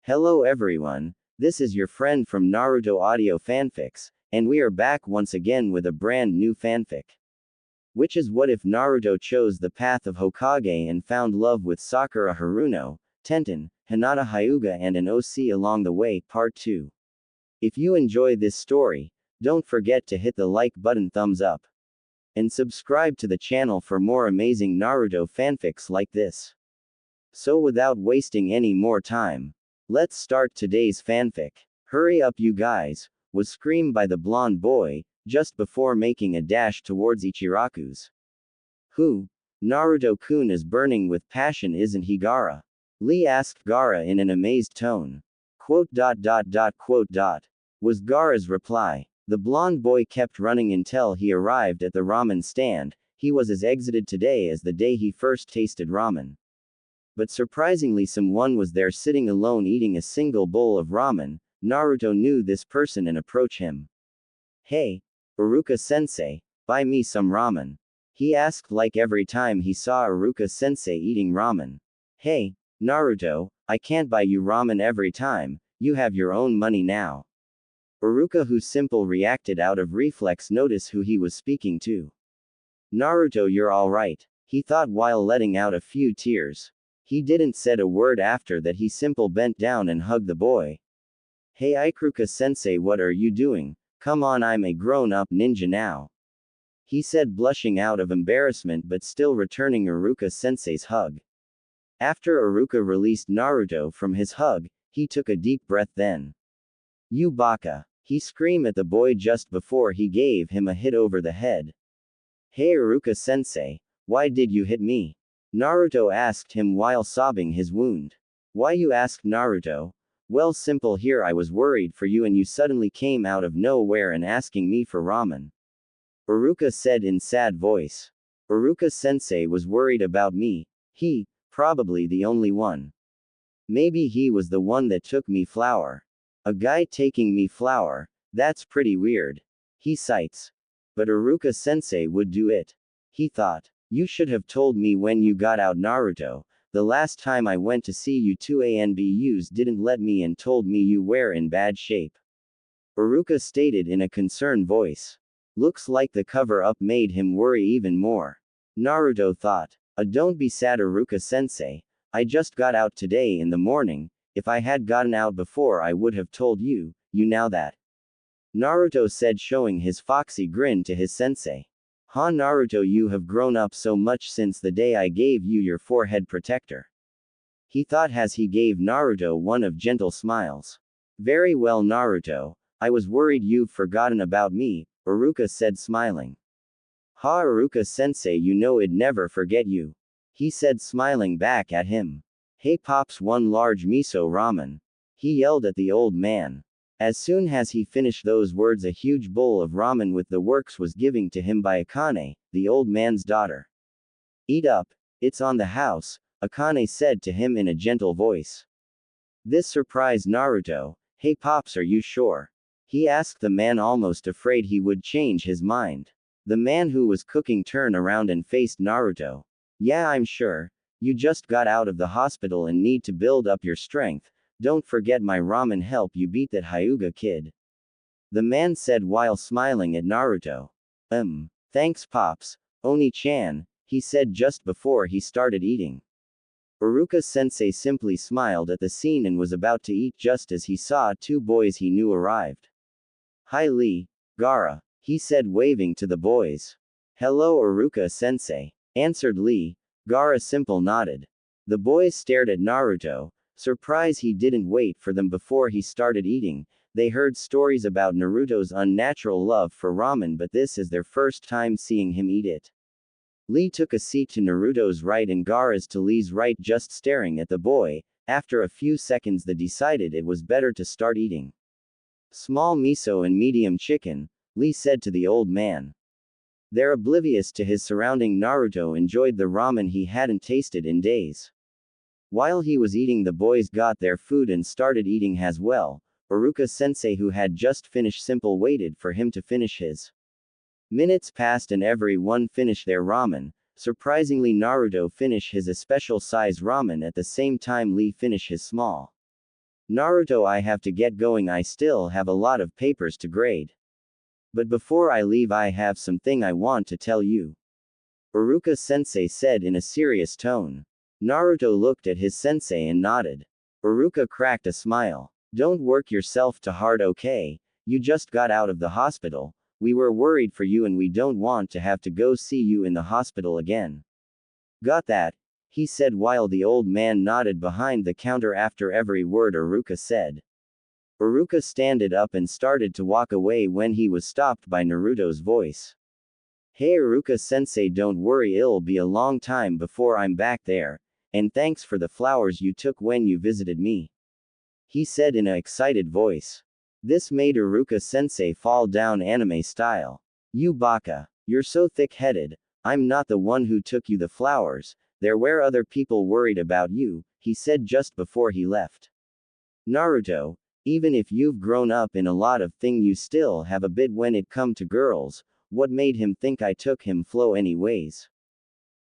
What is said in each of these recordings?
Hello everyone, this is your friend from Naruto Audio Fanfics, and we are back once again with a brand new fanfic. Which is what if Naruto chose the path of Hokage and found love with Sakura Haruno, Tenten, Hinata Hyuga and an OC along the way, part 2. If you enjoy this story, don't forget to hit the like button, thumbs up, and subscribe to the channel for more amazing Naruto fanfics like this. So without wasting any more time, let's start today's fanfic. Hurry up you guys, was screamed by the blonde boy, just before making a dash towards Ichiraku's. Who? Naruto-kun is burning with passion, isn't he, Gaara? Lee asked Gaara in an amazed tone. Was Gaara's reply. The blonde boy kept running until he arrived at the ramen stand. He was as exited today as the day he first tasted ramen. But surprisingly someone was there sitting alone eating a single bowl of ramen. Naruto knew this person and approached him. Hey, Iruka-sensei, buy me some ramen. He asked like every time he saw Iruka-sensei eating ramen. Hey, Naruto, I can't buy you ramen every time, you have your own money now. Iruka, who simple reacted out of reflex, notice who he was speaking to. Naruto, you're alright, he thought while letting out a few tears. He didn't said a word after that. He simple bent down and hugged the boy. Hey Ikuruka-sensei, what are you doing? Come on, I'm a grown-up ninja now. He said, blushing out of embarrassment but still returning Iruka-sensei's hug. After Iruka released Naruto from his hug, he took a deep breath then. You baka! He screamed at the boy just before he gave him a hit over the head. Hey Iruka-sensei, why did you hit me? Naruto asked him while sobbing his wound. Why, you asked Naruto? Well, simple, here I was worried for you and you suddenly came out of nowhere and asking me for ramen. Iruka said in sad voice. Iruka-sensei was worried about me. He, probably the only one. Maybe he was the one that took me flower. A guy taking me flower, that's pretty weird. He cites. But Iruka-sensei would do it. He thought. You should have told me when you got out, Naruto. The last time I went to see you, 2 ANBUs didn't let me and told me you were in bad shape. Iruka stated in a concerned voice. Looks like the cover-up made him worry even more. Naruto thought. Don't be sad, Iruka-sensei. I just got out today in the morning. If I had gotten out before I would have told you, now that. Naruto said, showing his foxy grin to his sensei. Ha, Naruto, you have grown up so much since the day I gave you your forehead protector. He thought as he gave Naruto one of gentle smiles. Very well, Naruto, I was worried you've forgotten about me, Iruka said, smiling. Ha, Iruka-sensei, you know I'd never forget you. He said, smiling back at him. Hey Pops, one large miso ramen. He yelled at the old man. As soon as he finished those words, a huge bowl of ramen with the works was given to him by Akane, the old man's daughter. Eat up, it's on the house, Akane said to him in a gentle voice. This surprised Naruto. Hey Pops, are you sure? He asked the man, almost afraid he would change his mind. The man who was cooking turned around and faced Naruto. Yeah, I'm sure. You just got out of the hospital and need to build up your strength. Don't forget my ramen help you beat that Hyuga kid. The man said while smiling at Naruto. Thanks Pops, Oni-chan, he said just before he started eating. Iruka-sensei simply smiled at the scene and was about to eat just as he saw 2 boys he knew arrived. Hi Lee, Gaara, he said waving to the boys. Hello Iruka-sensei, answered Lee. Gaara simple nodded. The boys stared at Naruto. Surprised he didn't wait for them before he started eating. They heard stories about Naruto's unnatural love for ramen, but this is their first time seeing him eat it. Lee took a seat to Naruto's right and Gaara's to Lee's right, just staring at the boy. After a few seconds they decided it was better to start eating. Small miso and medium chicken, Lee said to the old man. They're oblivious to his surrounding. Naruto enjoyed the ramen he hadn't tasted in days. While he was eating, the boys got their food and started eating as well. Iruka-sensei, who had just finished simple, waited for him to finish his. Minutes passed and everyone finished their ramen. Surprisingly, Naruto finished his special size ramen at the same time Lee finished his small. Naruto, I have to get going, I still have a lot of papers to grade. But before I leave, I have something I want to tell you. Iruka-sensei said in a serious tone. Naruto looked at his sensei and nodded. Iruka cracked a smile. Don't work yourself too hard, okay? You just got out of the hospital. We were worried for you and we don't want to have to go see you in the hospital again. Got that? He said while the old man nodded behind the counter after every word Iruka said. Iruka stood up and started to walk away when he was stopped by Naruto's voice. Hey Iruka-sensei, don't worry, it'll be a long time before I'm back there, and thanks for the flowers you took when you visited me. He said in an excited voice. This made Iruka-sensei fall down anime style. You baka. You're so thick-headed. I'm not the one who took you the flowers, there were other people worried about you, he said just before he left. Naruto, even if you've grown up in a lot of things, you still have a bit when it come to girls. What made him think I took him flow anyways?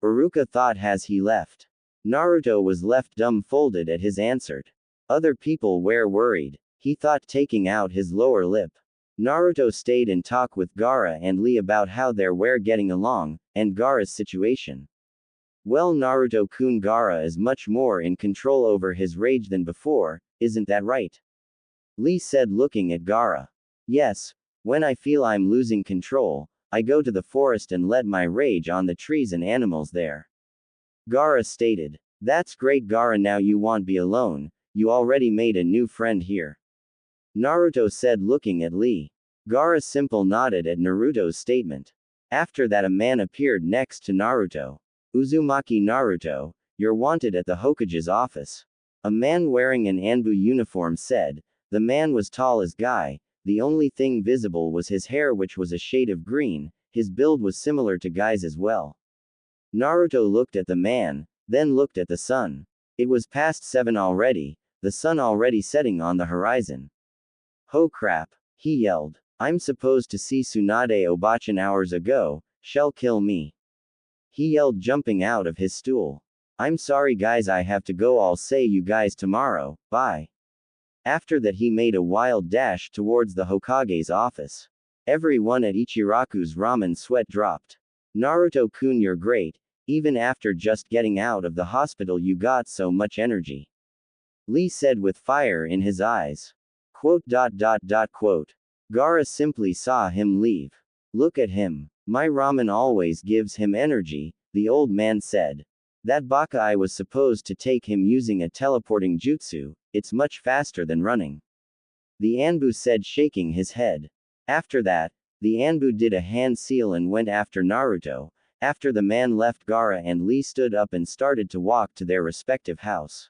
Iruka thought as he left. Naruto was left dumbfolded at his answer. Other people were worried. He thought, taking out his lower lip. Naruto stayed in talk with Gaara and Lee about how they were getting along, and Gaara's situation. Well, Naruto-kun, Gaara is much more in control over his rage than before, isn't that right? Lee said, looking at Gaara. Yes, when I feel I'm losing control, I go to the forest and let my rage on the trees and animals there. Gaara stated. That's great, Gaara, now you won't be alone, you already made a new friend here. Naruto said, looking at Lee. Gaara simply nodded at Naruto's statement. After that, a man appeared next to Naruto. Uzumaki, Naruto, you're wanted at the Hokage's office. A man wearing an Anbu uniform said. The man was tall as Guy, the only thing visible was his hair, which was a shade of green, his build was similar to Guy's as well. Naruto looked at the man, then looked at the sun. It was past 7 already, the sun already setting on the horizon. Ho crap, he yelled. I'm supposed to see Tsunade Obachan hours ago, she'll kill me. He yelled, jumping out of his stool. I'm sorry guys, I have to go, I'll see you guys tomorrow, bye. After that, he made a wild dash towards the Hokage's office. Everyone at Ichiraku's ramen sweat dropped. Naruto-kun, you're great, even after just getting out of the hospital you got so much energy. Lee said with fire in his eyes. Quote. Gaara simply saw him leave. Look at him. My ramen always gives him energy, the old man said. That baka, I was supposed to take him using a teleporting jutsu, it's much faster than running. The Anbu said, shaking his head. After that, the Anbu did a hand seal and went after Naruto. After the man left, Gaara and Lee stood up and started to walk to their respective house.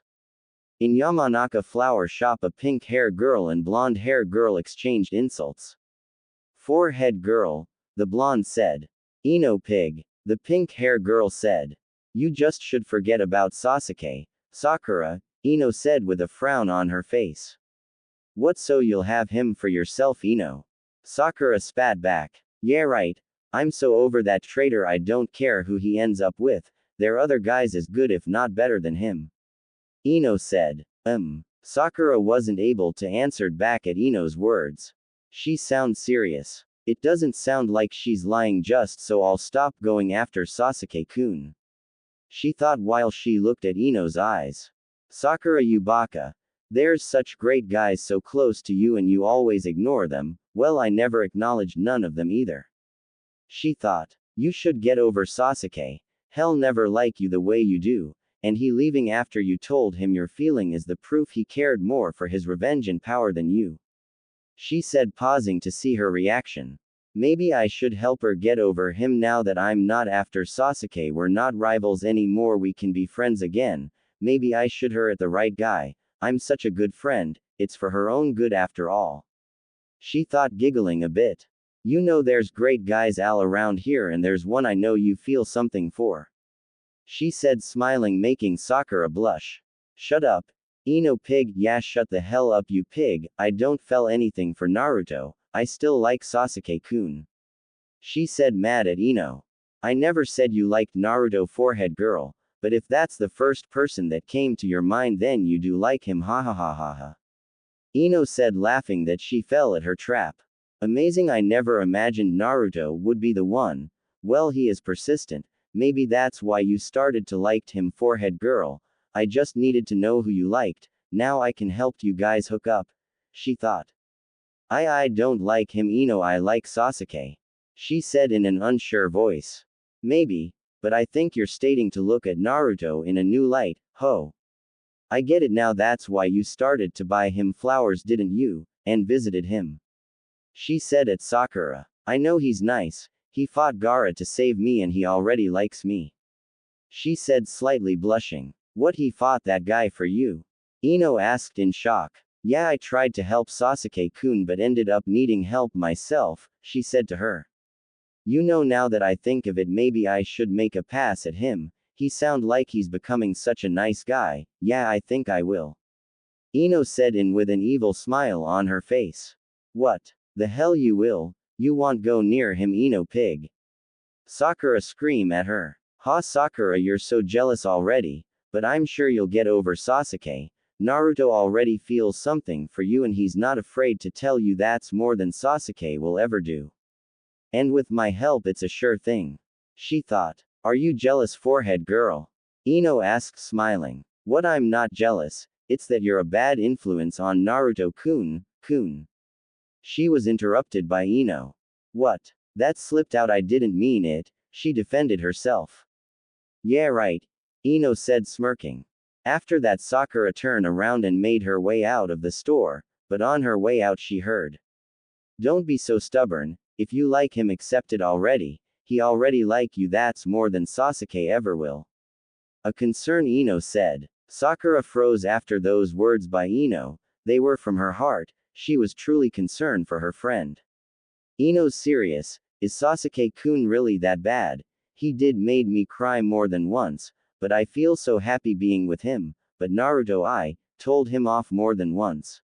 In Yamanaka flower shop, a pink-haired girl and blonde-haired girl exchanged insults. Forehead girl, the blonde said. Ino pig, the pink-haired girl said. You just should forget about Sasuke, Sakura, Ino said with a frown on her face. What, so you'll have him for yourself, Ino? Sakura spat back. Yeah right, I'm so over that traitor, I don't care who he ends up with, there are other guys as good if not better than him. Ino said. Sakura wasn't able to answer back at Ino's words. She sounds serious. It doesn't sound like she's lying, just so I'll stop going after Sasuke-kun. She thought while she looked at Ino's eyes. Sakura, you baka. There's such great guys so close to you and you always ignore them, well, I never acknowledged none of them either. She thought. You should get over Sasuke. Hell never like you the way you do. And he leaving after you told him your feeling is the proof he cared more for his revenge and power than you. She said, pausing to see her reaction. Maybe I should help her get over him now that I'm not after Sasuke, we're not rivals anymore, we can be friends again, maybe I should her at the right guy, I'm such a good friend, it's for her own good after all. She thought, giggling a bit. You know there's great guys all around here and there's one I know you feel something for. She said, smiling, making Sakura blush. Shut up. Ino pig, yeah, shut the hell up you pig, I don't feel anything for Naruto, I still like Sasuke-kun. She said, mad at Ino. I never said you liked Naruto, forehead girl, but if that's the first person that came to your mind then you do like him, ha ha ha ha ha. Ino said, laughing that she fell at her trap. Amazing, I never imagined Naruto would be the one. Well, he is persistent. Maybe that's why you started to like him, forehead girl. I just needed to know who you liked. Now I can help you guys hook up, she thought. I don't like him, Ino, I like Sasuke, she said in an unsure voice. Maybe, but I think you're stating to look at Naruto in a new light, ho. I get it now, that's why you started to buy him flowers, didn't you, and visited him, she said at Sakura. I know he's nice, he fought Gaara to save me and he already likes me, she said, slightly blushing. What, he fought that guy for you? Ino asked in shock. Yeah, I tried to help Sasuke-kun but ended up needing help myself, she said to her. You know, now that I think of it, maybe I should make a pass at him. He sound like he's becoming such a nice guy. Yeah, I think I will, Ino said with an evil smile on her face. What the hell you will? You won't go near him, Ino pig, Sakura screamed at her. Ha, Sakura, you're so jealous already, but I'm sure you'll get over Sasuke. Naruto already feels something for you and he's not afraid to tell you, that's more than Sasuke will ever do. And with my help it's a sure thing, she thought. Are you jealous, forehead girl? Ino asked, smiling. What, I'm not jealous, it's that you're a bad influence on Naruto-kun. She was interrupted by Ino. What? That slipped out, I didn't mean it, she defended herself. Yeah, right, Ino said, smirking. After that, Sakura turned around and made her way out of the store, but on her way out she heard. Don't be so stubborn, if you like him, accept it already, he already like you, that's more than Sasuke ever will. A concern, Ino said. Sakura froze after those words by Ino, they were from her heart, she was truly concerned for her friend. Ino's serious, is Sasuke-kun really that bad? He did made me cry more than once, but I feel so happy being with him, but Naruto, I told him off more than once.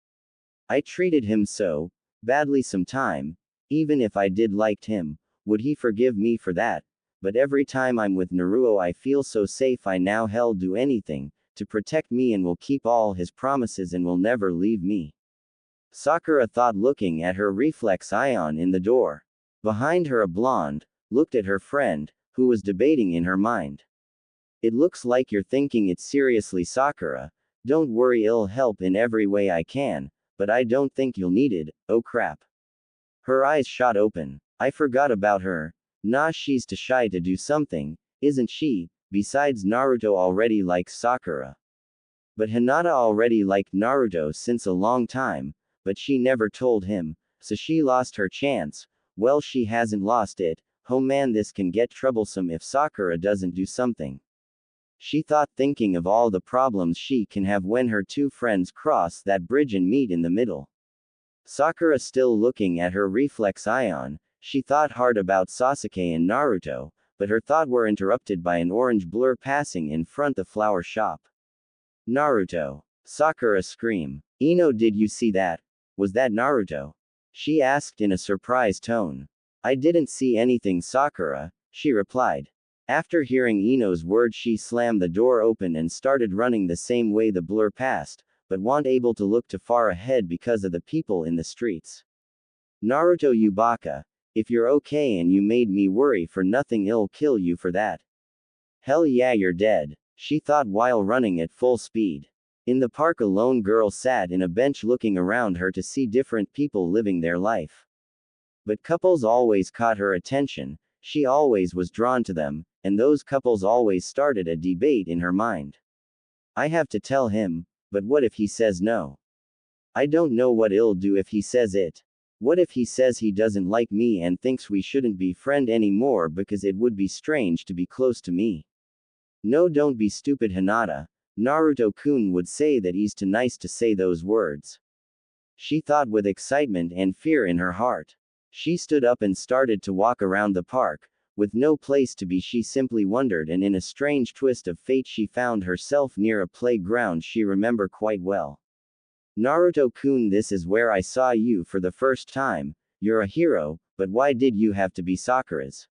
I treated him so badly sometime, even if I did liked him, would he forgive me for that? But every time I'm with Naruto I feel so safe, I now he'll do anything to protect me and will keep all his promises and will never leave me, Sakura thought, looking at her reflex ion in the door. Behind her, a blonde looked at her friend, who was debating in her mind. It looks like you're thinking it seriously, Sakura. Don't worry, I'll help in every way I can, but I don't think you'll need it. Oh crap. Her eyes shot open. I forgot about her. Nah, she's too shy to do something, isn't she? Besides, Naruto already likes Sakura. But Hinata already liked Naruto since a long time, but she never told him, so she lost her chance. Well, she hasn't lost it. Oh man, this can get troublesome if Sakura doesn't do something, she thought, thinking of all the problems she can have when her two friends cross that bridge and meet in the middle. Sakura still looking at her reflex ion, she thought hard about Sasuke and Naruto, but her thought were interrupted by an orange blur passing in front the flower shop. Naruto! Sakura screamed. Ino, did you see that? Was that Naruto? She asked in a surprised tone. I didn't see anything, Sakura, she replied. After hearing Ino's words, she slammed the door open and started running the same way the blur passed, but wasn't able to look too far ahead because of the people in the streets. Naruto, you baka. If you're okay and you made me worry for nothing, I'll kill you for that. Hell yeah, you're dead, she thought while running at full speed. In the park, a lone girl sat in a bench looking around her to see different people living their life. But couples always caught her attention, she always was drawn to them, and those couples always started a debate in her mind. I have to tell him, but what if he says no? I don't know what I'll do if he says it. What if he says he doesn't like me and thinks we shouldn't be friends anymore because it would be strange to be close to me? No, don't be stupid, Hinata. Naruto-kun would say that he's too nice to say those words, she thought with excitement and fear in her heart. She stood up and started to walk around the park. With no place to be, she simply wondered, and in a strange twist of fate she found herself near a playground she remembered quite well. Naruto-kun, this is where I saw you for the first time. You're a hero, but why did you have to be Sakura's?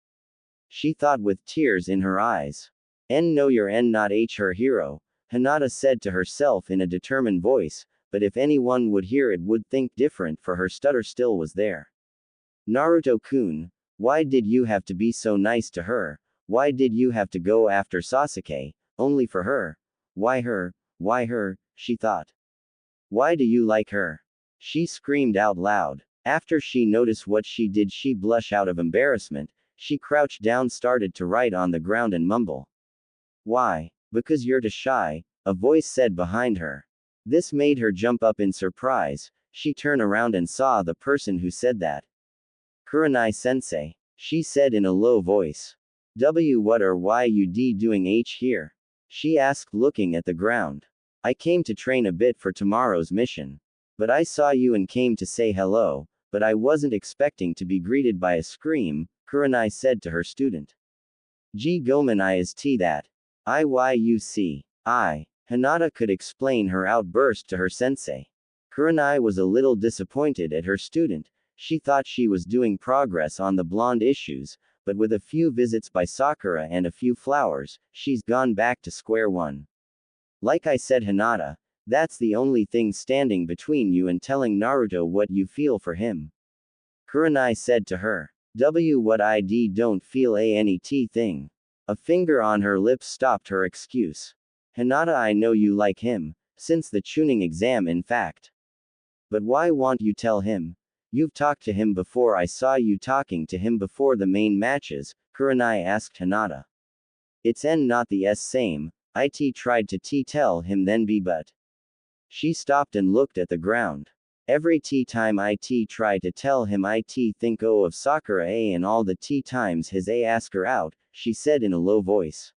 She thought with tears in her eyes. No, you're not her hero, Hinata said to herself in a determined voice, but if anyone would hear it would think different, for her stutter still was there. Naruto-kun, why did you have to be so nice to her? Why did you have to go after Sasuke, only for her? Why her? Why her? She thought. Why do you like her? She screamed out loud. After she noticed what she did, she blushed out of embarrassment. She crouched down, started to write on the ground and mumble. Why? Because you're too shy, a voice said behind her. This made her jump up in surprise. She turned around and saw the person who said that. Kurenai-sensei, she said in a low voice. What are you doing here? She asked, looking at the ground. I came to train a bit for tomorrow's mission. But I saw you and came to say hello, but I wasn't expecting to be greeted by a scream, Kurenai said to her student. Gomen I is that. I. Hinata could explain her outburst to her sensei. Kurenai was a little disappointed at her student. She thought she was doing progress on the blonde issues, but with a few visits by Sakura and a few flowers, she's gone back to square one. Like I said, Hinata, that's the only thing standing between you and telling Naruto what you feel for him. Kurenai said to her. What I don't feel any thing. A finger on her lips stopped her excuse. Hinata, I know you like him, since the tuning exam in fact. But why won't you tell him? You've talked to him before, I saw you talking to him before the main matches, Kurenai asked Hinata. It's not the same, it tried to tell him then but. She stopped and looked at the ground. Every time it tried to tell him it think of Sakura and all the times his ask her out, she said in a low voice.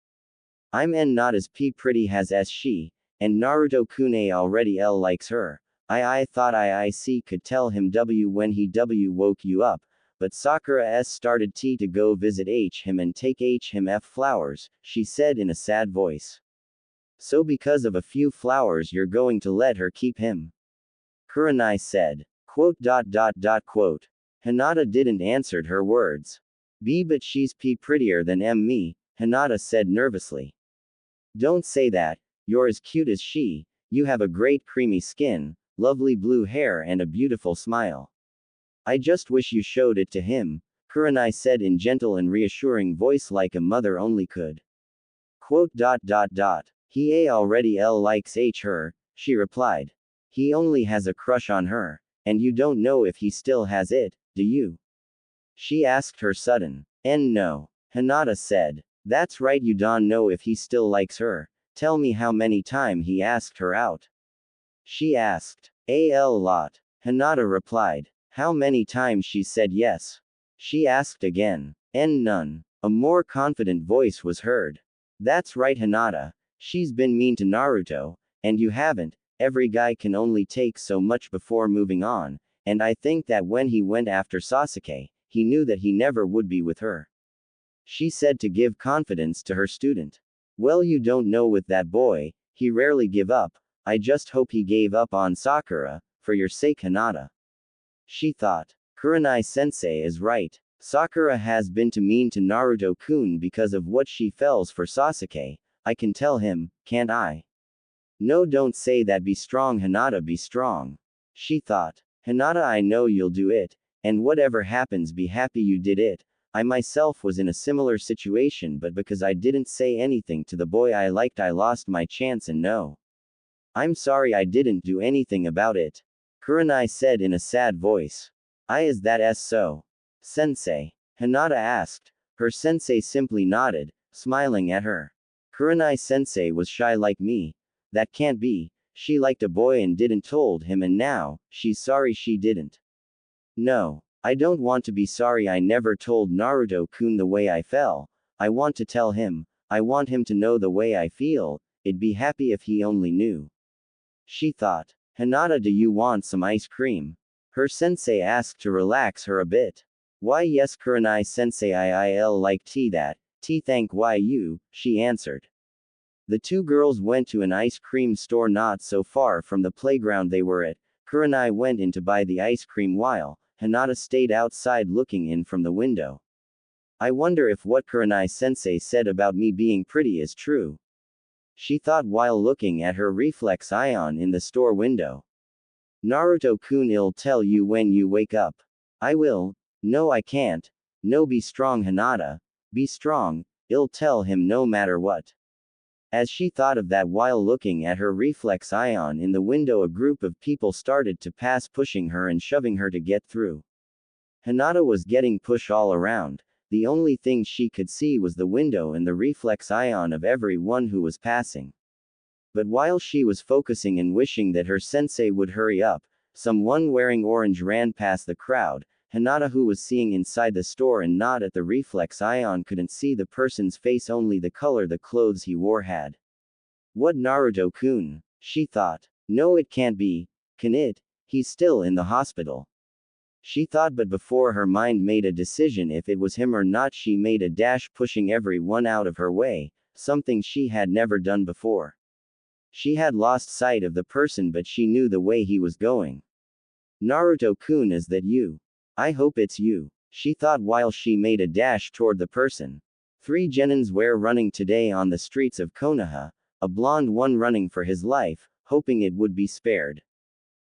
I'm not as pretty as she, and Naruto-kun already likes her. I thought I could tell him when he woke you up, but Sakura started to go visit him and take him flowers, she said in a sad voice. So because of a few flowers you're going to let her keep him? Kurenai said. Quote. Hinata didn't answer her words. But she's prettier than me, Hinata said nervously. Don't say that, you're as cute as she, you have a great creamy skin, lovely blue hair and a beautiful smile. I just wish you showed it to him, Kurenai said in gentle and reassuring voice like a mother only could. Quote. He already likes her, she replied. He only has a crush on her, and you don't know if he still has it, do you? She asked her sudden. No, Hinata said. That's right, you don't know if he still likes her. Tell me how many times he asked her out. She asked. A lot, Hinata replied. How many times she said yes? She asked again. None. A more confident voice was heard. That's right, Hinata. She's been mean to Naruto, and you haven't. Every guy can only take so much before moving on, and I think that when he went after Sasuke, he knew that he never would be with her. She said to give confidence to her student. Well, you don't know with that boy, he rarely give up. I just hope he gave up on Sakura, for your sake, Hinata. She thought. Kurenai-sensei is right. Sakura has been too mean to Naruto-kun because of what she feels for Sasuke. I can tell him, can't I? No, don't say that. Be strong, Hinata, be strong. She thought. Hinata, I know you'll do it, and whatever happens, be happy you did it. I myself was in a similar situation, but because I didn't say anything to the boy I liked, I lost my chance, and no. I'm sorry I didn't do anything about it. Kurenai said in a sad voice. Is that so? Sensei? Hinata asked. Her sensei simply nodded, smiling at her. Kurenai-sensei was shy like me. That can't be. She liked a boy and didn't told him, and now, she's sorry she didn't. No. I don't want to be sorry. I never told Naruto-kun the way I felt. I want to tell him. I want him to know the way I feel. It'd be happy if he only knew. She thought. Hinata, do you want some ice cream? Her sensei asked to relax her a bit. Why yes, Kurenai-sensei, I'll like that. Thank you, she answered. The two girls went to an ice cream store not so far from the playground they were at. Kurenai went in to buy the ice cream while Hinata stayed outside looking in from the window. I wonder if what Kurenai-sensei said about me being pretty is true. She thought while looking at her reflex ion in the store window. Naruto-kun, I'll tell you when you wake up. I will. No, I can't. No, be strong, Hinata. Be strong. I'll tell him no matter what. As she thought of that while looking at her reflex ion in the window, a group of people started to pass, pushing her and shoving her to get through. Hinata was getting pushed all around. The only thing she could see was the window and the reflex ion of everyone who was passing. But while she was focusing and wishing that her sensei would hurry up, someone wearing orange ran past the crowd. Hinata, who was seeing inside the store and not at the reflex ion, couldn't see the person's face, only the color the clothes he wore had. What, Naruto-kun? She thought. No, it can't be. Can it? He's still in the hospital. She thought, but before her mind made a decision if it was him or not, she made a dash, pushing everyone out of her way, something she had never done before. She had lost sight of the person, but she knew the way he was going. Naruto-kun, is that you? I hope it's you, she thought while she made a dash toward the person. 3 genins were running today on the streets of Konoha, a blonde one running for his life, hoping it would be spared.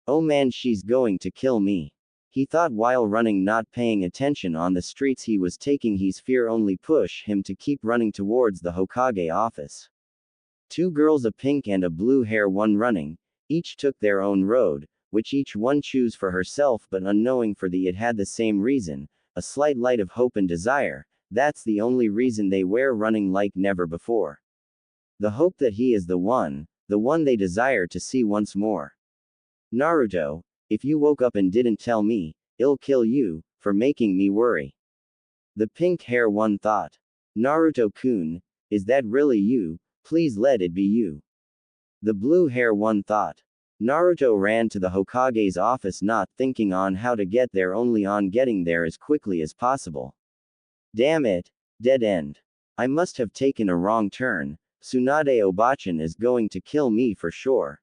Oh man, she's going to kill me, he thought while running, not paying attention on the streets he was taking. His fear only pushed him to keep running towards the Hokage office. 2 girls, a pink and a blue hair one running, each took their own road, which each one chose for herself, but unknowing for it had the same reason, a slight light of hope and desire. That's the only reason they were running like never before. The hope that he is the one they desire to see once more. Naruto, if you woke up and didn't tell me, I'll kill you, for making me worry. The pink hair one thought. Naruto-kun, is that really you? Please let it be you. The blue hair one thought. Naruto ran to the Hokage's office, not thinking on how to get there, only on getting there as quickly as possible. Damn it. Dead end. I must have taken a wrong turn. Tsunade Obachan is going to kill me for sure,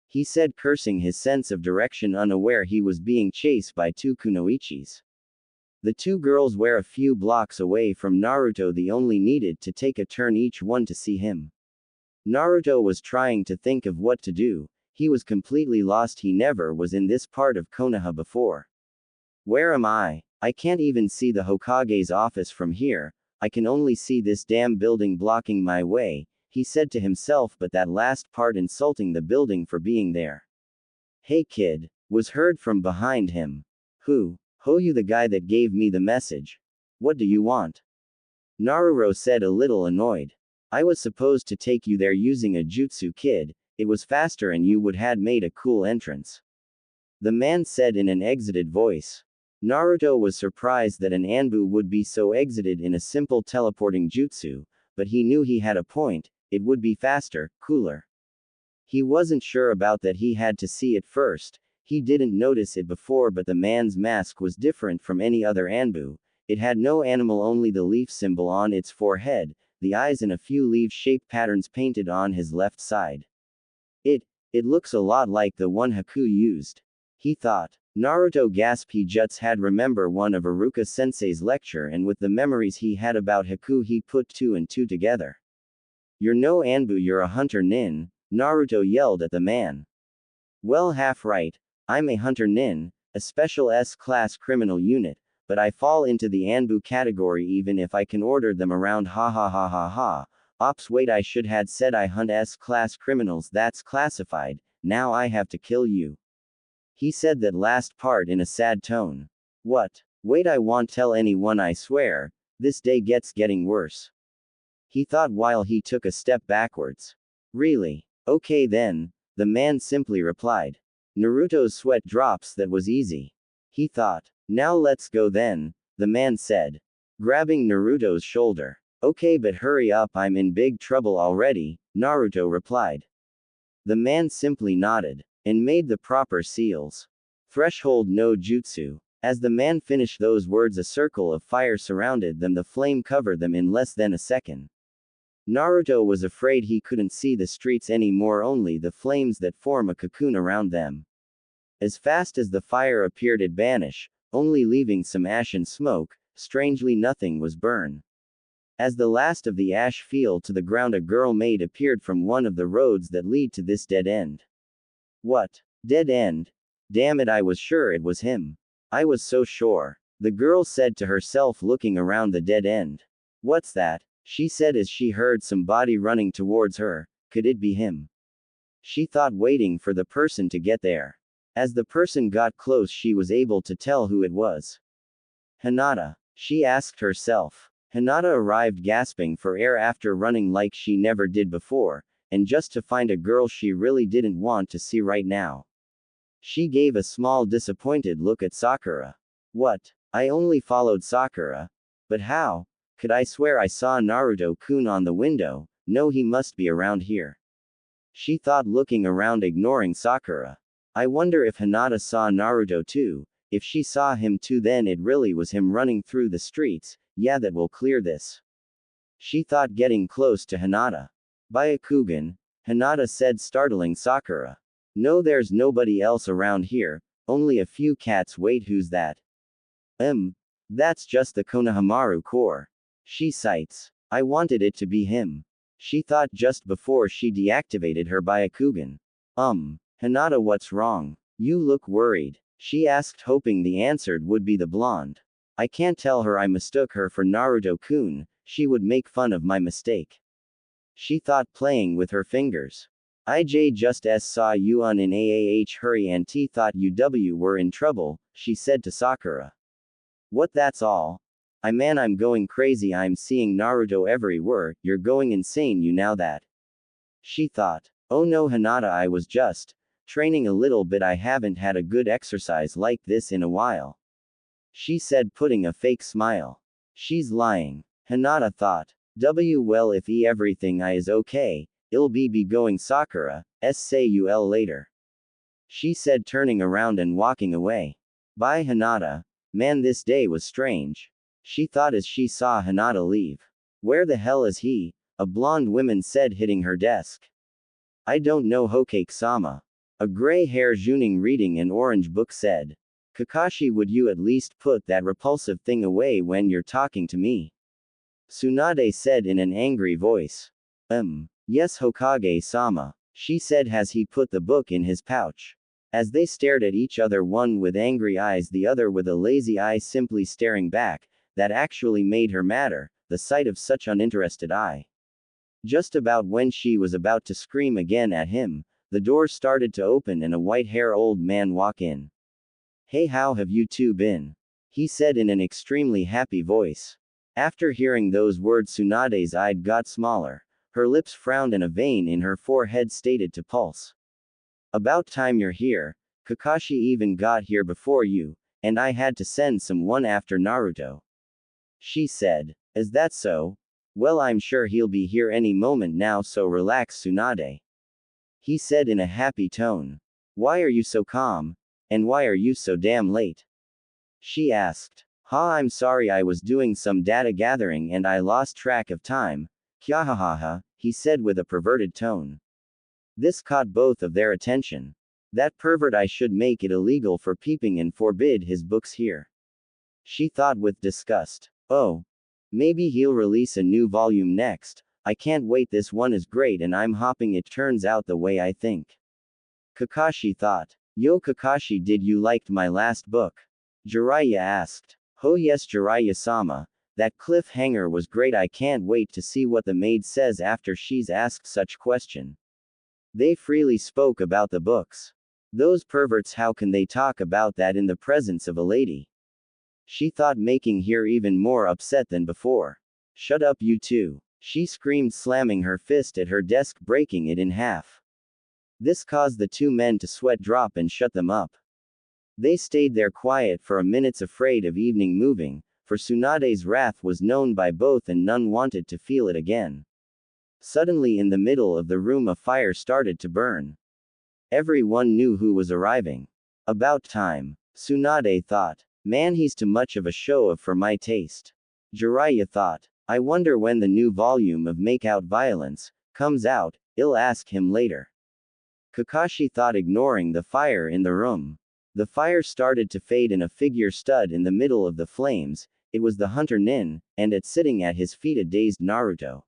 he said, cursing his sense of direction, unaware he was being chased by 2 kunoichis. The 2 girls were a few blocks away from Naruto. They only needed to take a turn each one to see him. Naruto was trying to think of what to do. He was completely lost. He never was in this part of Konoha before. Where am I? I can't even see the Hokage's office from here. I can only see this damn building blocking my way, he said to himself, but that last part, insulting the building for being there. Hey kid, was heard from behind him. Who? Ho, you the guy that gave me the message. What do you want? Naruto said, a little annoyed. I was supposed to take you there using a jutsu, kid. It was faster and you would had made a cool entrance. The man said in an exited voice. Naruto was surprised that an Anbu would be so exited in a simple teleporting jutsu, but he knew he had a point. It would be faster, cooler. He wasn't sure about that. He had to see it first. He didn't notice it before, but the man's mask was different from any other Anbu. It had no animal, only the leaf symbol on its forehead, the eyes and a few leaf-shaped patterns painted on his left side. It looks a lot like the one Haku used, he thought. Naruto gasped. He just had remember one of Iruka-sensei's lecture, and with the memories he had about Haku, he put 2 and 2 together. You're no Anbu, you're a hunter nin, Naruto yelled at the man. Well, half right. I'm a hunter nin, a special S-class criminal unit, but I fall into the Anbu category even if I can order them around, ha ha ha ha ha. Ops, wait, I should had said I hunt S-class criminals, that's classified, now I have to kill you. He said that last part in a sad tone. What? Wait, I won't tell anyone, I swear. This day getting worse, he thought while he took a step backwards. Really? Okay then, the man simply replied. Naruto's sweat drops, that was easy, he thought. Now let's go then, the man said, grabbing Naruto's shoulder. Okay, but hurry up, I'm in big trouble already, Naruto replied. The man simply nodded and made the proper seals. Threshold no jutsu. As the man finished those words, a circle of fire surrounded them. The flame covered them in less than a second. Naruto was afraid he couldn't see the streets anymore, only the flames that form a cocoon around them. As fast as the fire appeared, it vanished, only leaving some ash and smoke. Strangely, nothing was burned. As the last of the ash fell to the ground, a girl maid appeared from one of the roads that lead to this dead end. What? Dead end? Damn it, I was sure it was him. I was so sure. The girl said to herself, looking around the dead end. What's that? She said as she heard some body running towards her. Could it be him? She thought, waiting for the person to get there. As the person got close, she was able to tell who it was. Hinata. She asked herself. Hinata arrived gasping for air after running like she never did before, and just to find a girl she really didn't want to see right now. She gave a small disappointed look at Sakura. What? I only followed Sakura. But how? Could I swear I saw Naruto-kun on the window? No, he must be around here. She thought, looking around, ignoring Sakura. I wonder if Hinata saw Naruto too. If she saw him too, then it really was him running through the streets. Yeah, that will clear this. She thought, getting close to Hinata. Byakugan, Hinata said, startling Sakura. No, there's nobody else around here, only a few cats. Wait, who's that? That's just the Konohamaru core. She cites. I wanted it to be him. She thought just before she deactivated her Byakugan. Hinata, what's wrong? You look worried. She asked, hoping the answer would be the blonde. I can't tell her I mistook her for Naruto-kun, she would make fun of my mistake. She thought, playing with her fingers. I just saw you on in AAH, hurry, and T thought you were in trouble, she said to Sakura. What, that's all? I'm going crazy, I'm seeing Naruto everywhere, you're going insane you now that. She thought. Oh no, Hinata, I was just training a little bit, I haven't had a good exercise like this in a while. She said, putting a fake smile. She's lying. Hinata thought. Well, if everything is okay, I'll be going. Sakura, say you'll later. She said, turning around and walking away. Bye, Hinata. Man, this day was strange. She thought as she saw Hinata leave. Where the hell is he? A blonde woman said, hitting her desk. I don't know, Hokage-sama. A gray-haired Junin reading an orange book said. Kakashi, would you at least put that repulsive thing away when you're talking to me? Tsunade said in an angry voice. Yes, Hokage-sama. She said as he put the book in his pouch. As they stared at each other, one with angry eyes, the other with a lazy eye, simply staring back, that actually made her madder, the sight of such uninterested eye. Just about when she was about to scream again at him, the door started to open and a white-haired old man walk in. Hey, how have you two been? He said in an extremely happy voice. After hearing those words, Tsunade's eye got smaller, her lips frowned, and a vein in her forehead started to pulse. About time you're here. Kakashi even got here before you, and I had to send someone after Naruto. She said. Is that so? Well, I'm sure he'll be here any moment now, so relax, Tsunade. He said in a happy tone. Why are you so calm? And why are you so damn late? She asked. I'm sorry, I was doing some data gathering and I lost track of time. Kyahahaha, he said with a perverted tone. This caught both of their attention. That pervert, I should make it illegal for peeping and forbid his books here. She thought with disgust. Oh. Maybe he'll release a new volume next. I can't wait, this one is great and I'm hoping it turns out the way I think. Kakashi thought. Yo Kakashi, did you like my last book? Jiraiya asked. Oh yes, Jiraiya-sama. That cliffhanger was great, I can't wait to see what the maid says after she's asked such question. They freely spoke about the books. Those perverts, how can they talk about that in the presence of a lady? She thought, making her even more upset than before. Shut up, you two. She screamed, slamming her fist at her desk, breaking it in half. This caused the two men to sweat drop and shut them up. They stayed there quiet for a minute, afraid of evening moving, for Tsunade's wrath was known by both and none wanted to feel it again. Suddenly, in the middle of the room, a fire started to burn. Everyone knew who was arriving. About time. Tsunade thought. Man, he's too much of a show-off for my taste. Jiraiya thought. I wonder when the new volume of Make Out Violence comes out, I'll ask him later. Kakashi thought, ignoring the fire in the room. The fire started to fade and a figure stood in the middle of the flames. It was the hunter Nin, and sitting at his feet a dazed Naruto.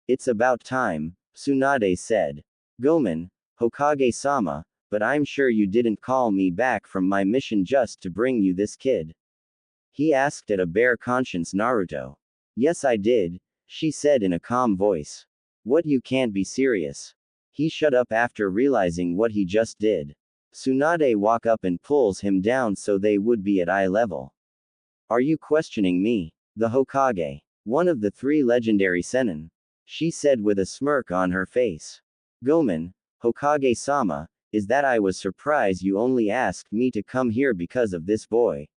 It's about time, Tsunade said. Gomen, Hokage-sama, but I'm sure you didn't call me back from my mission just to bring you this kid. He asked at a bare conscience Naruto. Yes, I did, she said in a calm voice. What, you can't be serious? He shut up after realizing what he just did. Tsunade walk up and pulls him down so they would be at eye level. Are you questioning me? The Hokage. One of the 3 legendary Sennin. She said with a smirk on her face. Gomen, Hokage-sama, is that I was surprised you only asked me to come here because of this boy.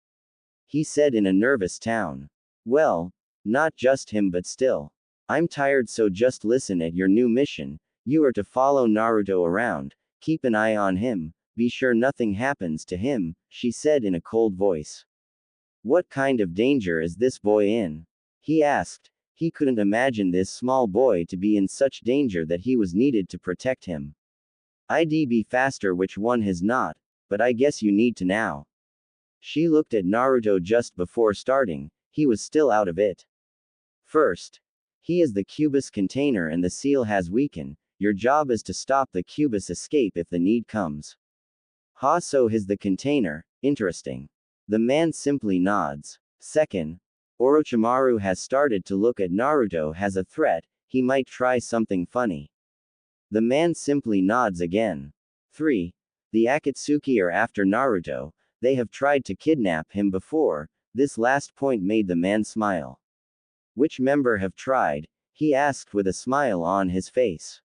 He said in a nervous tone. Well, not just him but still. I'm tired, so just listen at your new mission. You are to follow Naruto around, keep an eye on him, be sure nothing happens to him, she said in a cold voice. What kind of danger is this boy in? He asked. He couldn't imagine this small boy to be in such danger that he was needed to protect him. I'd be faster, which one has not, but I guess you need to now. She looked at Naruto just before starting, he was still out of it. First, he is the Cubus container and the seal has weakened, your job is to stop the Cubus escape if the need comes. Ha, so he's the container, interesting. The man simply nods. Second, Orochimaru has started to look at Naruto as a threat, he might try something funny. The man simply nods again. 3. The Akatsuki are after Naruto, they have tried to kidnap him before, this last point made the man smile. Which member have tried? He asked with a smile on his face.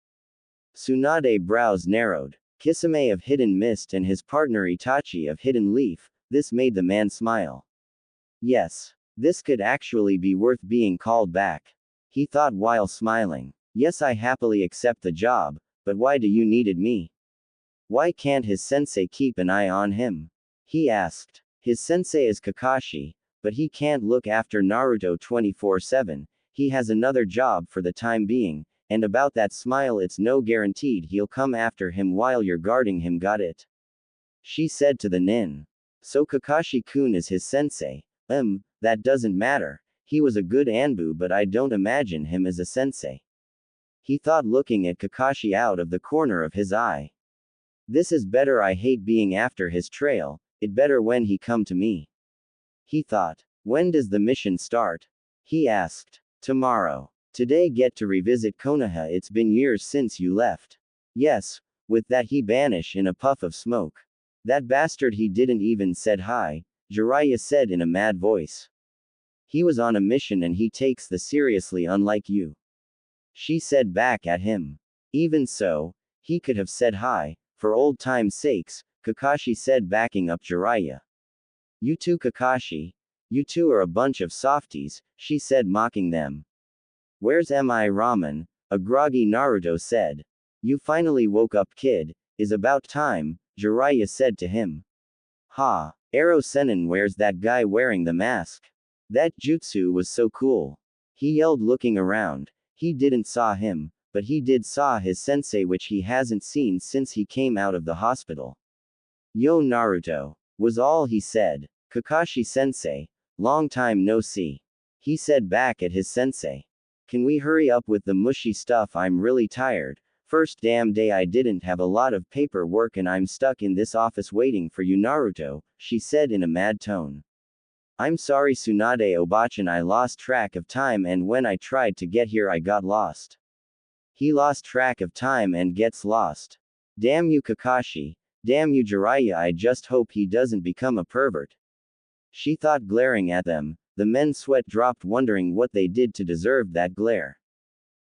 Tsunade brows narrowed. Kisame of Hidden Mist and his partner Itachi of Hidden Leaf, this made the man smile. Yes. This could actually be worth being called back. He thought while smiling. Yes, I happily accept the job, but why do you needed me? Why can't his sensei keep an eye on him? He asked. His sensei is Kakashi, but he can't look after Naruto 24/7, he has another job for the time being, and about that smile, it's no guaranteed he'll come after him while you're guarding him, got it? She said to the nin. So Kakashi-kun is his sensei. That doesn't matter. He was a good Anbu, but I don't imagine him as a sensei. He thought, looking at Kakashi out of the corner of his eye. This is better, I hate being after his trail, it better when he come to me. He thought. When does the mission start? He asked. Tomorrow. Today get to revisit Konoha, it's been years since you left. Yes, with that he vanished in a puff of smoke. That bastard, he didn't even said hi, Jiraiya said in a mad voice. He was on a mission and he takes the seriously, unlike you. She said back at him. Even so, he could have said hi, for old time's sakes, Kakashi said, backing up Jiraiya. You too, Kakashi. You two are a bunch of softies, she said, mocking them. Where's mi ramen? A groggy Naruto said. You finally woke up, kid, is about time, Jiraiya said to him. Ha, Ero Sennin, where's that guy wearing the mask? That jutsu was so cool. He yelled, looking around. He didn't saw him, but he did saw his sensei, which he hasn't seen since he came out of the hospital. Yo Naruto, was all he said. Kakashi sensei, long time no see. He said back at his sensei. Can we hurry up with the mushy stuff? I'm really tired. First damn day I didn't have a lot of paperwork and I'm stuck in this office waiting for you, Naruto, she said in a mad tone. I'm sorry, Tsunade Obachan, I lost track of time and when I tried to get here I got lost. He lost track of time and gets lost. Damn you, Kakashi. Damn you, Jiraiya, I just hope he doesn't become a pervert. She thought, glaring at them. The men's sweat dropped, wondering what they did to deserve that glare.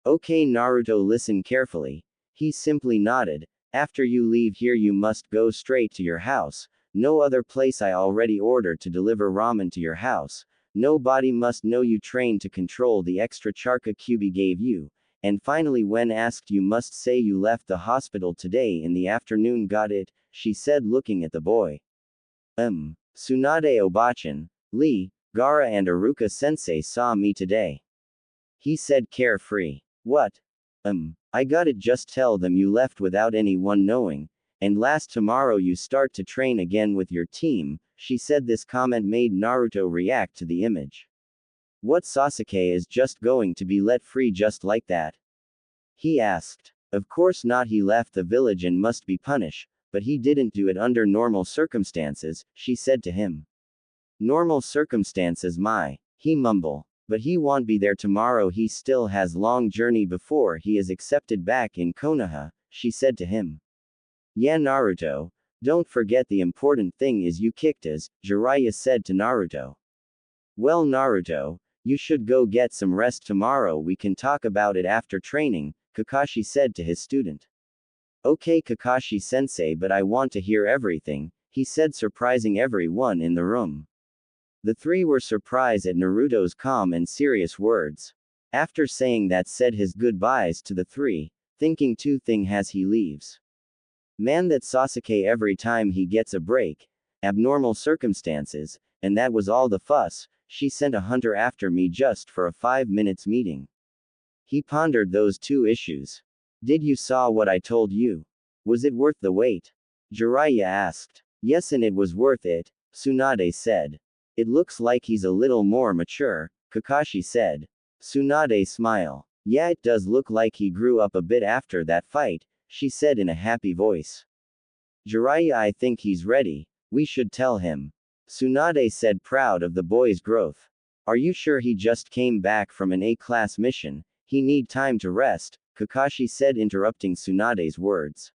Okay, Naruto, listen carefully. He simply nodded. After you leave here you must go straight to your house. No other place. I already ordered to deliver ramen to your house. Nobody must know you trained to control the extra charca Kyubi gave you. And finally, when asked, you must say you left the hospital today in the afternoon, got it? She said, looking at the boy. Tsunade Obachan, Lee, Gaara and Iruka sensei saw me today. He said, carefree. What? I got it, just tell them you left without anyone knowing, and last tomorrow you start to train again with your team, she said. This comment made Naruto react to the image. What, Sasuke is just going to be let free just like that? He asked. Of course not, he left the village and must be punished, but he didn't do it under normal circumstances, she said to him. Normal circumstances he mumble. But he won't be there tomorrow, he still has long journey before he is accepted back in Konoha, she said to him. Yeah Naruto, don't forget the important thing is you kicked us, Jiraiya said to Naruto. Well Naruto, you should go get some rest tomorrow, we can talk about it after training, Kakashi said to his student. Okay Kakashi-sensei, but I want to hear everything, he said, surprising everyone in the room. The three were surprised at Naruto's calm and serious words. After saying that, said his goodbyes to the three, thinking two things as he leaves. Man, that Sasuke every time he gets a break, abnormal circumstances, and that was all the fuss, she sent a hunter after me just for a 5 minutes meeting. He pondered those two issues. Did you saw what I told you? Was it worth the wait? Jiraiya asked. Yes, and it was worth it, Tsunade said. It looks like he's a little more mature, Kakashi said. Tsunade smiled. Yeah, it does look like he grew up a bit after that fight, she said in a happy voice. Jiraiya, I think he's ready, we should tell him. Tsunade said, proud of the boy's growth. Are you sure? He just came back from an A-class mission, he need time to rest, Kakashi said, interrupting Tsunade's words.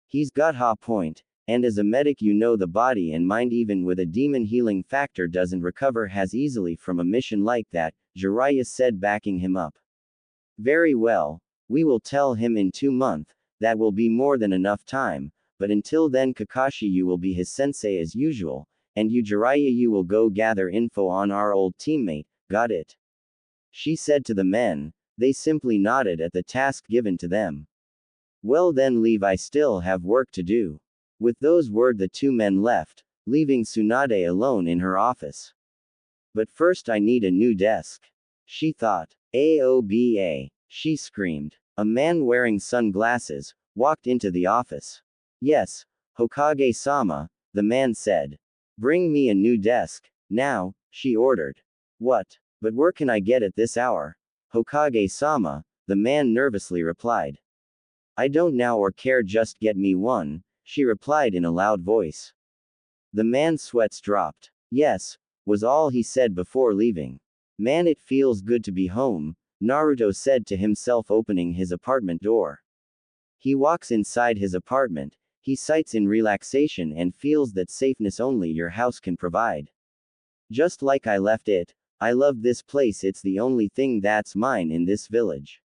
He's got a point. And as a medic, you know the body and mind even with a demon healing factor doesn't recover as easily from a mission like that, Jiraiya said, backing him up. Very well, we will tell him in 2 months, that will be more than enough time, but until then Kakashi, you will be his sensei as usual, and you Jiraiya, you will go gather info on our old teammate, got it? She said to the men, they simply nodded at the task given to them. Well then leave, I still have work to do. With those words the two men left, leaving Tsunade alone in her office. But first I need a new desk, she thought. AOBA, she screamed. A man wearing sunglasses walked into the office. Yes, Hokage-sama, the man said. Bring me a new desk, now, she ordered. What? But where can I get it this hour? Hokage-sama, the man nervously replied. I don't now or care, just get me one, she replied in a loud voice. The man's sweats dropped. Yes, was all he said before leaving. Man, it feels good to be home, Naruto said to himself, opening his apartment door. He walks inside his apartment, he sights in relaxation and feels that safeness only your house can provide. Just like I left it, I love this place, it's the only thing that's mine in this village.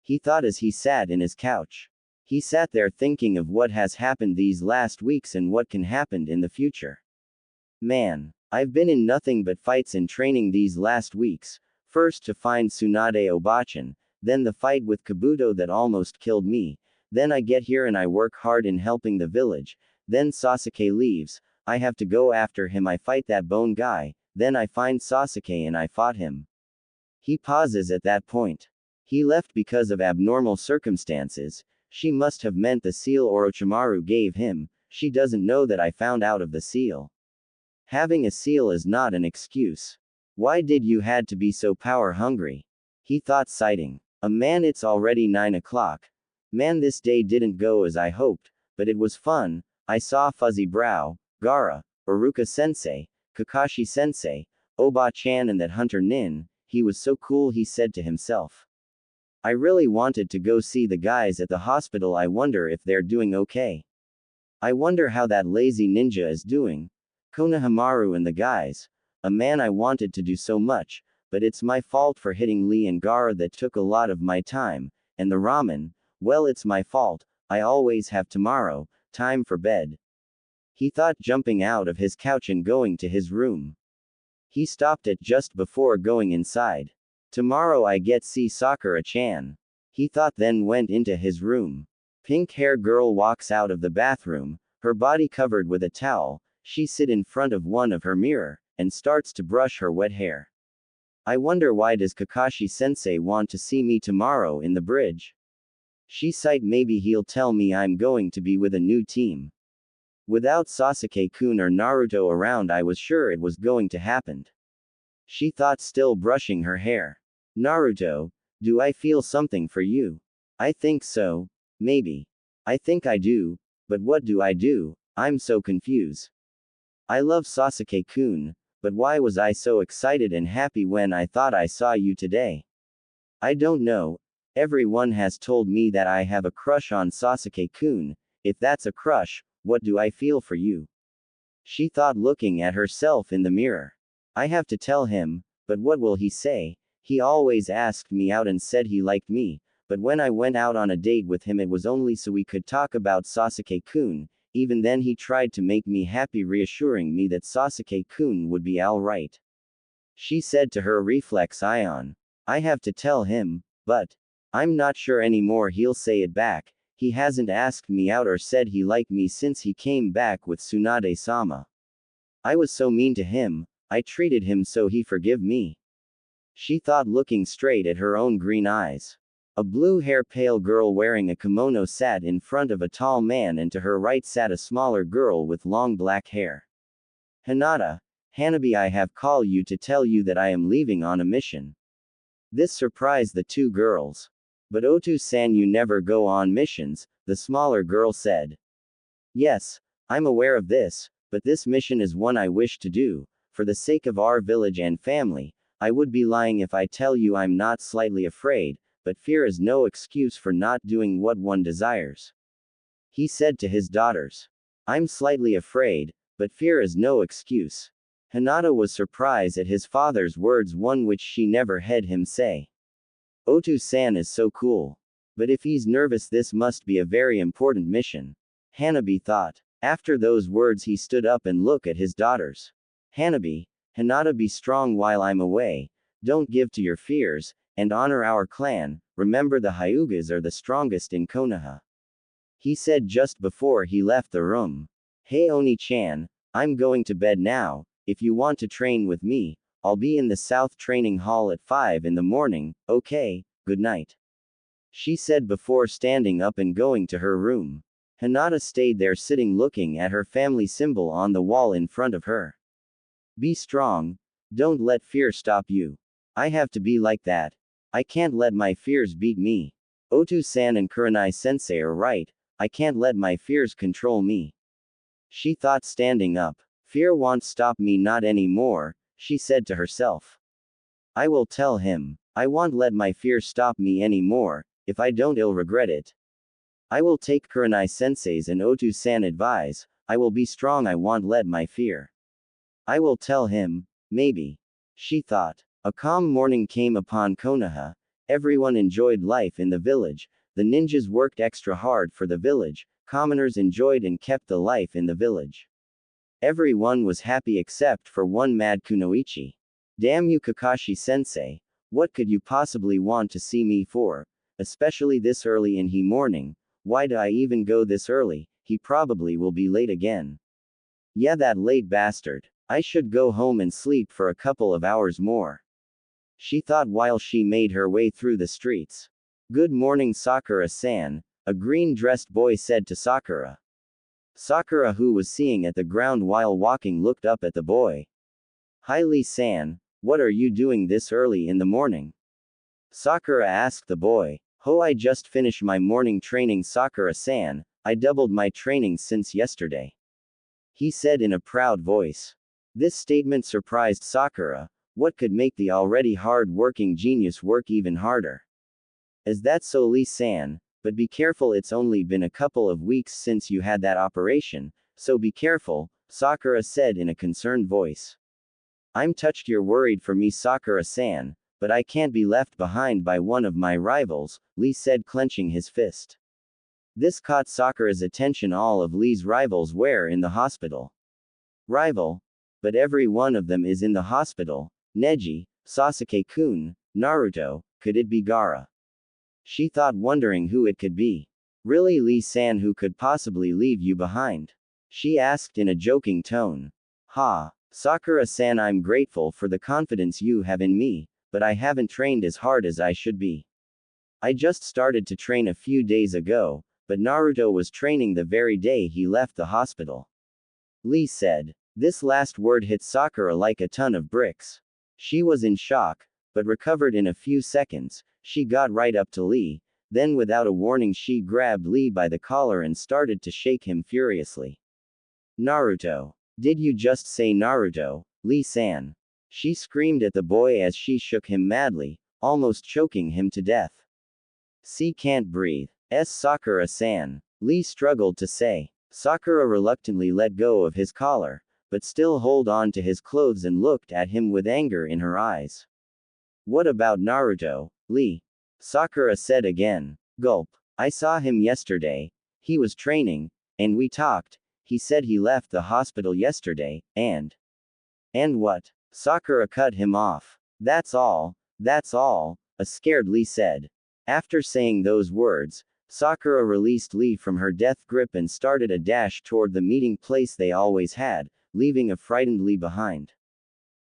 He thought as he sat in his couch. He sat there thinking of what has happened these last weeks and what can happen in the future. Man, I've been in nothing but fights and training these last weeks, first to find Tsunade Obachan, then the fight with Kabuto that almost killed me, then I get here and I work hard in helping the village, then Sasuke leaves, I have to go after him, I fight that bone guy, then I find Sasuke and I fought him. He pauses at that point. He left because of abnormal circumstances. She must have meant the seal Orochimaru gave him, she doesn't know that I found out of the seal. Having a seal is not an excuse. Why did you had to be so power hungry? He thought, sighing. Man, it's already 9 o'clock. Man, this day didn't go as I hoped, but it was fun. I saw Fuzzy Brow, Gaara, Iruka-sensei, Kakashi-sensei, Oba-chan and that hunter Nin, he was so cool, he said to himself. I really wanted to go see the guys at the hospital, I wonder if they're doing okay. I wonder how that lazy ninja is doing. Konohamaru and the guys. A man, I wanted to do so much, but it's my fault for hitting Lee and Gaara, that took a lot of my time, and the ramen, well it's my fault, I always have tomorrow, time for bed. He thought, jumping out of his couch and going to his room. He stopped it just before going inside. Tomorrow I get see Sakura-chan. He thought, then went into his room. Pink hair girl walks out of the bathroom, her body covered with a towel, she sit in front of one of her mirror, and starts to brush her wet hair. I wonder why does Kakashi-sensei want to see me tomorrow in the bridge? She sighed, maybe he'll tell me I'm going to be with a new team. Without Sasuke-kun or Naruto around, I was sure it was going to happen. She thought, still brushing her hair. Naruto, do I feel something for you? I think so. Maybe. I think I do. But what do I do? I'm so confused. I love Sasuke-kun, but why was I so excited and happy when I thought I saw you today? I don't know. Everyone has told me that I have a crush on Sasuke-kun. If that's a crush, what do I feel for you? She thought, looking at herself in the mirror. I have to tell him, but what will he say? He always asked me out and said he liked me, but when I went out on a date with him it was only so we could talk about Sasuke-kun. Even then he tried to make me happy, reassuring me that Sasuke-kun would be alright. She said to her reflex ion. I have to tell him, but I'm not sure anymore he'll say it back. He hasn't asked me out or said he liked me since he came back with Tsunade-sama. I was so mean to him, I treated him so he forgive me. She thought, looking straight at her own green eyes. A blue-hair pale girl wearing a kimono sat in front of a tall man, and to her right sat a smaller girl with long black hair. Hinata, Hanabi, I have called you to tell you that I am leaving on a mission. This surprised the two girls. But Otu-san, you never go on missions, the smaller girl said. Yes, I'm aware of this, but this mission is one I wish to do, for the sake of our village and family. I would be lying if I tell you I'm not slightly afraid, but fear is no excuse for not doing what one desires. He said to his daughters. I'm slightly afraid, but fear is no excuse. Hinata was surprised at his father's words, one which she never heard him say. Otu-san is so cool. But if he's nervous, this must be a very important mission. Hanabi thought. After those words he stood up and looked at his daughters. Hanabi, Hinata, be strong while I'm away, don't give to your fears, and honor our clan. Remember, the Hyugas are the strongest in Konoha. He said just before he left the room. Hey Oni-chan, I'm going to bed now. If you want to train with me, I'll be in the South Training Hall at 5 in the morning, okay, good night. She said before standing up and going to her room. Hinata stayed there sitting, looking at her family symbol on the wall in front of her. Be strong. Don't let fear stop you. I have to be like that. I can't let my fears beat me. Otu-san and Kurenai-sensei are right, I can't let my fears control me. She thought, standing up. Fear won't stop me, not anymore, she said to herself. I will tell him. I won't let my fear stop me anymore. If I don't, I'll regret it. I will take Kurenai-sensei's and Otu-san advice. I will be strong, I won't let my fear. I will tell him, maybe. She thought. A calm morning came upon Konoha. Everyone enjoyed life in the village. The ninjas worked extra hard for the village. Commoners enjoyed and kept the life in the village. Everyone was happy except for one mad Kunoichi. Damn you, Kakashi-sensei. What could you possibly want to see me for? Especially this early in the morning. Why do I even go this early? He probably will be late again. Yeah, that late bastard. I should go home and sleep for a couple of hours more. She thought while she made her way through the streets. Good morning, Sakura-san, a green-dressed boy said to Sakura. Sakura, who was seeing at the ground while walking, looked up at the boy. Hi Lee-san, what are you doing this early in the morning? Sakura asked the boy. I just finished my morning training, Sakura-san. I doubled my training since yesterday. He said in a proud voice. This statement surprised Sakura. What could make the already hard-working genius work even harder? Is that so, Lee-san? But be careful, it's only been a couple of weeks since you had that operation, so be careful, Sakura said in a concerned voice. I'm touched you're worried for me, Sakura-san, but I can't be left behind by one of my rivals, Lee said, clenching his fist. This caught Sakura's attention. All of Lee's rivals were in the hospital. Rival? But every one of them is in the hospital. Neji, Sasuke-kun, Naruto, could it be Gaara? She thought, wondering who it could be. Really, Lee-san, who could possibly leave you behind? She asked in a joking tone. Sakura-san, I'm grateful for the confidence you have in me, but I haven't trained as hard as I should be. I just started to train a few days ago, but Naruto was training the very day he left the hospital. Lee said. This last word hit Sakura like a ton of bricks. She was in shock, but recovered in a few seconds. She got right up to Lee. Then without a warning she grabbed Lee by the collar and started to shake him furiously. Naruto. Did you just say Naruto, Lee-san? She screamed at the boy as she shook him madly, almost choking him to death. "See, can't breathe. Sakura-san," Lee struggled to say. Sakura reluctantly let go of his collar, but still held on to his clothes and looked at him with anger in her eyes. "What about Naruto, Lee?" Sakura said again. Gulp. "I saw him yesterday. He was training, and we talked. He said he left the hospital yesterday, and what?" Sakura cut him off. That's all, a scared Lee said. After saying those words, Sakura released Lee from her death grip and started a dash toward the meeting place they always had, leaving a frightened Lee behind.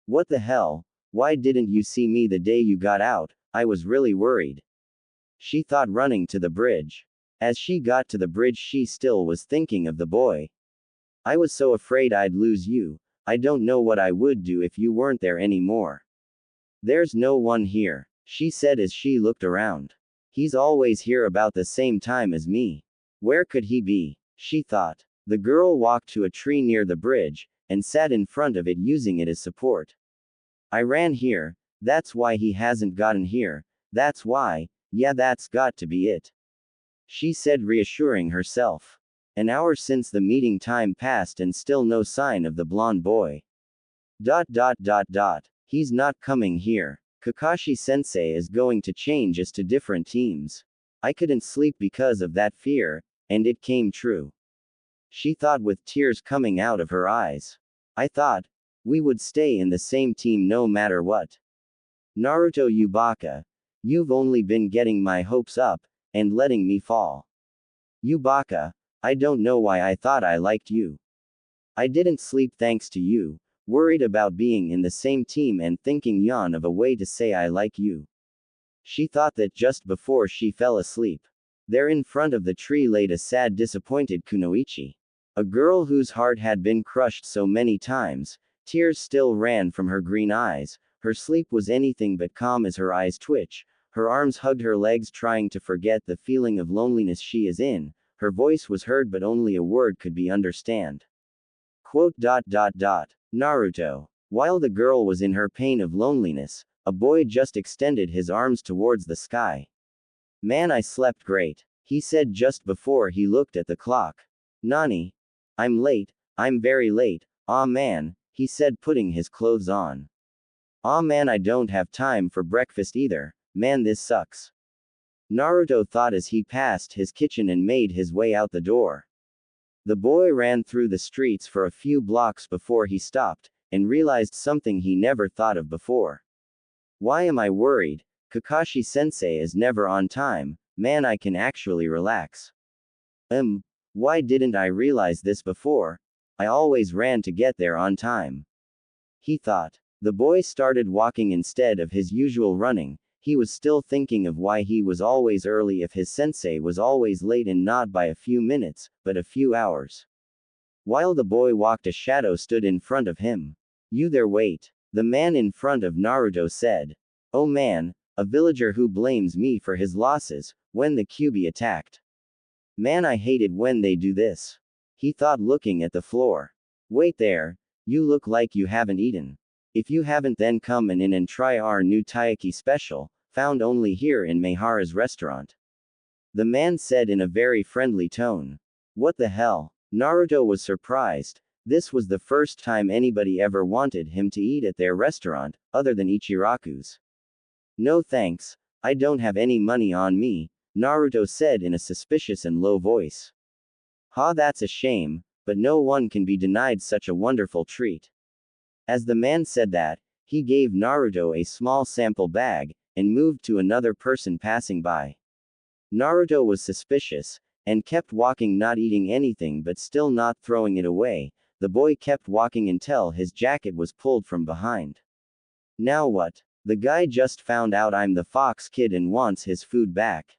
"What the hell? Why didn't you see me the day you got out? I was really worried," she thought, running to the bridge. As she got to the bridge she still was thinking of the boy. "I was so afraid I'd lose you. I don't know what I would do if you weren't there anymore." "There's no one here," she said as she looked around. "He's always here about the same time as me. Where could he be?" she thought. The girl walked to a tree near the bridge, and sat in front of it using it as support. "I ran here, that's why he hasn't gotten here, that's why, yeah, that's got to be it," she said, reassuring herself. An hour since the meeting time passed and still no sign of the blonde boy. He's not coming here. Kakashi-sensei is going to change us to different teams. I couldn't sleep because of that fear, and it came true, she thought with tears coming out of her eyes. "I thought we would stay in the same team no matter what. Naruto, you baka. You've only been getting my hopes up, and letting me fall. You baka. I don't know why I thought I liked you. I didn't sleep thanks to you, worried about being in the same team and thinking yawn of a way to say I like you," she thought that just before she fell asleep. There in front of the tree laid a sad, disappointed Kunoichi. A girl whose heart had been crushed so many times. Tears still ran from her green eyes. Her sleep was anything but calm as her eyes twitch. Her arms hugged her legs, trying to forget the feeling of loneliness she is in. Her voice was heard but only a word could be understand. Naruto. While the girl was in her pain of loneliness, a boy just extended his arms towards the sky. "Man, I slept great," he said just before he looked at the clock. "Nani? I'm late, I'm very late, aw man," he said, putting his clothes on. "Aw man, I don't have time for breakfast either, man, this sucks," Naruto thought as he passed his kitchen and made his way out the door. The boy ran through the streets for a few blocks before he stopped, and realized something he never thought of before. "Why am I worried? Kakashi-sensei is never on time, man, I can actually relax. Why didn't I realize this before? I always ran to get there on time," he thought. The boy started walking instead of his usual running. He was still thinking of why he was always early if his sensei was always late, and not by a few minutes, but a few hours. While the boy walked, a shadow stood in front of him. "You there, wait," the man in front of Naruto said. "Oh man, a villager who blames me for his losses, when the Kyuubi attacked. Man, I hate it when they do this," he thought, looking at the floor. "Wait there, you look like you haven't eaten. If you haven't, then come in and try our new taiyaki special, found only here in Meihara's restaurant," the man said in a very friendly tone. What the hell? Naruto was surprised. This was the first time anybody ever wanted him to eat at their restaurant, other than Ichiraku's. "No thanks, I don't have any money on me," Naruto said in a suspicious and low voice. "Ha, that's a shame, but no one can be denied such a wonderful treat." As the man said that, he gave Naruto a small sample bag, and moved to another person passing by. Naruto was suspicious, and kept walking, not eating anything but still not throwing it away. The boy kept walking until his jacket was pulled from behind. "Now what? The guy just found out I'm the fox kid and wants his food back,"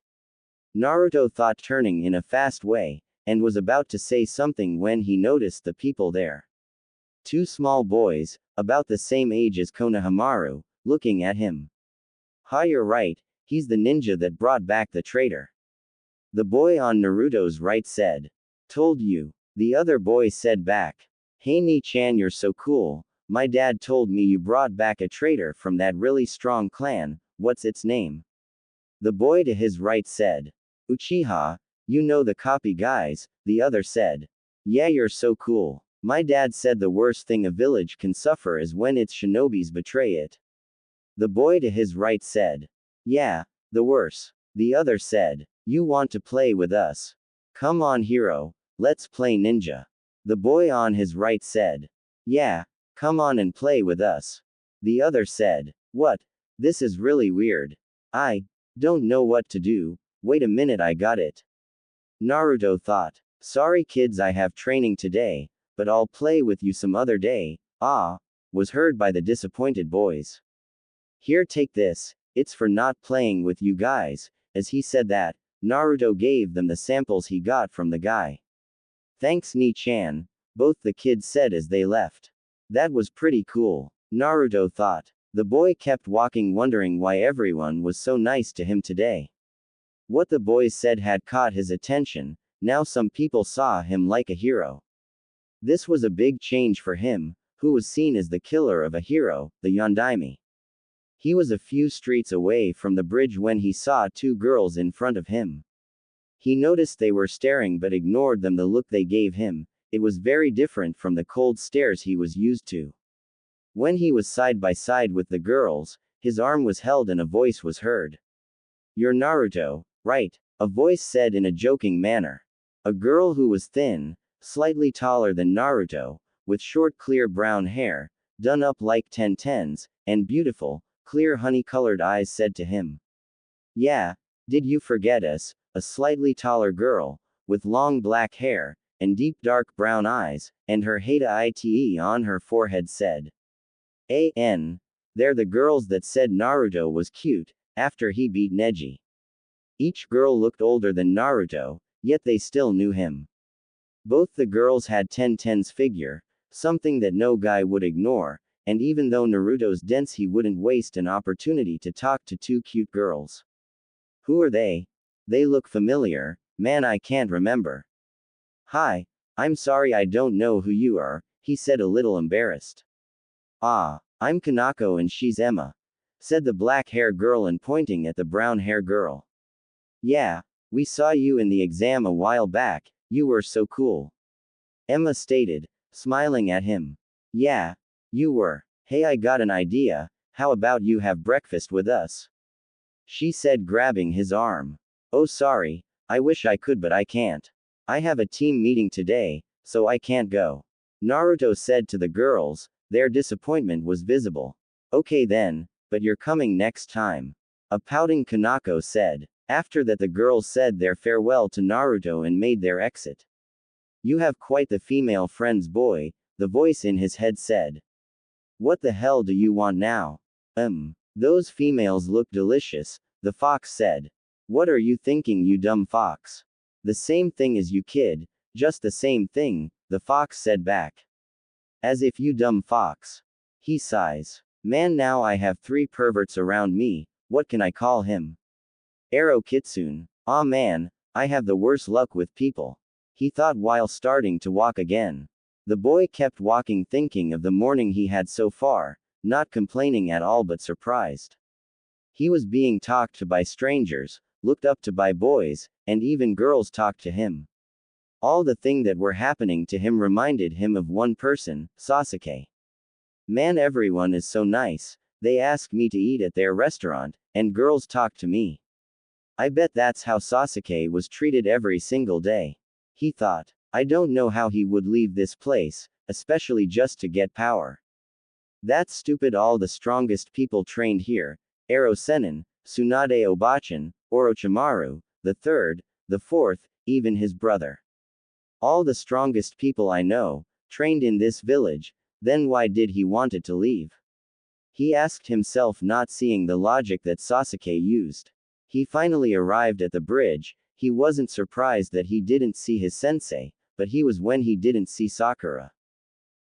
Naruto thought, turning in a fast way, and was about to say something when he noticed the people there. Two small boys, about the same age as Konohamaru, looking at him. "Ha, you're right, he's the ninja that brought back the traitor," The boy on Naruto's right said. Told you. The other boy said back. Hey Ni-chan, you're so cool. My dad told me you brought back a traitor from that really strong clan, what's its name? The boy to his right said. Uchiha, you know the copy guys, the other said. Yeah, you're so cool. My dad said the worst thing a village can suffer is when its shinobis betray it. The boy to his right said. Yeah, the worst. The other said. You want to play with us? Come on, hero. Let's play ninja. The boy on his right said. Yeah, come on and play with us. The other said. What? This is really weird. I don't know what to do. Wait a minute, I got it. Naruto thought. Sorry kids, I have training today, but I'll play with you some other day. Ah, was heard by the disappointed boys. Here, take this, it's for not playing with you guys. As he said that, Naruto gave them the samples he got from the guy. Thanks Ni-chan, both the kids said as they left. That was pretty cool, Naruto thought. The boy kept walking wondering why everyone was so nice to him today. What the boys said had caught his attention, now some people saw him like a hero. This was a big change for him, who was seen as the killer of a hero, the Yondaime. He was a few streets away from the bridge when he saw two girls in front of him. He noticed they were staring but ignored them. The look they gave him, it was very different from the cold stares he was used to. When he was side by side with the girls, his arm was held and a voice was heard. You're Naruto, right? A voice said in a joking manner. A girl who was thin, slightly taller than Naruto, with short clear brown hair, done up like 10-10s, and beautiful, clear honey-colored eyes said to him. Yeah, did you forget us? A slightly taller girl, with long black hair, and deep dark brown eyes, and her Hata Ite on her forehead said. They're the girls that said Naruto was cute, after he beat Neji. Each girl looked older than Naruto, yet they still knew him. Both the girls had 10-10's figure, something that no guy would ignore, and even though Naruto's dense he wouldn't waste an opportunity to talk to two cute girls. Who are they? They look familiar, man, I can't remember. Hi, I'm sorry, I don't know who you are, he said a little embarrassed. Ah, I'm Kanako and she's Emma, said the black hair girl and pointing at the brown hair girl. Yeah, we saw you in the exam a while back, you were so cool. Emma stated, smiling at him. Yeah, you were. Hey, I got an idea, how about you have breakfast with us? She said, grabbing his arm. Oh sorry, I wish I could but I can't. I have a team meeting today, so I can't go. Naruto said to the girls, their disappointment was visible. Okay then, but you're coming next time. A pouting Kanako said. After that the girls said their farewell to Naruto and made their exit. You have quite the female friends boy, the voice in his head said. What the hell do you want now? Those females look delicious, the fox said. What are you thinking, you dumb fox? The same thing as you kid, just the same thing, the fox said back. As if you dumb fox. He sighs. Man, now I have 3 perverts around me, what can I call him? Aro Kitsune. Aw man, I have the worst luck with people. He thought while starting to walk again. The boy kept walking thinking of the morning he had so far, not complaining at all but surprised. He was being talked to by strangers, looked up to by boys, and even girls talked to him. All the things that were happening to him reminded him of one person, Sasuke. Man, everyone is so nice, they ask me to eat at their restaurant, and girls talk to me. I bet that's how Sasuke was treated every single day. He thought. I don't know how he would leave this place, especially just to get power. That's stupid. All the strongest people trained here, Aro Sennin, Tsunade Obachan, Orochimaru, the third, the fourth, even his brother. All the strongest people I know, trained in this village, then why did he wanted to leave? He asked himself, not seeing the logic that Sasuke used. He finally arrived at the bridge. He wasn't surprised that he didn't see his sensei, but he was when he didn't see Sakura.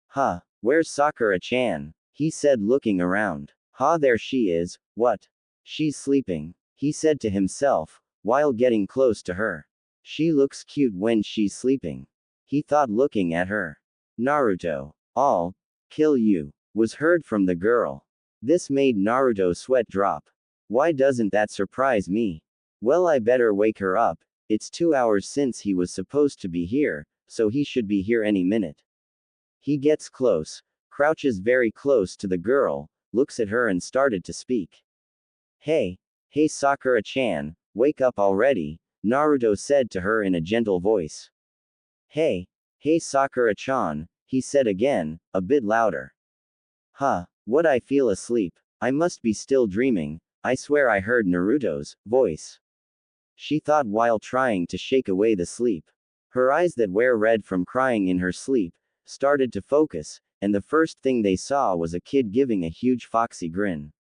Huh, where's Sakura-chan? He said, looking around. There she is. What? She's sleeping, he said to himself, while getting close to her. She looks cute when she's sleeping. He thought, looking at her. Naruto. I'll kill you, was heard from the girl. This made Naruto's sweat drop. Why doesn't that surprise me? Well, I better wake her up. It's 2 hours since he was supposed to be here, so he should be here any minute. He gets close, crouches very close to the girl, looks at her and started to speak. Hey Sakura-chan, wake up already, Naruto said to her in a gentle voice. Hey Sakura-chan, he said again, a bit louder. What, I feel asleep. I must be still dreaming. I swear I heard Naruto's voice. She thought while trying to shake away the sleep. Her eyes that were red from crying in her sleep started to focus, and the first thing they saw was a kid giving a huge foxy grin.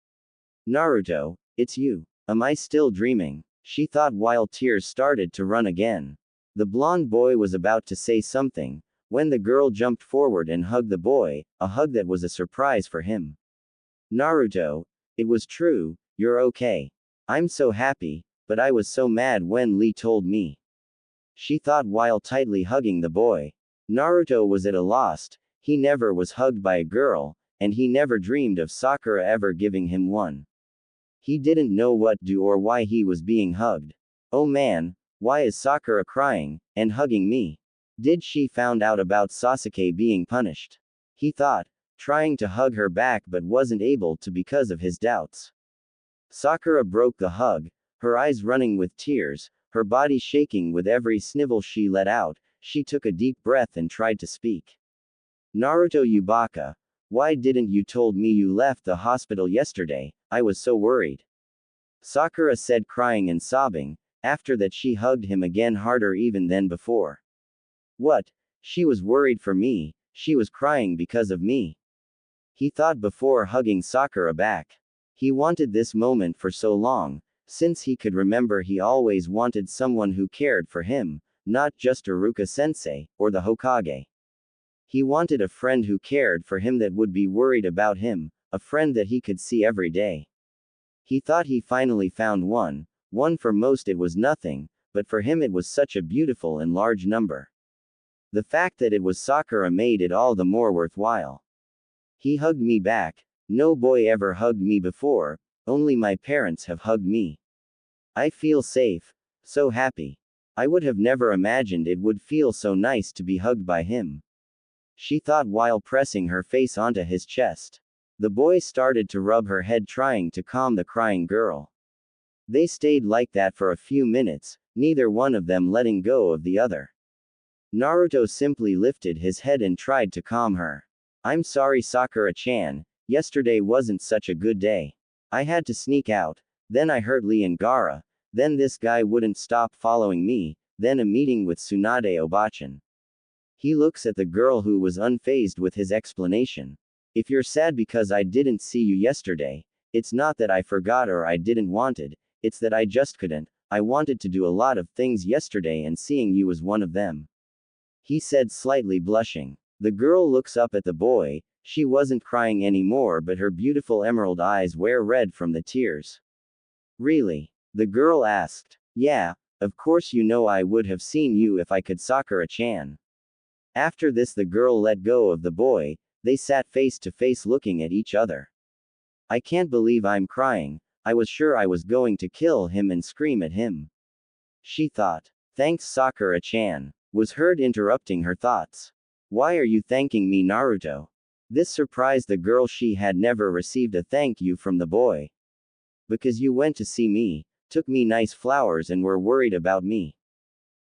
Naruto, it's you. Am I still dreaming? She thought while tears started to run again. The blonde boy was about to say something, when the girl jumped forward and hugged the boy, a hug that was a surprise for him. Naruto, it was true, you're okay. I'm so happy, but I was so mad when Lee told me. She thought while tightly hugging the boy. Naruto was at a loss. He never was hugged by a girl, and he never dreamed of Sakura ever giving him one. He didn't know what to do or why he was being hugged. Oh man, why is Sakura crying and hugging me? Did she found out about Sasuke being punished? He thought, trying to hug her back but wasn't able to because of his doubts. Sakura broke the hug, her eyes running with tears, her body shaking with every snivel she let out. She took a deep breath and tried to speak. Naruto, you baka, why didn't you told me you left the hospital yesterday? I was so worried. Sakura said, crying and sobbing. After that she hugged him again harder even than before. What? She was worried for me, she was crying because of me. He thought before hugging Sakura back. He wanted this moment for so long, since he could remember he always wanted someone who cared for him, not just Iruka-sensei, or the Hokage. He wanted a friend who cared for him that would be worried about him, a friend that he could see every day. He thought he finally found one for most it was nothing, but for him it was such a beautiful and large number. The fact that it was Sakura made it all the more worthwhile. He hugged me back. No boy ever hugged me before, only my parents have hugged me. I feel safe, so happy. I would have never imagined it would feel so nice to be hugged by him. She thought while pressing her face onto his chest. The boy started to rub her head trying to calm the crying girl. They stayed like that for a few minutes, neither one of them letting go of the other. Naruto simply lifted his head and tried to calm her. I'm sorry, Sakura-chan, yesterday wasn't such a good day. I had to sneak out, then I heard Lee and Gaara, then this guy wouldn't stop following me, then a meeting with Tsunade Obachan. He looks at the girl who was unfazed with his explanation. If you're sad because I didn't see you yesterday, it's not that I forgot or I didn't wanted, it's that I just couldn't. I wanted to do a lot of things yesterday and seeing you was one of them. He said, slightly blushing. The girl looks up at the boy. She wasn't crying anymore, but her beautiful emerald eyes were red from the tears. Really? The girl asked. Yeah, of course you know I would have seen you if I could, Sakura-chan. After this the girl let go of the boy. They sat face to face looking at each other. I can't believe I'm crying. I was sure I was going to kill him and scream at him. She thought. Thanks, Sakura-chan, was heard interrupting her thoughts. Why are you thanking me, Naruto? This surprised the girl. She had never received a thank you from the boy. Because you went to see me, took me nice flowers and were worried about me.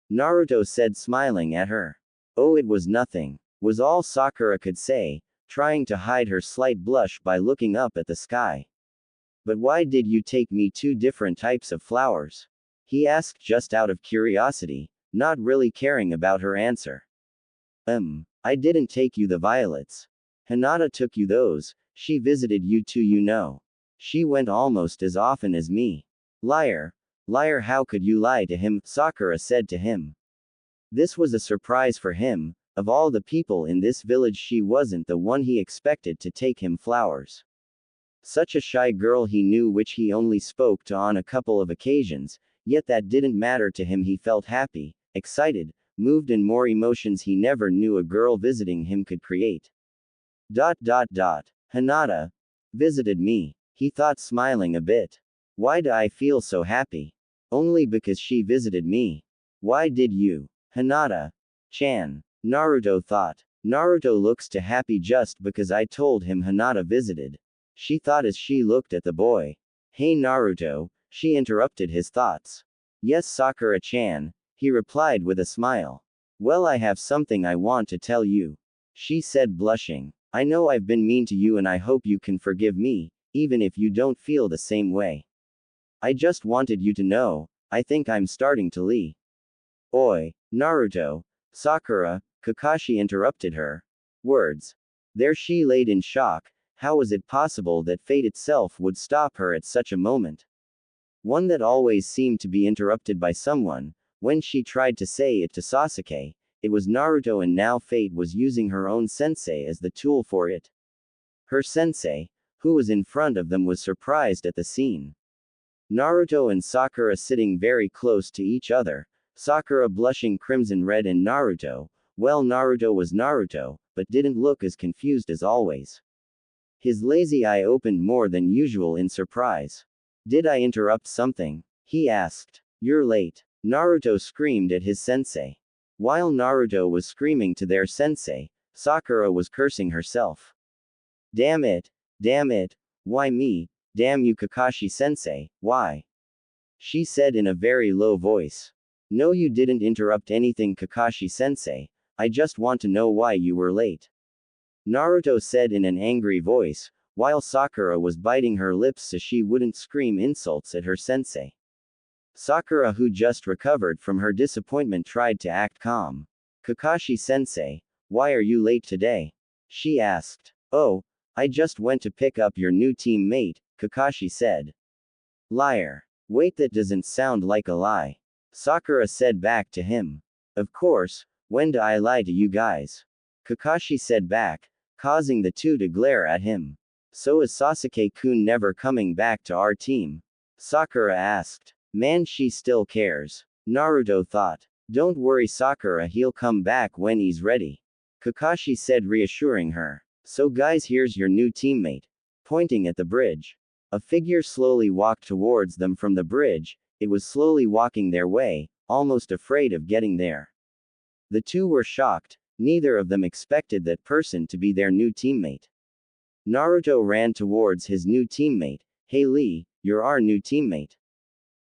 Naruto said, smiling at her. Oh, it was nothing, was all Sakura could say, trying to hide her slight blush by looking up at the sky. But why did you take me two different types of flowers? He asked just out of curiosity, not really caring about her answer. I didn't take you the violets. Hinata took you those. She visited you too, you know. She went almost as often as me. Liar. Liar, how could you lie to him? Sakura said to him. This was a surprise for him. Of all the people in this village, she wasn't the one he expected to take him flowers. Such a shy girl he knew, which he only spoke to on a couple of occasions, yet that didn't matter to him. He felt happy, excited, moved, and more emotions he never knew a girl visiting him could create. Hinata visited me, he thought, smiling a bit. Why do I feel so happy? Only because she visited me. Why did you? Hinata-chan. Naruto thought. Naruto looks too happy just because I told him Hinata visited. She thought as she looked at the boy. Hey Naruto, she interrupted his thoughts. Yes Sakura-chan, he replied with a smile. Well, I have something I want to tell you. She said, blushing. I know I've been mean to you and I hope you can forgive me, even if you don't feel the same way. I just wanted you to know, I think I'm starting to leave. Oi, Naruto. Sakura, Kakashi interrupted her. Words. There she laid in shock. How was it possible that fate itself would stop her at such a moment? One that always seemed to be interrupted by someone. When she tried to say it to Sasuke, it was Naruto, and now fate was using her own sensei as the tool for it. Her sensei, who was in front of them, was surprised at the scene. Naruto and Sakura sitting very close to each other, Sakura blushing crimson red, and Naruto, well, Naruto was Naruto, but didn't look as confused as always. His lazy eye opened more than usual in surprise. Did I interrupt something? He asked. You're late. Naruto screamed at his sensei. While Naruto was screaming to their sensei, Sakura was cursing herself. Damn it! Damn it! Why me? Damn you Kakashi-sensei, why? She said in a very low voice. No, you didn't interrupt anything, Kakashi-sensei. I just want to know why you were late. Naruto said in an angry voice, while Sakura was biting her lips so she wouldn't scream insults at her sensei. Sakura, who just recovered from her disappointment, tried to act calm. Kakashi-sensei, why are you late today? She asked. Oh, I just went to pick up your new teammate, Kakashi said. Liar. Wait, that doesn't sound like a lie. Sakura said back to him. Of course, when do I lie to you guys? Kakashi said back, causing the two to glare at him. So is Sasuke-kun never coming back to our team? Sakura asked. Man, she still cares. Naruto thought. Don't worry Sakura, he'll come back when he's ready. Kakashi said, reassuring her. So guys, here's your new teammate. Pointing at the bridge. A figure slowly walked towards them from the bridge. It was slowly walking their way, almost afraid of getting there. The two were shocked. Neither of them expected that person to be their new teammate. Naruto ran towards his new teammate. Hey Lee, you're our new teammate.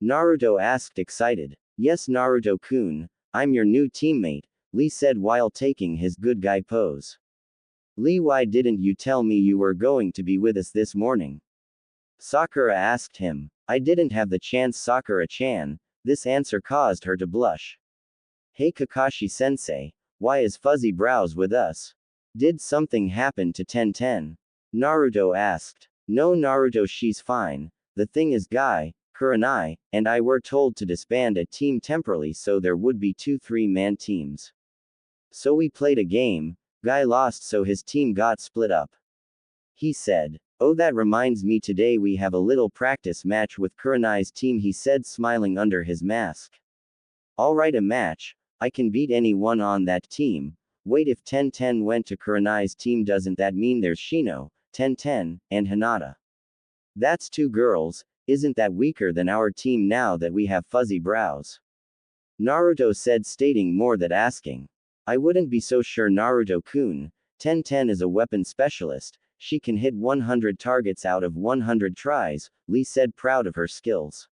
Naruto asked, excited. Yes Naruto-kun, I'm your new teammate, Lee said while taking his good guy pose. Lee, why didn't you tell me you were going to be with us this morning? Sakura asked him. I didn't have the chance, Sakura-chan. This answer caused her to blush. Hey Kakashi-sensei, why is Fuzzy Brows with us? Did something happen to Tenten? Naruto asked. No Naruto, she's fine. The thing is Guy, Kurenai, and I were told to disband a team temporarily so there would be 2 3-man teams. So we played a game. Guy lost so his team got split up. He said. Oh, that reminds me, today we have a little practice match with Kurenai's team, he said, smiling under his mask. Alright, a match. I can beat anyone on that team. Wait, if Tenten went to Kurenai's team, doesn't that mean there's Shino, Tenten, and Hinata? That's 2 girls. Isn't that weaker than our team now that we have Fuzzy Brows? Naruto said, stating more than asking. I wouldn't be so sure Naruto-kun. Tenten is a weapon specialist. She can hit 100 targets out of 100 tries, Lee said, proud of her skills.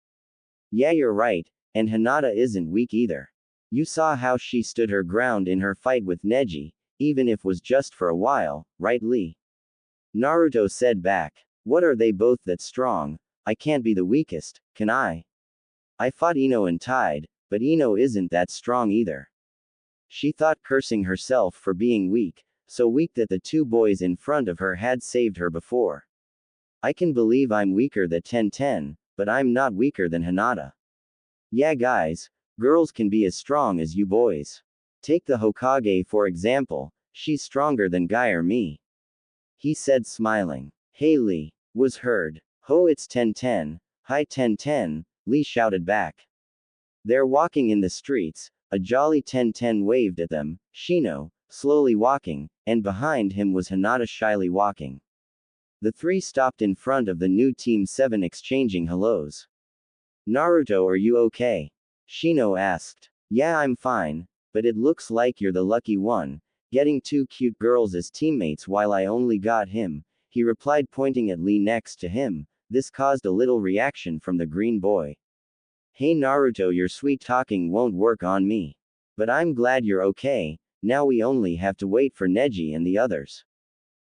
Yeah, you're right, and Hinata isn't weak either. You saw how she stood her ground in her fight with Neji, even if was just for a while, right Lee? Naruto said back. What are they both that strong? I can't be the weakest, can I? I fought Ino and tied, but Ino isn't that strong either. She thought, cursing herself for being weak, so weak that the 2 boys in front of her had saved her before. I can believe I'm weaker than Tenten, but I'm not weaker than Hinata. Yeah guys, girls can be as strong as you boys. Take the Hokage for example, she's stronger than Guy or me. He said, smiling. Hey Lee, was heard. Ho, it's Tenten. Hi Tenten, Lee shouted back. They're walking in the streets. A jolly Ten waved at them, Shino, slowly walking, and behind him was Hinata shyly walking. The three stopped in front of the new Team 7 exchanging hellos. Naruto, are you okay? Shino asked. Yeah, I'm fine, but it looks like you're the lucky one, getting two cute girls as teammates while I only got him, he replied, pointing at Lee next to him. This caused a little reaction from the green boy. Hey Naruto, your sweet talking won't work on me. But I'm glad you're okay, now we only have to wait for Neji and the others.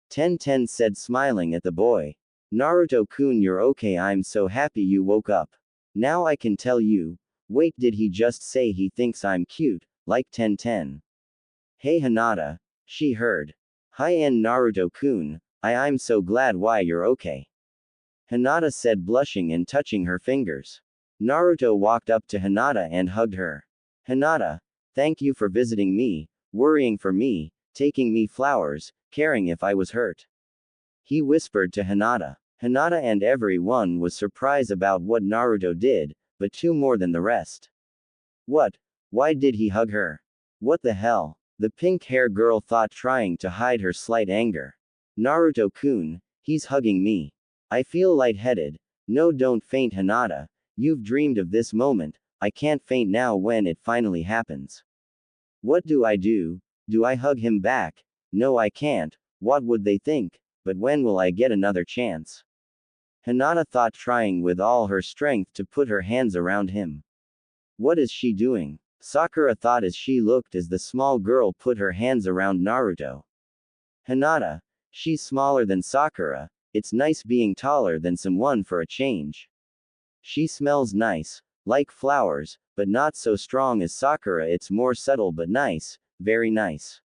Ten said, smiling at the boy. Naruto-kun, you're okay, I'm so happy you woke up. Now I can tell you. Wait, did he just say he thinks I'm cute, like Ten? Hey Hinata. She heard. Hi-en Naruto-kun, I'm so glad why you're okay. Hinata said, blushing and touching her fingers. Naruto walked up to Hinata and hugged her. Hinata, thank you for visiting me, worrying for me, taking me flowers, caring if I was hurt. He whispered to Hinata. Hinata and everyone was surprised about what Naruto did, but two more than the rest. What? Why did he hug her? What the hell? The pink-haired girl thought, trying to hide her slight anger. Naruto-kun, he's hugging me. I feel lightheaded. No, don't faint Hinata. You've dreamed of this moment. I can't faint now when it finally happens. What do? Do I hug him back? No, I can't. What would they think? But when will I get another chance? Hinata thought, trying with all her strength to put her hands around him. What is she doing? Sakura thought as she looked as the small girl put her hands around Naruto. Hinata, she's smaller than Sakura. It's nice being taller than someone for a change. She smells nice, like flowers, but not so strong as Sakura. It's more subtle but nice, very nice.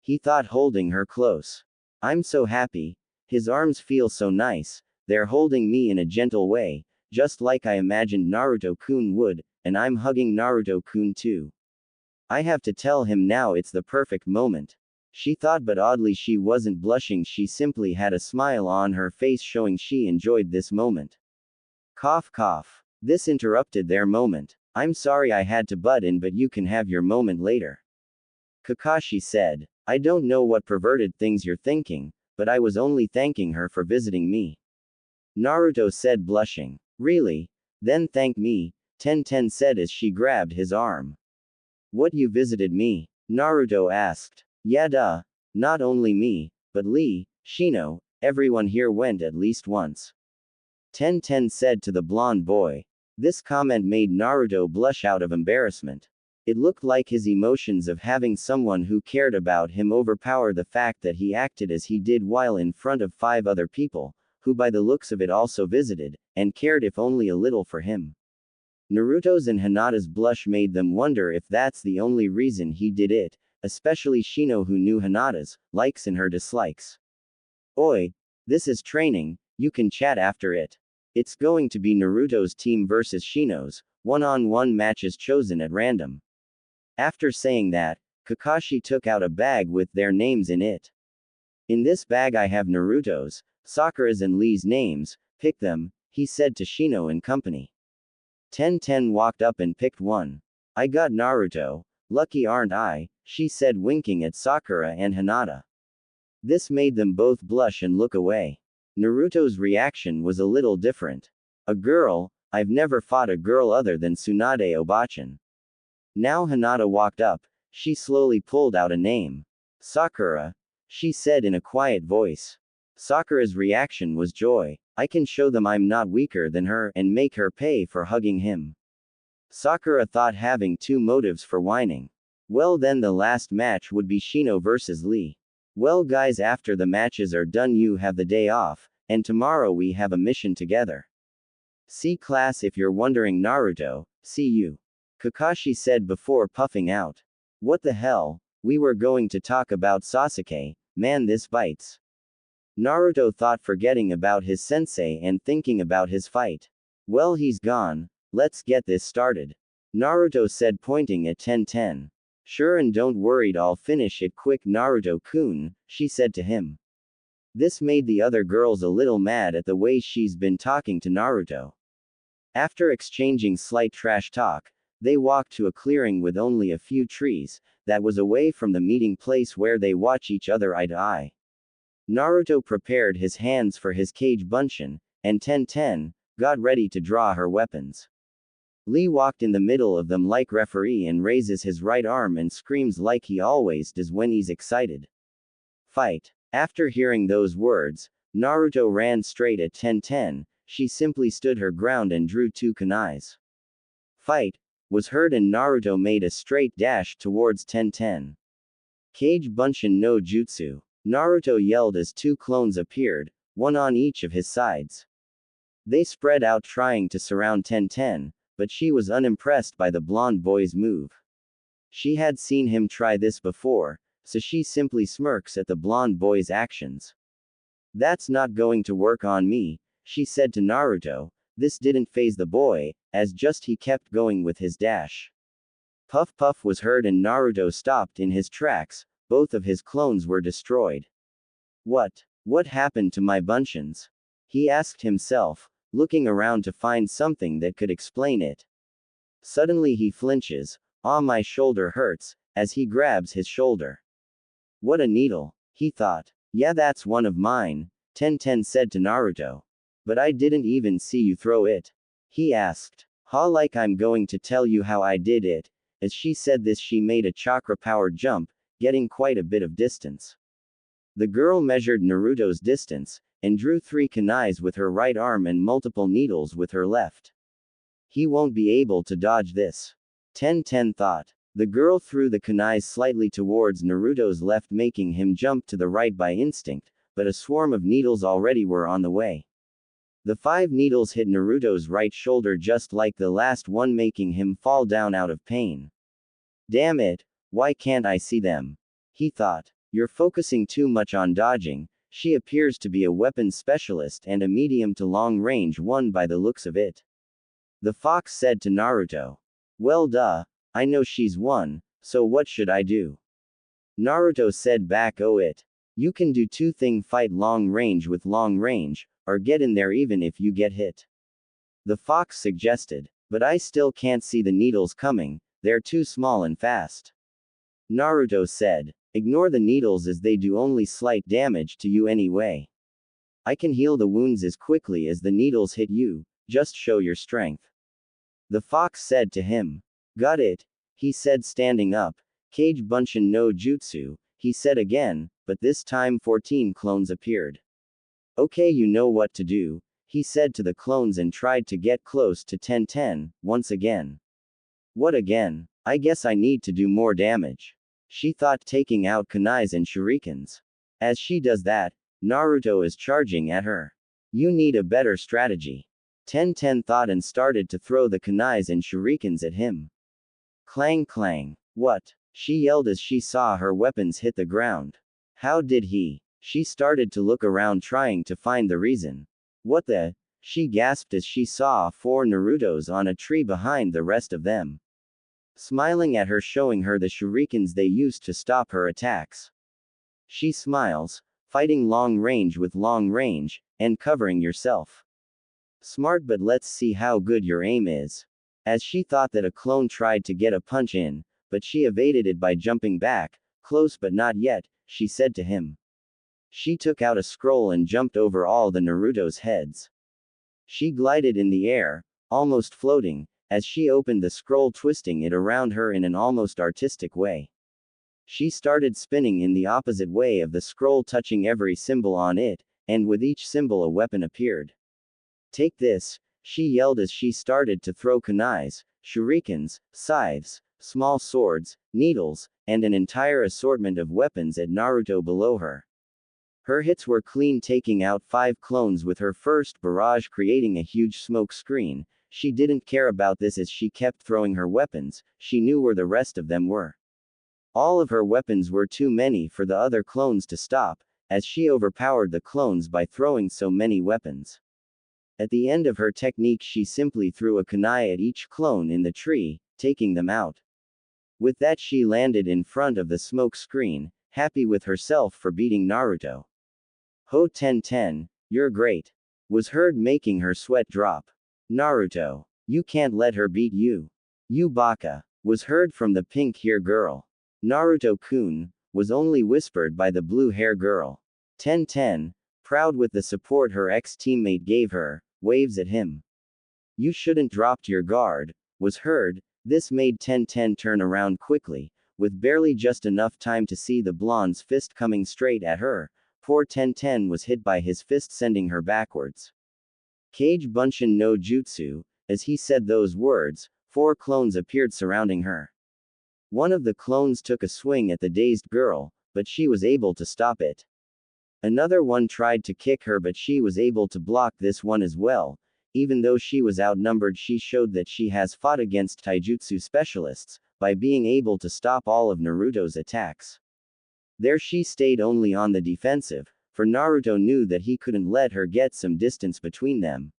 He thought, holding her close. I'm so happy. His arms feel so nice, they're holding me in a gentle way, just like I imagined Naruto-kun would, and I'm hugging Naruto-kun too. I have to tell him now, it's the perfect moment. She thought, but oddly she wasn't blushing, she simply had a smile on her face showing she enjoyed this moment. Cough cough. This interrupted their moment. I'm sorry I had to butt in, but you can have your moment later. Kakashi said. I don't know what perverted things you're thinking, but I was only thanking her for visiting me. Naruto said, blushing. Really? Then thank me, Ten said as she grabbed his arm. What, you visited me? Naruto asked. Yeah duh. Not only me, but Lee, Shino, everyone here went at least once. Ten said to the blonde boy. This comment made Naruto blush out of embarrassment. It looked like his emotions of having someone who cared about him overpower the fact that he acted as he did while in front of 5 other people, who by the looks of it also visited, and cared if only a little for him. Naruto's and Hinata's blush made them wonder if that's the only reason he did it, especially Shino, who knew Hinata's likes and her dislikes. Oi, this is training, you can chat after it. It's going to be Naruto's team versus Shino's, one-on-one matches chosen at random. After saying that, Kakashi took out a bag with their names in it. In this bag I have Naruto's, Sakura's and Lee's names, pick them, he said to Shino and company. Ten walked up and picked one. I got Naruto, lucky aren't I, she said, winking at Sakura and Hinata. This made them both blush and look away. Naruto's reaction was a little different. A girl? I've never fought a girl other than Tsunade Obachan. Now Hinata walked up, she slowly pulled out a name. Sakura, she said in a quiet voice. Sakura's reaction was joy. I can show them I'm not weaker than her and make her pay for hugging him. Sakura thought, having 2 motives for whining. Well, then the last match would be Shino versus Lee. Well guys, after the matches are done you have the day off, and tomorrow we have a mission together. See class, if you're wondering. Naruto, see you. Kakashi said before puffing out. What the hell? We were going to talk about Sasuke, man, this bites. Naruto thought, forgetting about his sensei and thinking about his fight. Well, he's gone. Let's get this started. Naruto said, pointing at Ten. Sure, and don't worry, I'll finish it quick Naruto-kun, she said to him. This made the other girls a little mad at the way she's been talking to Naruto. After exchanging slight trash talk, They walked to a clearing with only a few trees, that was away from the meeting place where they watch each other eye to eye. Naruto prepared his hands for his Kage Bunshin, and Tenten got ready to draw her weapons. Lee walked in the middle of them like referee and raises his right arm and screams like he always does when he's excited. Fight. After hearing those words, Naruto ran straight at Tenten. She simply stood her ground and drew two kunais. Fight was heard and Naruto made a straight dash towards Tenten. Kage Bunshin no Jutsu. Naruto yelled as two clones appeared, one on each of his sides. They spread out trying to surround Tenten, but she was unimpressed by the blonde boy's move. She had seen him try this before, so she simply smirks at the blonde boy's actions. That's not going to work on me, she said to Naruto. This didn't faze the boy, as just he kept going with his dash. Puff puff was heard and Naruto stopped in his tracks, both of his clones were destroyed. What happened to my bunshins? He asked himself, looking around to find something that could explain it. Suddenly he flinches, "Ah, my shoulder hurts," as he grabs his shoulder. What a needle, he thought. Yeah, that's one of mine, Tenten said to Naruto. But I didn't even see you throw it. He asked. Ha, like I'm going to tell you how I did it. As she said this, she made a chakra-powered jump, getting quite a bit of distance. The girl measured Naruto's distance, and drew 3 kunais with her right arm and multiple needles with her left. He won't be able to dodge this. Tenten thought. The girl threw the kunais slightly towards Naruto's left, making him jump to the right by instinct, but a swarm of needles already were on the way. The 5 needles hit Naruto's right shoulder just like the last one, making him fall down out of pain. Damn it, why can't I see them? He thought. You're focusing too much on dodging. She appears to be a weapons specialist and a medium to long range one by the looks of it. The fox said to Naruto. Well duh, I know she's one, so what should I do? Naruto said back, oh it. You can do 2 things: fight long range with long range, or get in there even if you get hit. The fox suggested. But I still can't see the needles coming, they're too small and fast. Naruto said. Ignore the needles as they do only slight damage to you anyway. I can heal the wounds as quickly as the needles hit you, just show your strength. The fox said to him. Got it, he said, standing up. Kage Bunshin no Jutsu, he said again, but this time 14 clones appeared. Okay, you know what to do, he said to the clones and tried to get close to Tenten, once again. What again? I guess I need to do more damage. She thought, taking out kunais and shurikens. As she does that, Naruto is charging at her. You need a better strategy. Tenten thought and started to throw the kunais and shurikens at him. Clang clang. What? She yelled as she saw her weapons hit the ground. How did he? She started to look around trying to find the reason. What the? She gasped as she saw 4 Narutos on a tree behind the rest of them. Smiling at her, showing her the shurikens they used to stop her attacks. She smiles, fighting long range with long range, and covering yourself. Smart, but let's see how good your aim is. As she thought that a clone tried to get a punch in, but she evaded it by jumping back. Close but not yet, she said to him. She took out a scroll and jumped over all the Naruto's heads. She glided in the air, almost floating, as she opened the scroll, twisting it around her in an almost artistic way. She started spinning in the opposite way of the scroll, touching every symbol on it, and with each symbol a weapon appeared. Take this, she yelled as she started to throw kunais, shurikens, scythes, small swords, needles, and an entire assortment of weapons at Naruto below her. Her hits were clean, taking out 5 clones with her first barrage, creating a huge smoke screen. She didn't care about this as she kept throwing her weapons. She knew where the rest of them were. All of her weapons were too many for the other clones to stop, as she overpowered the clones by throwing so many weapons. At the end of her technique, she simply threw a kunai at each clone in the tree, taking them out. With that, she landed in front of the smoke screen, happy with herself for beating Naruto. Ho Tenten, you're great, was heard, making her sweat drop. Naruto, you can't let her beat you. You baka, was heard from the pink hair girl. Naruto-kun, was only whispered by the blue hair girl. 1010, proud with the support her ex-teammate gave her, waves at him. You shouldn't dropped your guard, was heard. This made 1010 turn around quickly, with barely just enough time to see the blonde's fist coming straight at her. Poor 1010 was hit by his fist, sending her backwards. Kage Bunshin no Jutsu, as he said those words, 4 clones appeared surrounding her. One of the clones took a swing at the dazed girl, but she was able to stop it. Another one tried to kick her, but she was able to block this one as well. Even though she was outnumbered, she showed that she has fought against taijutsu specialists, by being able to stop all of Naruto's attacks. There she stayed only on the defensive, for Naruto knew that he couldn't let her get some distance between them.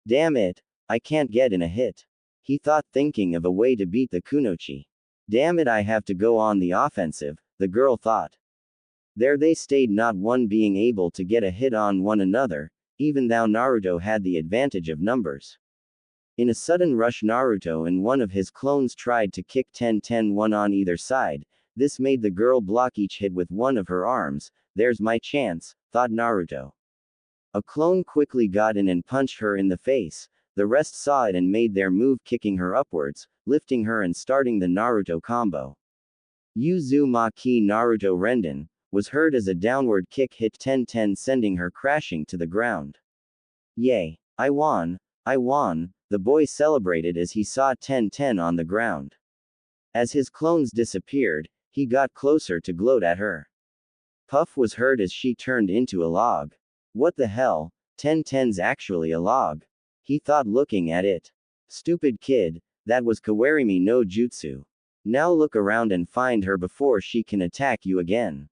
Damn it, I can't get in a hit. He thought, thinking of a way to beat the Kunoichi. Damn it, I have to go on the offensive, the girl thought. There they stayed, not one being able to get a hit on one another, even though Naruto had the advantage of numbers. In a sudden rush, Naruto and one of his clones tried to kick 10-10 one on either side. This made the girl block each hit with one of her arms. There's my chance, thought Naruto. A clone quickly got in and punched her in the face. The rest saw it and made their move, kicking her upwards, lifting her and starting the Naruto combo. Uzumaki Naruto Renden, was heard as a downward kick hit 10-10, sending her crashing to the ground. Yay! I won! I won! The boy celebrated as he saw 10-10 on the ground. As his clones disappeared, he got closer to gloat at her. Puff was heard as she turned into a log. What the hell? 10-10's actually a log. He thought, looking at it. Stupid kid, that was Kawarimi no Jutsu. Now look around and find her before she can attack you again.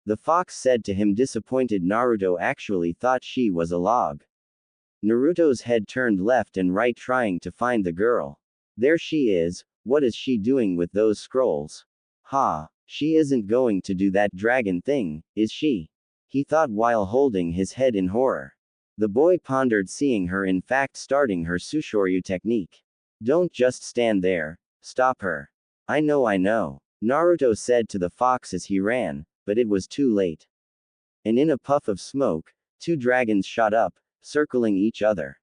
The fox said to him, disappointed. Naruto actually thought she was a log. Naruto's head turned left and right, trying to find the girl. There she is. What is she doing with those scrolls? Ha, she isn't going to do that dragon thing, is she? He thought while holding his head in horror. The boy pondered, seeing her in fact starting her Sushoryu technique. Don't just stand there, stop her. I know, Naruto said to the fox as he ran, but it was too late. And in a puff of smoke, 2 dragons shot up, circling each other.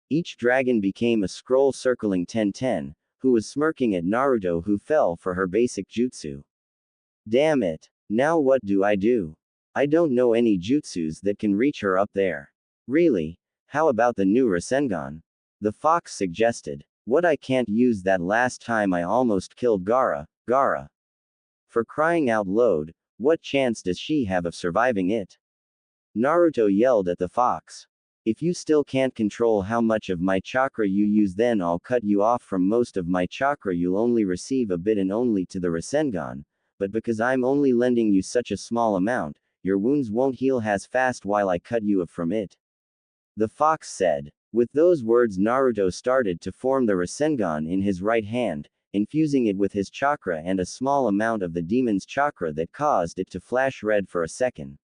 Each dragon became a scroll circling 10-10, who was smirking at Naruto, who fell for her basic jutsu. Damn it, now what do? I don't know any jutsus that can reach her up there. Really? How about the new Rasengan? The fox suggested. What, I can't use that? Last time I almost killed Gaara. For crying out loud, what chance does she have of surviving it? Naruto yelled at the fox. If you still can't control how much of my chakra you use, then I'll cut you off from most of my chakra. You'll only receive a bit and only to the Rasengan, but because I'm only lending you such a small amount, your wounds won't heal as fast while I cut you off from it. The fox said. With those words, Naruto started to form the Rasengan in his right hand, infusing it with his chakra and a small amount of the demon's chakra that caused it to flash red for a second.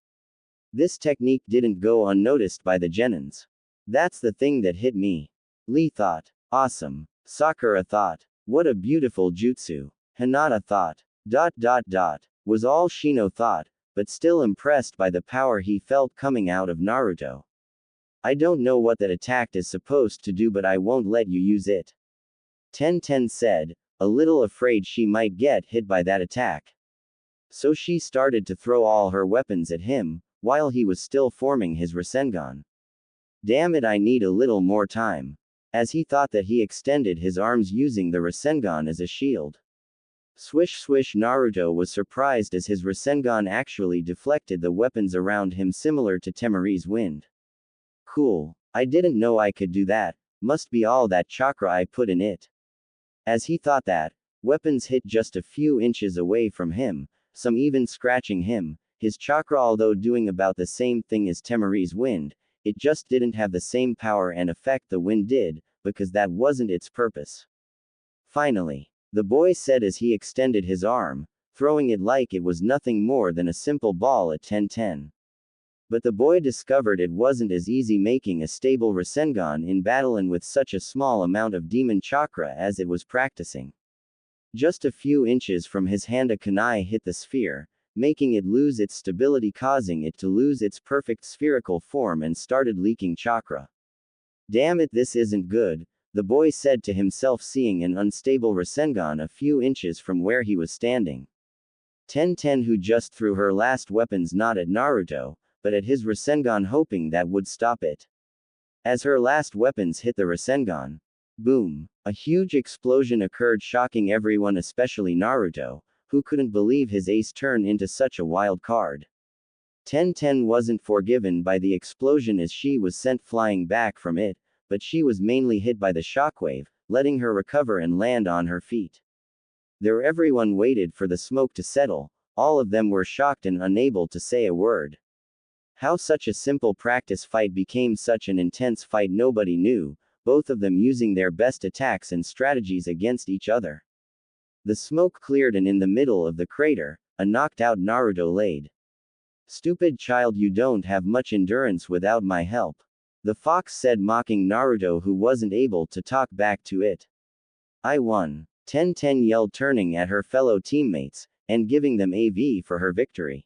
This technique didn't go unnoticed by the genins. That's the thing that hit me. Lee thought. Awesome. Sakura thought. What a beautiful jutsu. Hinata thought. ... was all Shino thought, but still impressed by the power he felt coming out of Naruto. I don't know what that attack is supposed to do, but I won't let you use it. 10-10 said, a little afraid she might get hit by that attack. So she started to throw all her weapons at him, while he was still forming his Rasengan. Damn it, I need a little more time. As he thought that, he extended his arms using the Rasengan as a shield. Swish swish. Naruto was surprised as his Rasengan actually deflected the weapons around him, similar to Temari's wind. Cool. I didn't know I could do that. Must be all that chakra I put in it. As he thought that, weapons hit just a few inches away from him, some even scratching him. His chakra, although doing about the same thing as Temari's wind, it just didn't have the same power and effect the wind did, because that wasn't its purpose. Finally, the boy said as he extended his arm, throwing it like it was nothing more than a simple ball at 10-10. But the boy discovered it wasn't as easy making a stable Rasengan in battle and with such a small amount of demon chakra as it was practicing. Just a few inches from his hand a kunai hit the sphere, making it lose its stability, causing it to lose its perfect spherical form and started leaking chakra. Damn it, this isn't good, the boy said to himself, seeing an unstable Rasengan a few inches from where he was standing. Ten, who just threw her last weapons not at Naruto, but at his Rasengan, hoping that would stop it. As her last weapons hit the Rasengan, boom, a huge explosion occurred, shocking everyone, especially Naruto, who couldn't believe his ace turned into such a wild card. Ten wasn't forgiven by the explosion as she was sent flying back from it, but she was mainly hit by the shockwave, letting her recover and land on her feet. There everyone waited for the smoke to settle, all of them were shocked and unable to say a word. How such a simple practice fight became such an intense fight nobody knew, both of them using their best attacks and strategies against each other. The smoke cleared and in the middle of the crater, a knocked out Naruto laid. Stupid child, you don't have much endurance without my help, the fox said, mocking Naruto, who wasn't able to talk back to it. I won, Ten yelled, turning at her fellow teammates, and giving them a V for her victory.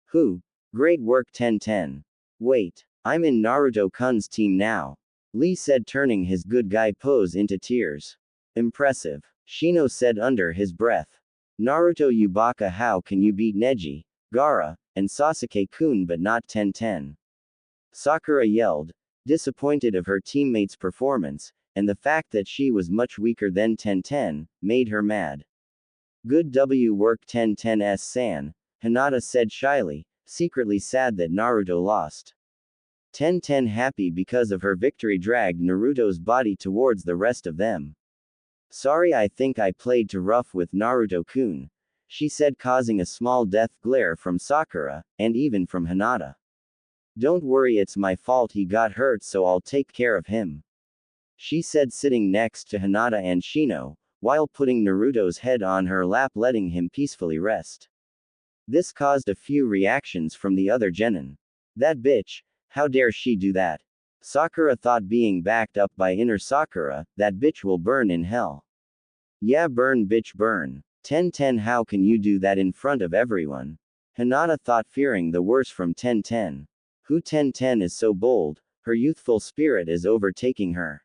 Who? Great work Ten. Wait, I'm in Naruto-kun's team now, Lee said, turning his good guy pose into tears. Impressive, Shino said under his breath. Naruto Yubaka, how can you beat Neji, Gaara, and Sasuke-kun but not Ten? Sakura yelled, disappointed of her teammates' performance, and the fact that she was much weaker than Ten made her mad. Good work Ten-san, Hinata said shyly, secretly sad that Naruto lost. Ten happy because of her victory dragged Naruto's body towards the rest of them. Sorry, I think I played too rough with Naruto-kun, she said, causing a small death glare from Sakura, and even from Hinata. Don't worry, it's my fault he got hurt, so I'll take care of him, she said, sitting next to Hinata and Shino, while putting Naruto's head on her lap, letting him peacefully rest. This caused a few reactions from the other genin. That bitch, how dare she do that? Sakura thought, being backed up by inner Sakura, that bitch will burn in hell. Yeah, burn bitch burn. Ten, how can you do that in front of everyone? Hinata thought, fearing the worst from Ten. Who Ten is so bold, her youthful spirit is overtaking her.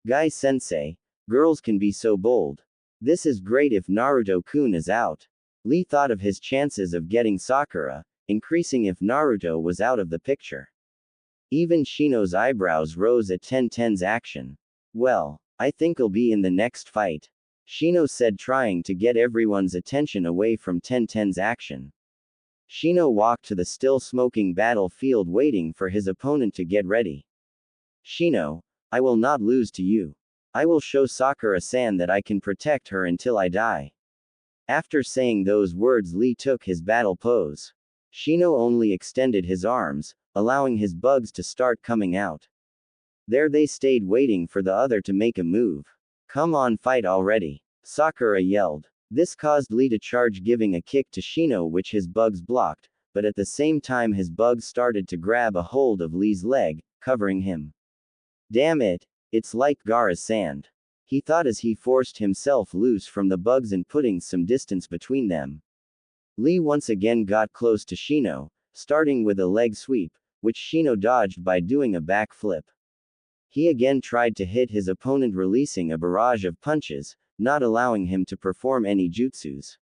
Guy sensei, girls can be so bold. This is great if Naruto-kun is out. Lee thought of his chances of getting Sakura, increasing if Naruto was out of the picture. Even Shino's eyebrows rose at Ten's action. Well, I think I'll be in the next fight, Shino said, trying to get everyone's attention away from Ten's action. Shino walked to the still smoking battlefield, waiting for his opponent to get ready. Shino, I will not lose to you. I will show Sakura-san that I can protect her until I die. After saying those words, Lee took his battle pose. Shino only extended his arms, allowing his bugs to start coming out. There they stayed, waiting for the other to make a move. Come on, fight already, Sakura yelled. This caused Lee to charge, giving a kick to Shino, which his bugs blocked, but at the same time his bugs started to grab a hold of Lee's leg, covering him. Damn it, it's like Gaara's sand, he thought as he forced himself loose from the bugs and putting some distance between them. Lee once again got close to Shino, starting with a leg sweep, which Shino dodged by doing a backflip. He again tried to hit his opponent, releasing a barrage of punches, not allowing him to perform any jutsus.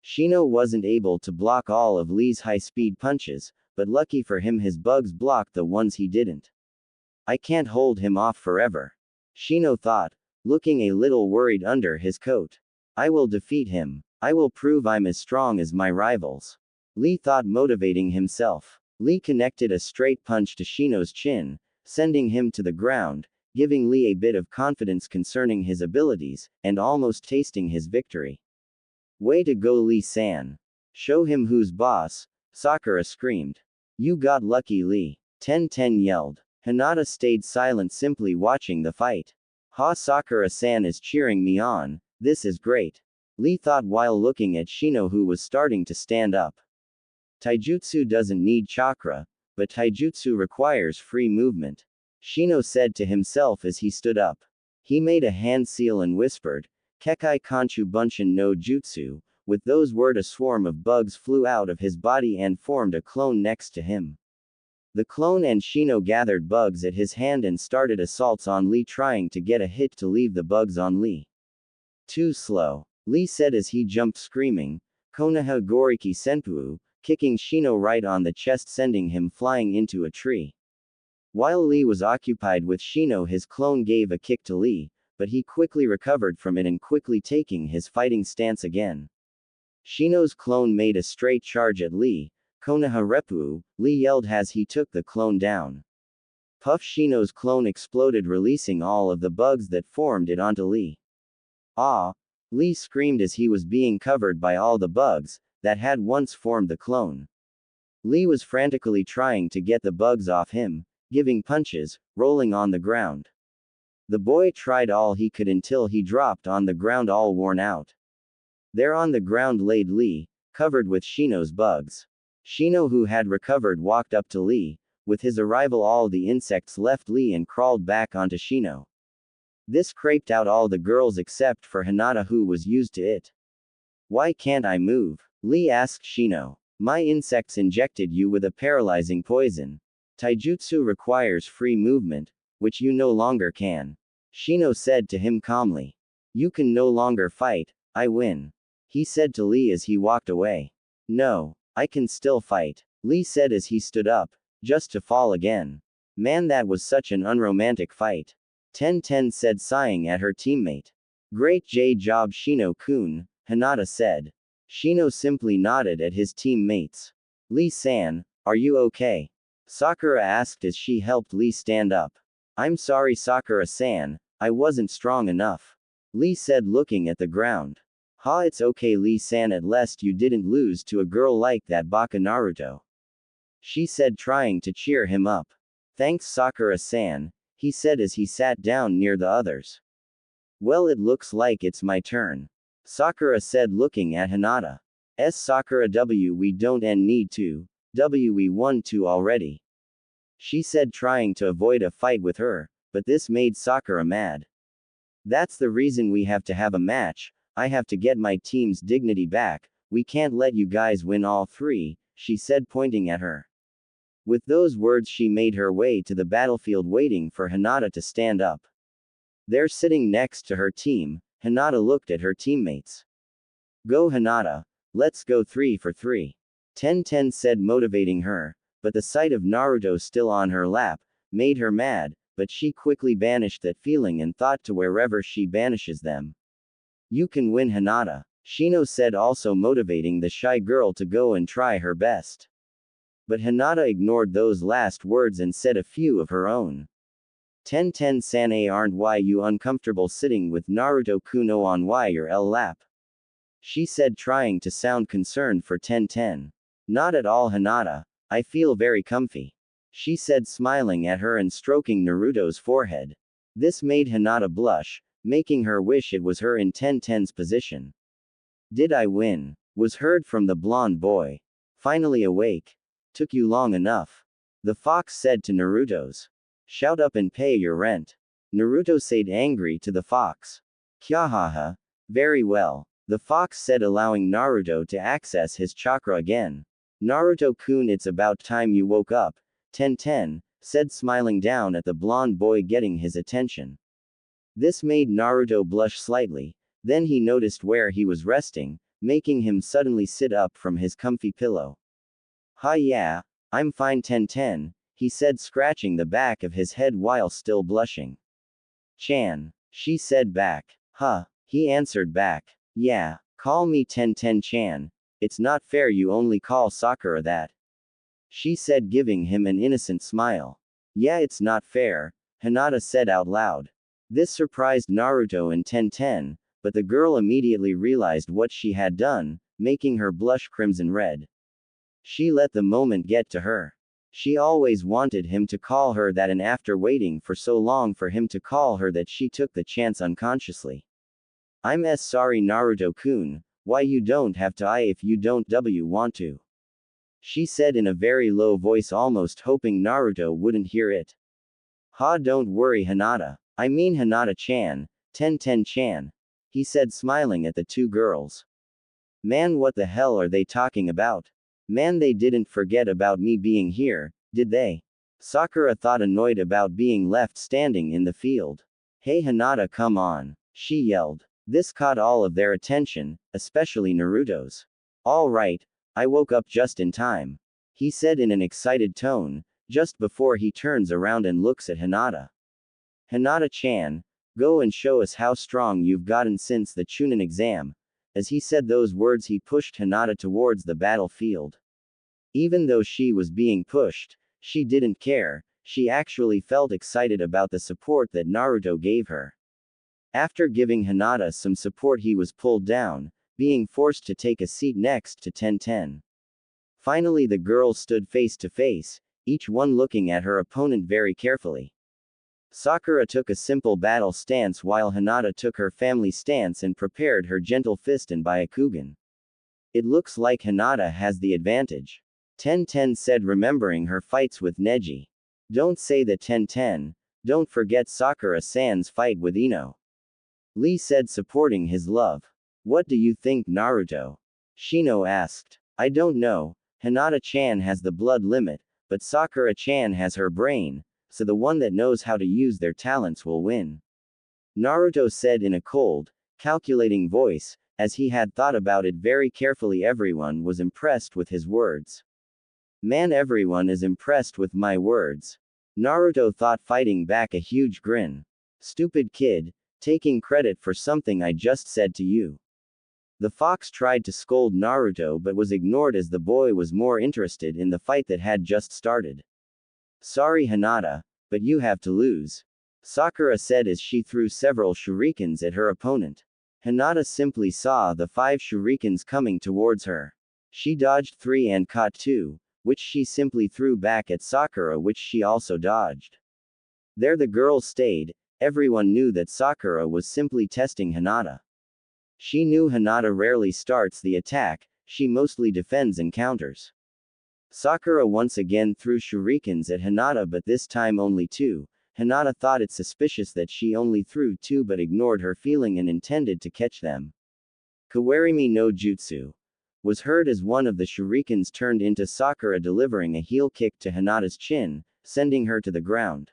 Shino wasn't able to block all of Lee's high-speed punches, but lucky for him his bugs blocked the ones he didn't. I can't hold him off forever, Shino thought, looking a little worried under his coat. I will defeat him. I will prove I'm as strong as my rivals, Lee thought, motivating himself. Lee connected a straight punch to Shino's chin, sending him to the ground, giving Lee a bit of confidence concerning his abilities, and almost tasting his victory. Way to go, Lee-san. Show him who's boss, Sakura screamed. You got lucky, Lee, Ten yelled. Hinata stayed silent, simply watching the fight. Ha, Sakura-san is cheering me on, this is great, Lee thought while looking at Shino, who was starting to stand up. Taijutsu doesn't need chakra, but taijutsu requires free movement. Shino said to himself as he stood up. He made a hand seal and whispered, Kekai Kanchu Bunshin no Jutsu. With those words a swarm of bugs flew out of his body and formed a clone next to him. The clone and Shino gathered bugs at his hand and started assaults on Lee, trying to get a hit to leave the bugs on Lee. Too slow, Lee said as he jumped screaming, Konoha Goriki Senpu, kicking Shino right on the chest, sending him flying into a tree. While Lee was occupied with Shino, his clone gave a kick to Lee, but he quickly recovered from it and quickly taking his fighting stance again. Shino's clone made a straight charge at Lee. Konoha Reppu, Lee yelled as he took the clone down. Puff! Shino's clone exploded, releasing all of the bugs that formed it onto Lee. Ah! Lee screamed as he was being covered by all the bugs that had once formed the clone. Lee was frantically trying to get the bugs off him, giving punches, rolling on the ground. The boy tried all he could until he dropped on the ground all worn out. There on the ground laid Lee, covered with Shino's bugs. Shino, who had recovered, walked up to Lee. With his arrival, all the insects left Lee and crawled back onto Shino. This creeped out all the girls except for Hinata, who was used to it. Why can't I move? Lee asked Shino. My insects injected you with a paralyzing poison. Taijutsu requires free movement, which you no longer can. Shino said to him calmly. You can no longer fight, I win. He said to Lee as he walked away. No, I can still fight, Lee said as he stood up, just to fall again. Man, that was such an unromantic fight. 10-10 said, sighing at her teammate. Great job Shino-kun, Hinata said. Shino simply nodded at his teammates. Lee-san, are you okay? Sakura asked as she helped Lee stand up. I'm sorry Sakura-san, I wasn't strong enough. Lee said, looking at the ground. Ha, it's okay Lee-san, at least you didn't lose to a girl like that Baka Naruto. She said, trying to cheer him up. Thanks Sakura-san, he said as he sat down near the others. Well, it looks like it's my turn. Sakura said, looking at Hinata. Sakura we don't need to, we won to already. She said, trying to avoid a fight with her, but this made Sakura mad. That's the reason we have to have a match. I have to get my team's dignity back, we can't let you guys win all three, she said, pointing at her. With those words she made her way to the battlefield, waiting for Hinata to stand up. There, sitting next to her team, Hinata looked at her teammates. Go Hinata, let's go 3 for 3. 10-10 said, motivating her, but the sight of Naruto still on her lap made her mad, but she quickly banished that feeling and thought to wherever she banishes them. You can win Hinata, Shino said, also motivating the shy girl to go and try her best. But Hinata ignored those last words and said a few of her own. 10-10 aren't why you uncomfortable sitting with Naruto-kun on why your lap? She said, trying to sound concerned for 10-10. Not at all Hinata, I feel very comfy. She said, smiling at her and stroking Naruto's forehead. This made Hinata blush, making her wish it was her in 10-10's position. Did I win? Was heard from the blonde boy. Finally awake. Took you long enough. The fox said to Naruto's. Shout up and pay your rent. Naruto said, angry to the fox. Kyahaha. Very well. The fox said, allowing Naruto to access his chakra again. Naruto-kun, it's about time you woke up, 10-10, said, smiling down at the blonde boy, getting his attention. This made Naruto blush slightly, then he noticed where he was resting, making him suddenly sit up from his comfy pillow. Ha yeah, I'm fine 10-10, he said, scratching the back of his head while still blushing. Chan, she said back. Huh, he answered back. Yeah, call me 10-10-chan, it's not fair you only call Sakura that. She said, giving him an innocent smile. Yeah, it's not fair, Hinata said out loud. This surprised Naruto and 10-10, but the girl immediately realized what she had done, making her blush crimson red. She let the moment get to her. She always wanted him to call her that, and after waiting for so long for him to call her that, she took the chance unconsciously. I'm sorry Naruto-kun, why you don't have to if you don't want to. she said in a very low voice, almost hoping Naruto wouldn't hear it. Ha, don't worry, Hinata. I mean Hinata-chan, Ten-Ten-chan. He said, smiling at the two girls. Man, what the hell are they talking about? Man, they didn't forget about me being here, did they? Sakura thought, annoyed about being left standing in the field. Hey Hinata, come on, she yelled. This caught all of their attention, especially Naruto's. All right, I woke up just in time, he said in an excited tone, just before he turns around and looks at Hinata. Hinata-chan, go and show us how strong you've gotten since the Chunin exam. As he said those words, he pushed Hinata towards the battlefield. Even though she was being pushed, she didn't care. She actually felt excited about the support that Naruto gave her. After giving Hinata some support, he was pulled down, being forced to take a seat next to Ten-Ten. Finally, the girls stood face to face, each one looking at her opponent very carefully. Sakura took a simple battle stance while Hinata took her family stance and prepared her gentle fist and Byakugan. It looks like Hinata has the advantage, Ten-Ten said, remembering her fights with Neji. Don't say that, Ten-Ten. Don't forget Sakura-san's fight with Ino. Lee said, supporting his love. What do you think, Naruto? Shino asked. I don't know. Hinata-chan has the blood limit, but Sakura-chan has her brain, so the one that knows how to use their talents will win. Naruto said in a cold, calculating voice, as he had thought about it very carefully. Everyone was impressed with his words. Man, everyone is impressed with my words. Naruto thought, fighting back a huge grin. Stupid kid, taking credit for something I just said to you. The fox tried to scold Naruto but was ignored as the boy was more interested in the fight that had just started. Sorry Hinata, but you have to lose, Sakura said as she threw several shurikens at her opponent. Hinata simply saw the 5 shurikens coming towards her. She dodged 3 and caught 2, which she simply threw back at Sakura, which she also dodged. There the girls stayed. Everyone knew that Sakura was simply testing Hinata. She knew Hinata rarely starts the attack, she mostly defends and counters. Sakura once again threw shurikens at Hinata, but this time only 2. Hinata thought it suspicious that she only threw 2 but ignored her feeling and intended to catch them. Kawarimi no Jutsu was heard as one of the shurikens turned into Sakura, delivering a heel kick to Hinata's chin, sending her to the ground.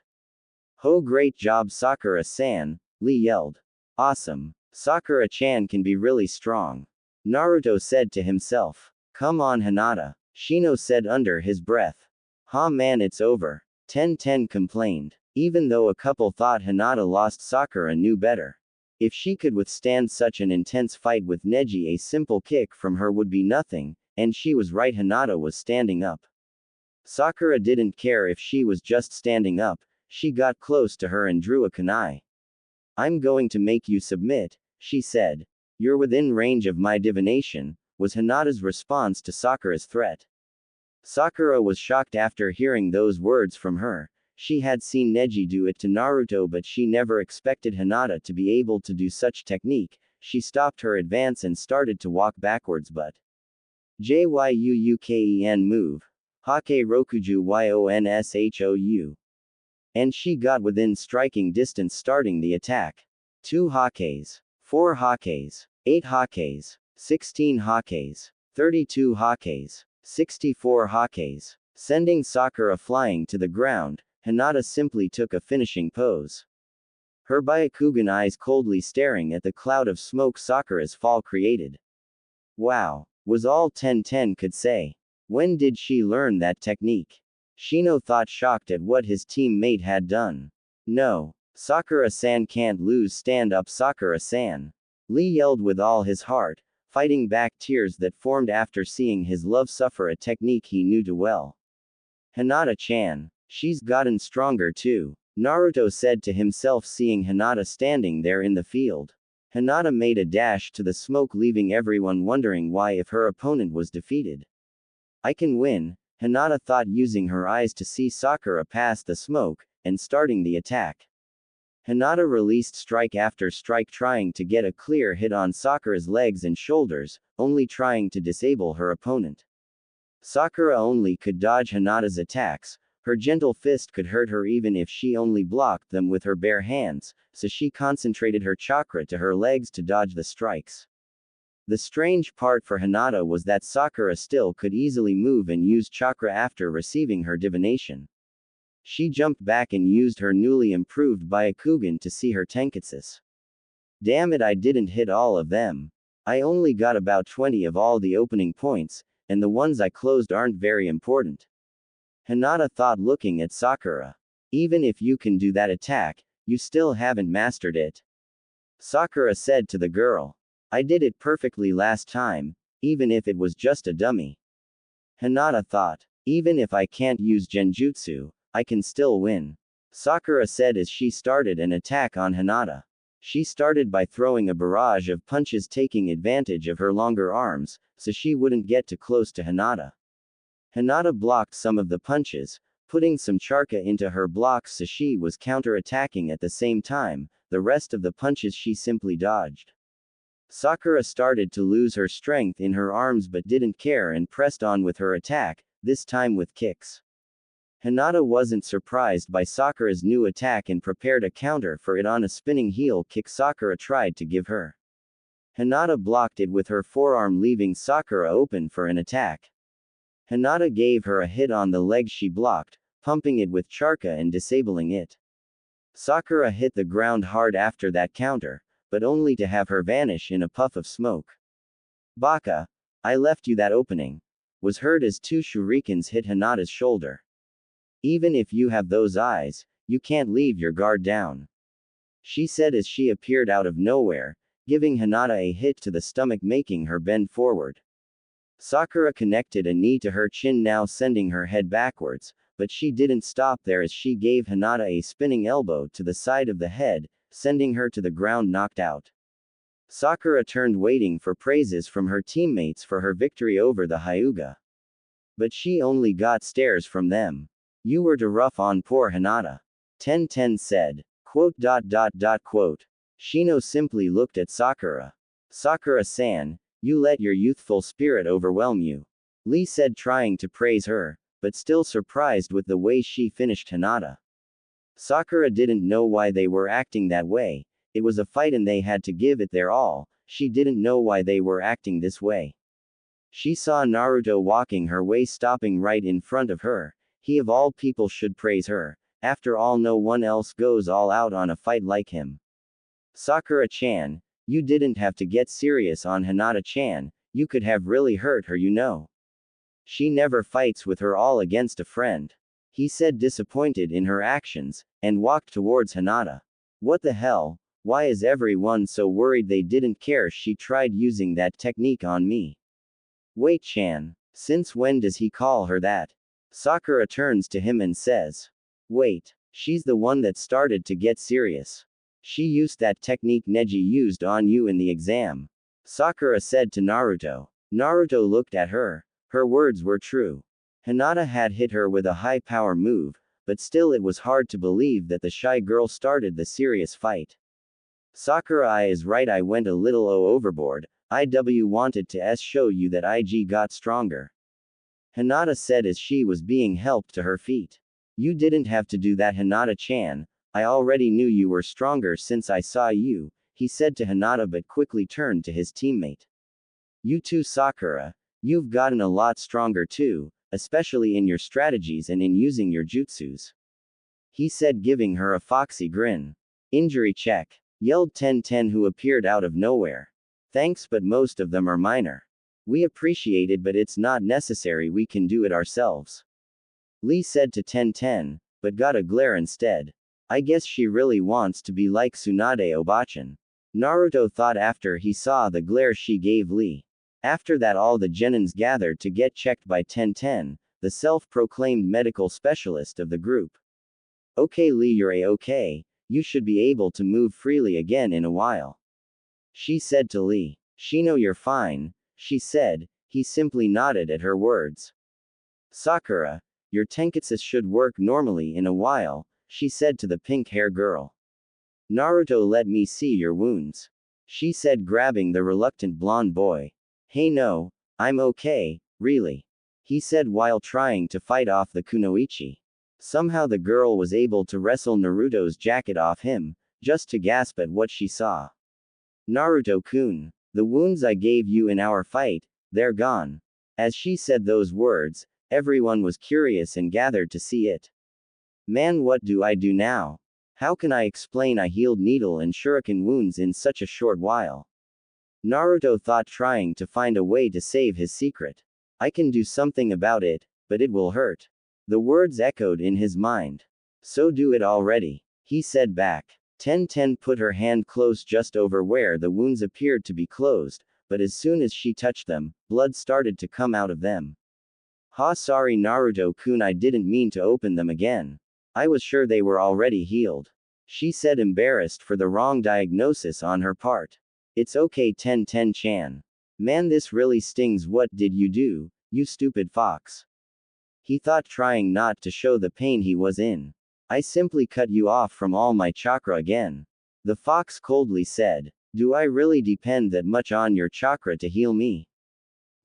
Ho, great job Sakura-san, Lee yelled. Awesome. Sakura-chan can be really strong, Naruto said to himself. Come on Hinata, Shino said under his breath. Ha man, it's over, Ten-Ten complained. Even though a couple thought Hinata lost, Sakura knew better. If she could withstand such an intense fight with Neji, a simple kick from her would be nothing, and she was right, Hinata was standing up. Sakura didn't care if she was just standing up, she got close to her and drew a kunai. I'm going to make you submit, she said. You're within range of my divination, was Hinata's response to Sakura's threat. Sakura was shocked after hearing those words from her. She had seen Neji do it to Naruto, but she never expected Hinata to be able to do such technique. She stopped her advance and started to walk backwards, but Jyuuken move. Hake Rokuju Yonshou. And she got within striking distance, starting the attack. 2 Hokage, 4 Hokage, 8 Hokage, 16 Hokage, 32 Hokage, 64 Hokage, sending Sakura flying to the ground. Hinata simply took a finishing pose. Her Byakugan eyes coldly staring at the cloud of smoke Sakura's fall created. Wow, was all Ten-Ten could say. When did she learn that technique? Shino thought, shocked at what his teammate had done. No, Sakura-san can't lose, stand up Sakura-san, Lee yelled with all his heart, fighting back tears that formed after seeing his love suffer a technique he knew too well. Hinata-chan. She's gotten stronger too, Naruto said to himself, seeing Hinata standing there in the field. Hinata made a dash to the smoke, leaving everyone wondering why if her opponent was defeated. I can win, Hinata thought, using her eyes to see Sakura past the smoke, and starting the attack. Hinata released strike after strike, trying to get a clear hit on Sakura's legs and shoulders, only trying to disable her opponent. Sakura only could dodge Hinata's attacks. Her gentle fist could hurt her even if she only blocked them with her bare hands, so she concentrated her chakra to her legs to dodge the strikes. The strange part for Hinata was that Sakura still could easily move and use chakra after receiving her divination. She jumped back and used her newly improved Byakugan to see her tenketsus. Damn it, I didn't hit all of them. I only got about 20 of all the opening points, and the ones I closed aren't very important. Hinata thought, looking at Sakura. Even if you can do that attack, you still haven't mastered it. Sakura said to the girl. I did it perfectly last time, even if it was just a dummy. Hinata thought. Even if I can't use genjutsu, I can still win. Sakura said as she started an attack on Hinata. She started by throwing a barrage of punches, taking advantage of her longer arms, so she wouldn't get too close to Hinata. Hinata blocked some of the punches, putting some chakra into her blocks so she was counter-attacking at the same time. The rest of the punches she simply dodged. Sakura started to lose her strength in her arms but didn't care and pressed on with her attack, this time with kicks. Hinata wasn't surprised by Sakura's new attack and prepared a counter for it on a spinning heel kick Sakura tried to give her. Hinata blocked it with her forearm, leaving Sakura open for an attack. Hinata gave her a hit on the leg she blocked, pumping it with chakra and disabling it. Sakura hit the ground hard after that counter, but only to have her vanish in a puff of smoke. Baka, I left you that opening, was heard as two shurikens hit Hinata's shoulder. Even if you have those eyes, you can't leave your guard down. She said as she appeared out of nowhere, giving Hinata a hit to the stomach, making her bend forward. Sakura connected a knee to her chin, now sending her head backwards, but she didn't stop there as she gave Hinata a spinning elbow to the side of the head, sending her to the ground knocked out. Sakura turned, waiting for praises from her teammates for her victory over the Hyuga. But she only got stares from them. You were too rough on poor Hinata. Ten said. Quote. Shino simply looked at Sakura. Sakura-san, you let your youthful spirit overwhelm you. Lee said, trying to praise her, but still surprised with the way she finished Hinata. Sakura didn't know why they were acting that way. It was a fight and they had to give it their all. She didn't know why they were acting this way. She saw Naruto walking her way, stopping right in front of her. He of all people should praise her. After all, no one else goes all out on a fight like him. Sakura-chan, you didn't have to get serious on Hinata-chan, you could have really hurt her, you know. She never fights with her all against a friend. He said, disappointed in her actions, and walked towards Hinata. What the hell? Why is everyone so worried? They didn't care she tried using that technique on me. Wait, Chan. Since when does he call her that? Sakura turns to him and says. Wait. She's the one that started to get serious. She used that technique Neji used on you in the exam. Sakura said to Naruto. Naruto looked at her. Her words were true. Hinata had hit her with a high power move, but still it was hard to believe that the shy girl started the serious fight. Sakura, I is right, I went a little overboard. IW wanted to show you that IG got stronger. Hinata said as she was being helped to her feet. You didn't have to do that, Hinata-chan. I already knew you were stronger since I saw you, he said to Hinata, but quickly turned to his teammate. You too, Sakura. You've gotten a lot stronger too, especially in your strategies and in using your jutsus. He said, giving her a foxy grin. Injury check, yelled Ten, who appeared out of nowhere. Thanks, but most of them are minor. We appreciate it, but it's not necessary, we can do it ourselves. Lee said to Ten, but got a glare instead. I guess she really wants to be like Tsunade Obachan. Naruto thought after he saw the glare she gave Lee. After that, all the genins gathered to get checked by Ten, the self-proclaimed medical specialist of the group. Okay Lee, you're a-okay, you should be able to move freely again in a while. She said to Lee. Shino, you're fine, she said. He simply nodded at her words. Sakura, your tenketsu should work normally in a while, she said to the pink-hair girl. Naruto, let me see your wounds, she said, grabbing the reluctant blonde boy. Hey, no, I'm okay, really. he said while trying to fight off the kunoichi. Somehow the girl was able to wrestle Naruto's jacket off him, just to gasp at what she saw. Naruto-kun, the wounds I gave you in our fight, they're gone. As she said those words, everyone was curious and gathered to see it. Man, what do I do now? How can I explain I healed needle and shuriken wounds in such a short while? Naruto thought, trying to find a way to save his secret. I can do something about it, but it will hurt. The words echoed in his mind. So do it already, he said back. Ten put her hand close just over where the wounds appeared to be closed, but as soon as she touched them, blood started to come out of them. Ha, sorry Naruto-kun, I didn't mean to open them again. I was sure they were already healed. She said, embarrassed for the wrong diagnosis on her part. It's okay Ten-chan. Man, this really stings. What did you do, you stupid fox? He thought, trying not to show the pain he was in. I simply cut you off from all my chakra again. The fox coldly said. Do I really depend that much on your chakra to heal me?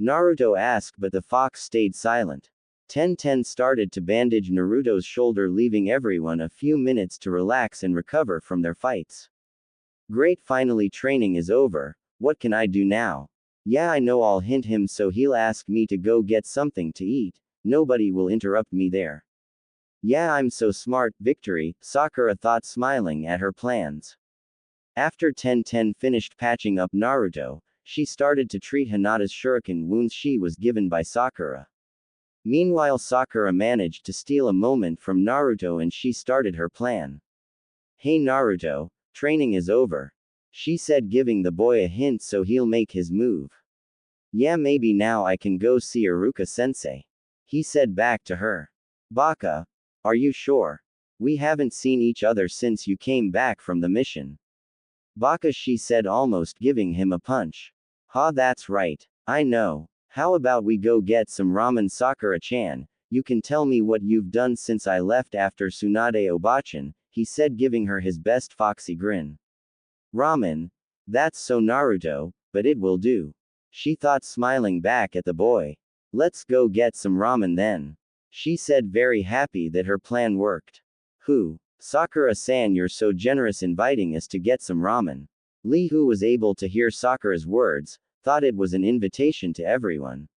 Naruto asked, but the fox stayed silent. Ten started to bandage Naruto's shoulder, leaving everyone a few minutes to relax and recover from their fights. Great, finally training is over. What can I do now? Yeah, I know, I'll hint him so he'll ask me to go get something to eat. Nobody will interrupt me there. Yeah, I'm so smart, victory, Sakura thought, smiling at her plans. After Ten finished patching up Naruto, she started to treat Hinata's shuriken wounds she was given by Sakura. Meanwhile, Sakura managed to steal a moment from Naruto and she started her plan. Hey Naruto, training is over, she said, giving the boy a hint so he'll make his move. Yeah, maybe now I can go see Iruka-sensei, he said back to her. Baka, are you sure? We haven't seen each other since you came back from the mission. Baka, she said, almost giving him a punch. Ha, that's right. I know. How about we go get some ramen, Sakura-chan? You can tell me what you've done since I left after Tsunade Obachan, he said, giving her his best foxy grin. Ramen? That's so Naruto, but it will do, she thought, smiling back at the boy. Let's go get some ramen then, she said, very happy that her plan worked. Who? Sakura-san, you're so generous inviting us to get some ramen. Lee, who was able to hear Sakura's words, thought it was an invitation to everyone.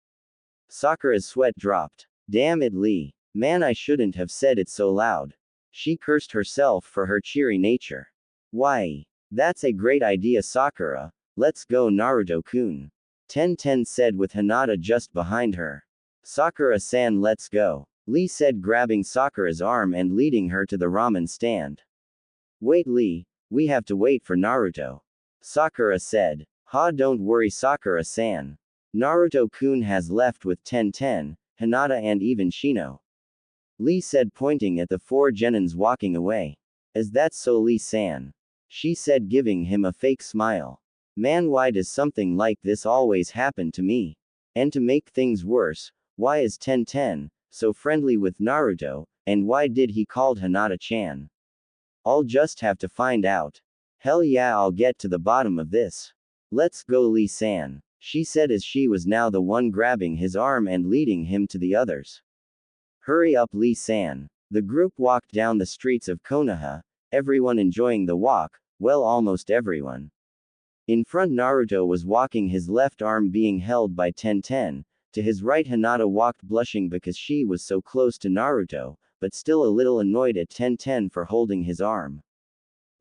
Sakura's sweat dropped. Damn it, Lee. Man, I shouldn't have said it so loud. She cursed herself for her cheery nature. Why? That's a great idea, Sakura. Let's go, Naruto-kun. Ten said with Hinata just behind her. Sakura-san, let's go, Lee said, grabbing Sakura's arm and leading her to the ramen stand. Wait, Lee, we have to wait for Naruto, Sakura said. Ha, don't worry, Sakura-san. Naruto-kun has left with Ten, Hinata and even Shino, Lee said, pointing at the four genins walking away. Is that so, Lee-san? She said, giving him a fake smile. Man, why does something like this always happen to me? And to make things worse, why is Ten so friendly with Naruto, and why did he call Hinata-chan? I'll just have to find out. Hell yeah, I'll get to the bottom of this. Let's go, Lee-san, she said as she was now the one grabbing his arm and leading him to the others. Hurry up, Lee-san. The group walked down the streets of Konoha, everyone enjoying the walk, well, almost everyone. In front, Naruto was walking, his left arm being held by Ten. To his right, Hinata walked, blushing because she was so close to Naruto, but still a little annoyed at Ten for holding his arm.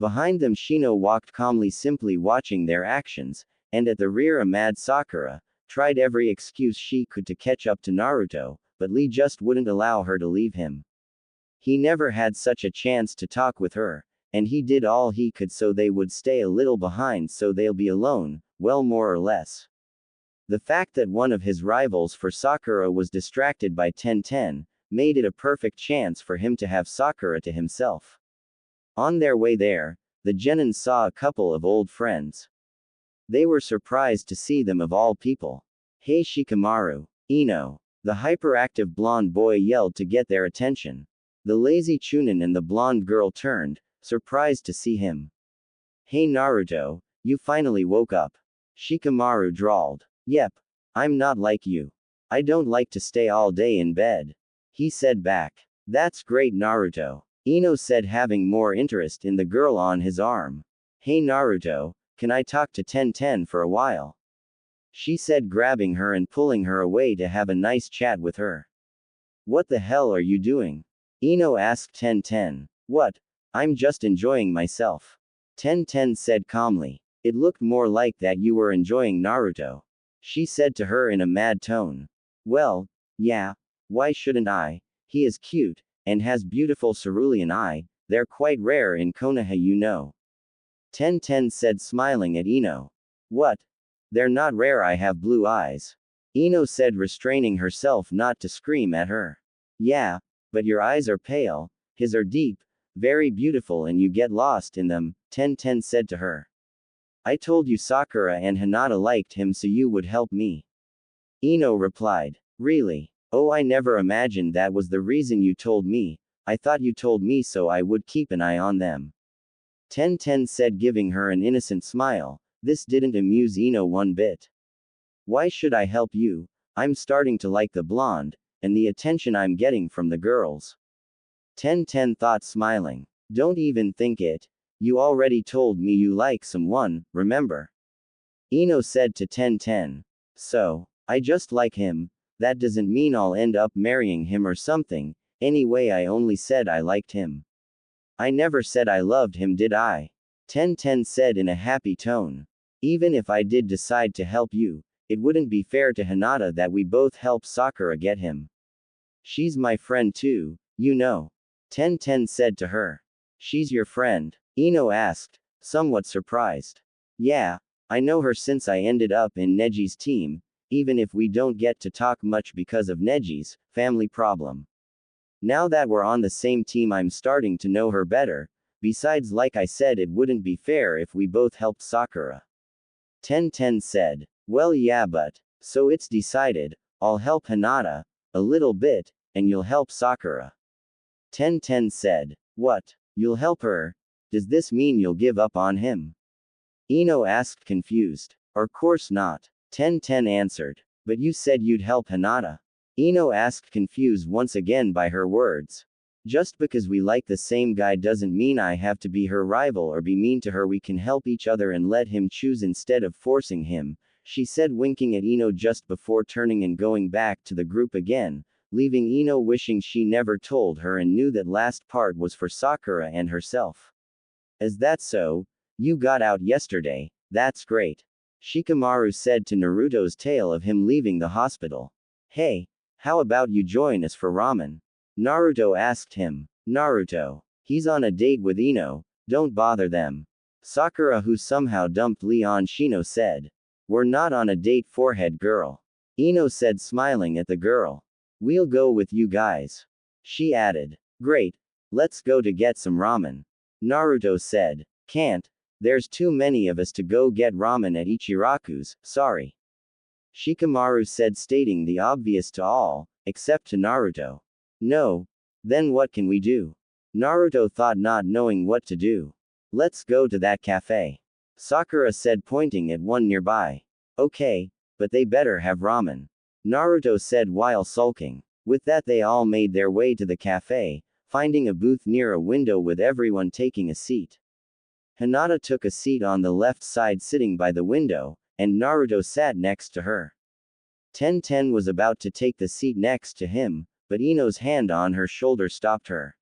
Behind them, Shino walked calmly, simply watching their actions, and at the rear, a mad Sakura tried every excuse she could to catch up to Naruto, but Lee just wouldn't allow her to leave him. He never had such a chance to talk with her, and he did all he could so they would stay a little behind, so they'll be alone, well, more or less. The fact that one of his rivals for Sakura was distracted by Ten made it a perfect chance for him to have Sakura to himself. On their way there, the genins saw a couple of old friends. They were surprised to see them of all people. Hey Shikamaru, Ino, the hyperactive blonde boy yelled to get their attention. The lazy Chunin and the blonde girl turned, surprised to see him. Hey Naruto, you finally woke up, Shikamaru drawled. Yep, I'm not like you. I don't like to stay all day in bed. He said back. That's great, Naruto. Ino said, having more interest in the girl on his arm. Hey Naruto, can I talk to Ten for a while? She said, grabbing her and pulling her away to have a nice chat with her. What the hell are you doing? Ino asked Ten. What? I'm just enjoying myself. Ten said calmly. It looked more like that you were enjoying Naruto. She said to her in a mad tone. Well, yeah, why shouldn't I? He is cute, and has beautiful cerulean eye, they're quite rare in Konoha, you know. Ten said, smiling at Ino. What? They're not rare, I have blue eyes. Ino said, restraining herself not to scream at her. Yeah, but your eyes are pale, his are deep, very beautiful, and you get lost in them, Ten said to her. I told you Sakura and Hinata liked him, so you would help me. Ino replied. Really? Oh, I never imagined that was the reason you told me. I thought you told me so I would keep an eye on them. Ten said, giving her an innocent smile. This didn't amuse Ino one bit. Why should I help you? I'm starting to like the blonde, and the attention I'm getting from the girls. Ten thought, smiling. Don't even think it. You already told me you like someone, remember? Ino said to Ten. So, I just like him. That doesn't mean I'll end up marrying him or something. Anyway, I only said I liked him. I never said I loved him, did I? Ten said in a happy tone. Even if I did decide to help you, it wouldn't be fair to Hinata that we both help Sakura get him. She's my friend too, you know. Ten said to her. She's your friend? Ino asked, somewhat surprised. Yeah, I know her since I ended up in Neji's team, even if we don't get to talk much because of Neji's family problem. Now that we're on the same team, I'm starting to know her better. Besides, like I said, it wouldn't be fair if we both helped Sakura. Ten said. Well, yeah, but. So it's decided, I'll help Hinata, a little bit, and you'll help Sakura. Ten said. What? You'll help her? Does this mean you'll give up on him? Ino asked, confused. Of course not. Ten answered. But you said you'd help Hinata. Ino asked, confused once again by her words. Just because we like the same guy doesn't mean I have to be her rival or be mean to her. We can help each other and let him choose instead of forcing him, she said, winking at Ino just before turning and going back to the group again, leaving Ino wishing she never told her and knew that last part was for Sakura and herself. Is that so? You got out yesterday, that's great. Shikamaru said to Naruto's tale of him leaving the hospital. Hey, how about you join us for ramen? Naruto asked him. Naruto. He's on a date with Ino, don't bother them. Sakura, who somehow dumped Leon Shino, said. We're not on a date, forehead girl. Ino said, smiling at the girl. We'll go with you guys. She added. Great. Let's go to get some ramen. Naruto said. Can't. There's too many of us to go get ramen at Ichiraku's, sorry. Shikamaru said, stating the obvious to all, except to Naruto. No. Then what can we do? Naruto thought, not knowing what to do. Let's go to that cafe. Sakura said, pointing at one nearby. Okay, but they better have ramen. Naruto said while sulking. With that, they all made their way to the cafe, finding a booth near a window with everyone taking a seat. Hinata took a seat on the left side, sitting by the window, and Naruto sat next to her. Ten was about to take the seat next to him, but Ino's hand on her shoulder stopped her.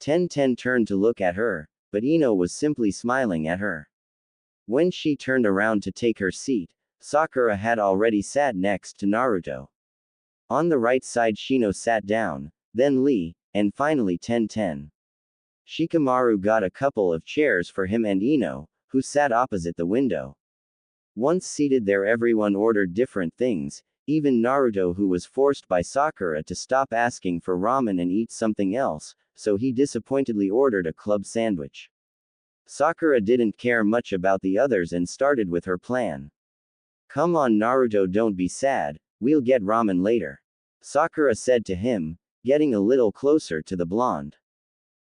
Ten turned to look at her, but Ino was simply smiling at her. When she turned around to take her seat, Sakura had already sat next to Naruto. On the right side, Shino sat down, then Lee, and finally Ten. Shikamaru got a couple of chairs for him and Ino, who sat opposite the window. Once seated there, everyone ordered different things, even Naruto, who was forced by Sakura to stop asking for ramen and eat something else, so he disappointedly ordered a club sandwich. Sakura didn't care much about the others and started with her plan. Come on Naruto, don't be sad, we'll get ramen later. Sakura said to him, getting a little closer to the blonde.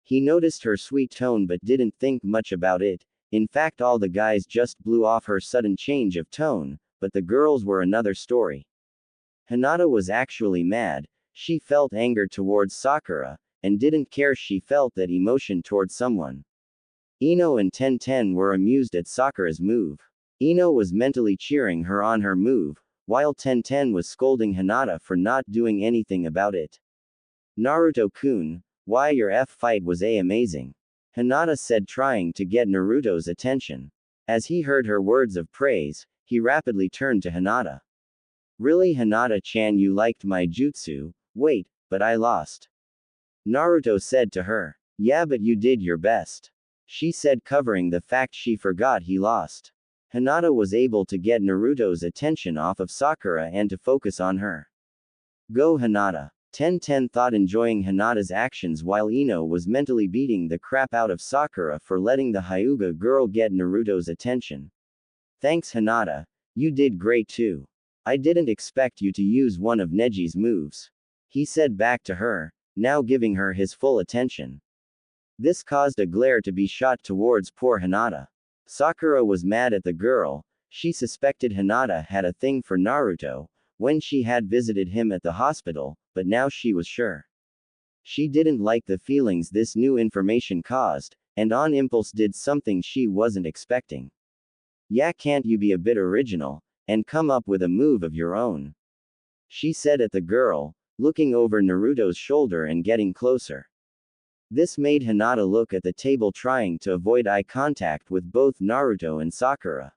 He noticed her sweet tone but didn't think much about it. In fact, all the guys just blew off her sudden change of tone, but the girls were another story. Hinata was actually mad. She felt anger towards Sakura, and didn't care she felt that emotion towards someone. Ino and Tenten were amused at Sakura's move. Ino was mentally cheering her on her move, while Tenten was scolding Hinata for not doing anything about it. Naruto-kun, why your fight was amazing. Hinata said, trying to get Naruto's attention. As he heard her words of praise, he rapidly turned to Hinata. Really, Hinata-chan, you liked my jutsu? Wait, but I lost. Naruto said to her. Yeah, but you did your best. She said, covering the fact she forgot he lost. Hinata was able to get Naruto's attention off of Sakura and to focus on her. Go Hinata. Tenten thought, enjoying Hinata's actions while Ino was mentally beating the crap out of Sakura for letting the Hyuga girl get Naruto's attention. Thanks Hinata. You did great too. I didn't expect you to use one of Neji's moves. He said back to her, now giving her his full attention. This caused a glare to be shot towards poor Hinata. Sakura was mad at the girl. She suspected Hinata had a thing for Naruto when she had visited him at the hospital, but now she was sure. She didn't like the feelings this new information caused, and on impulse did something she wasn't expecting. Yeah, can't you be a bit original, and come up with a move of your own? She said at the girl, looking over Naruto's shoulder and getting closer. This made Hinata look at the table, trying to avoid eye contact with both Naruto and Sakura.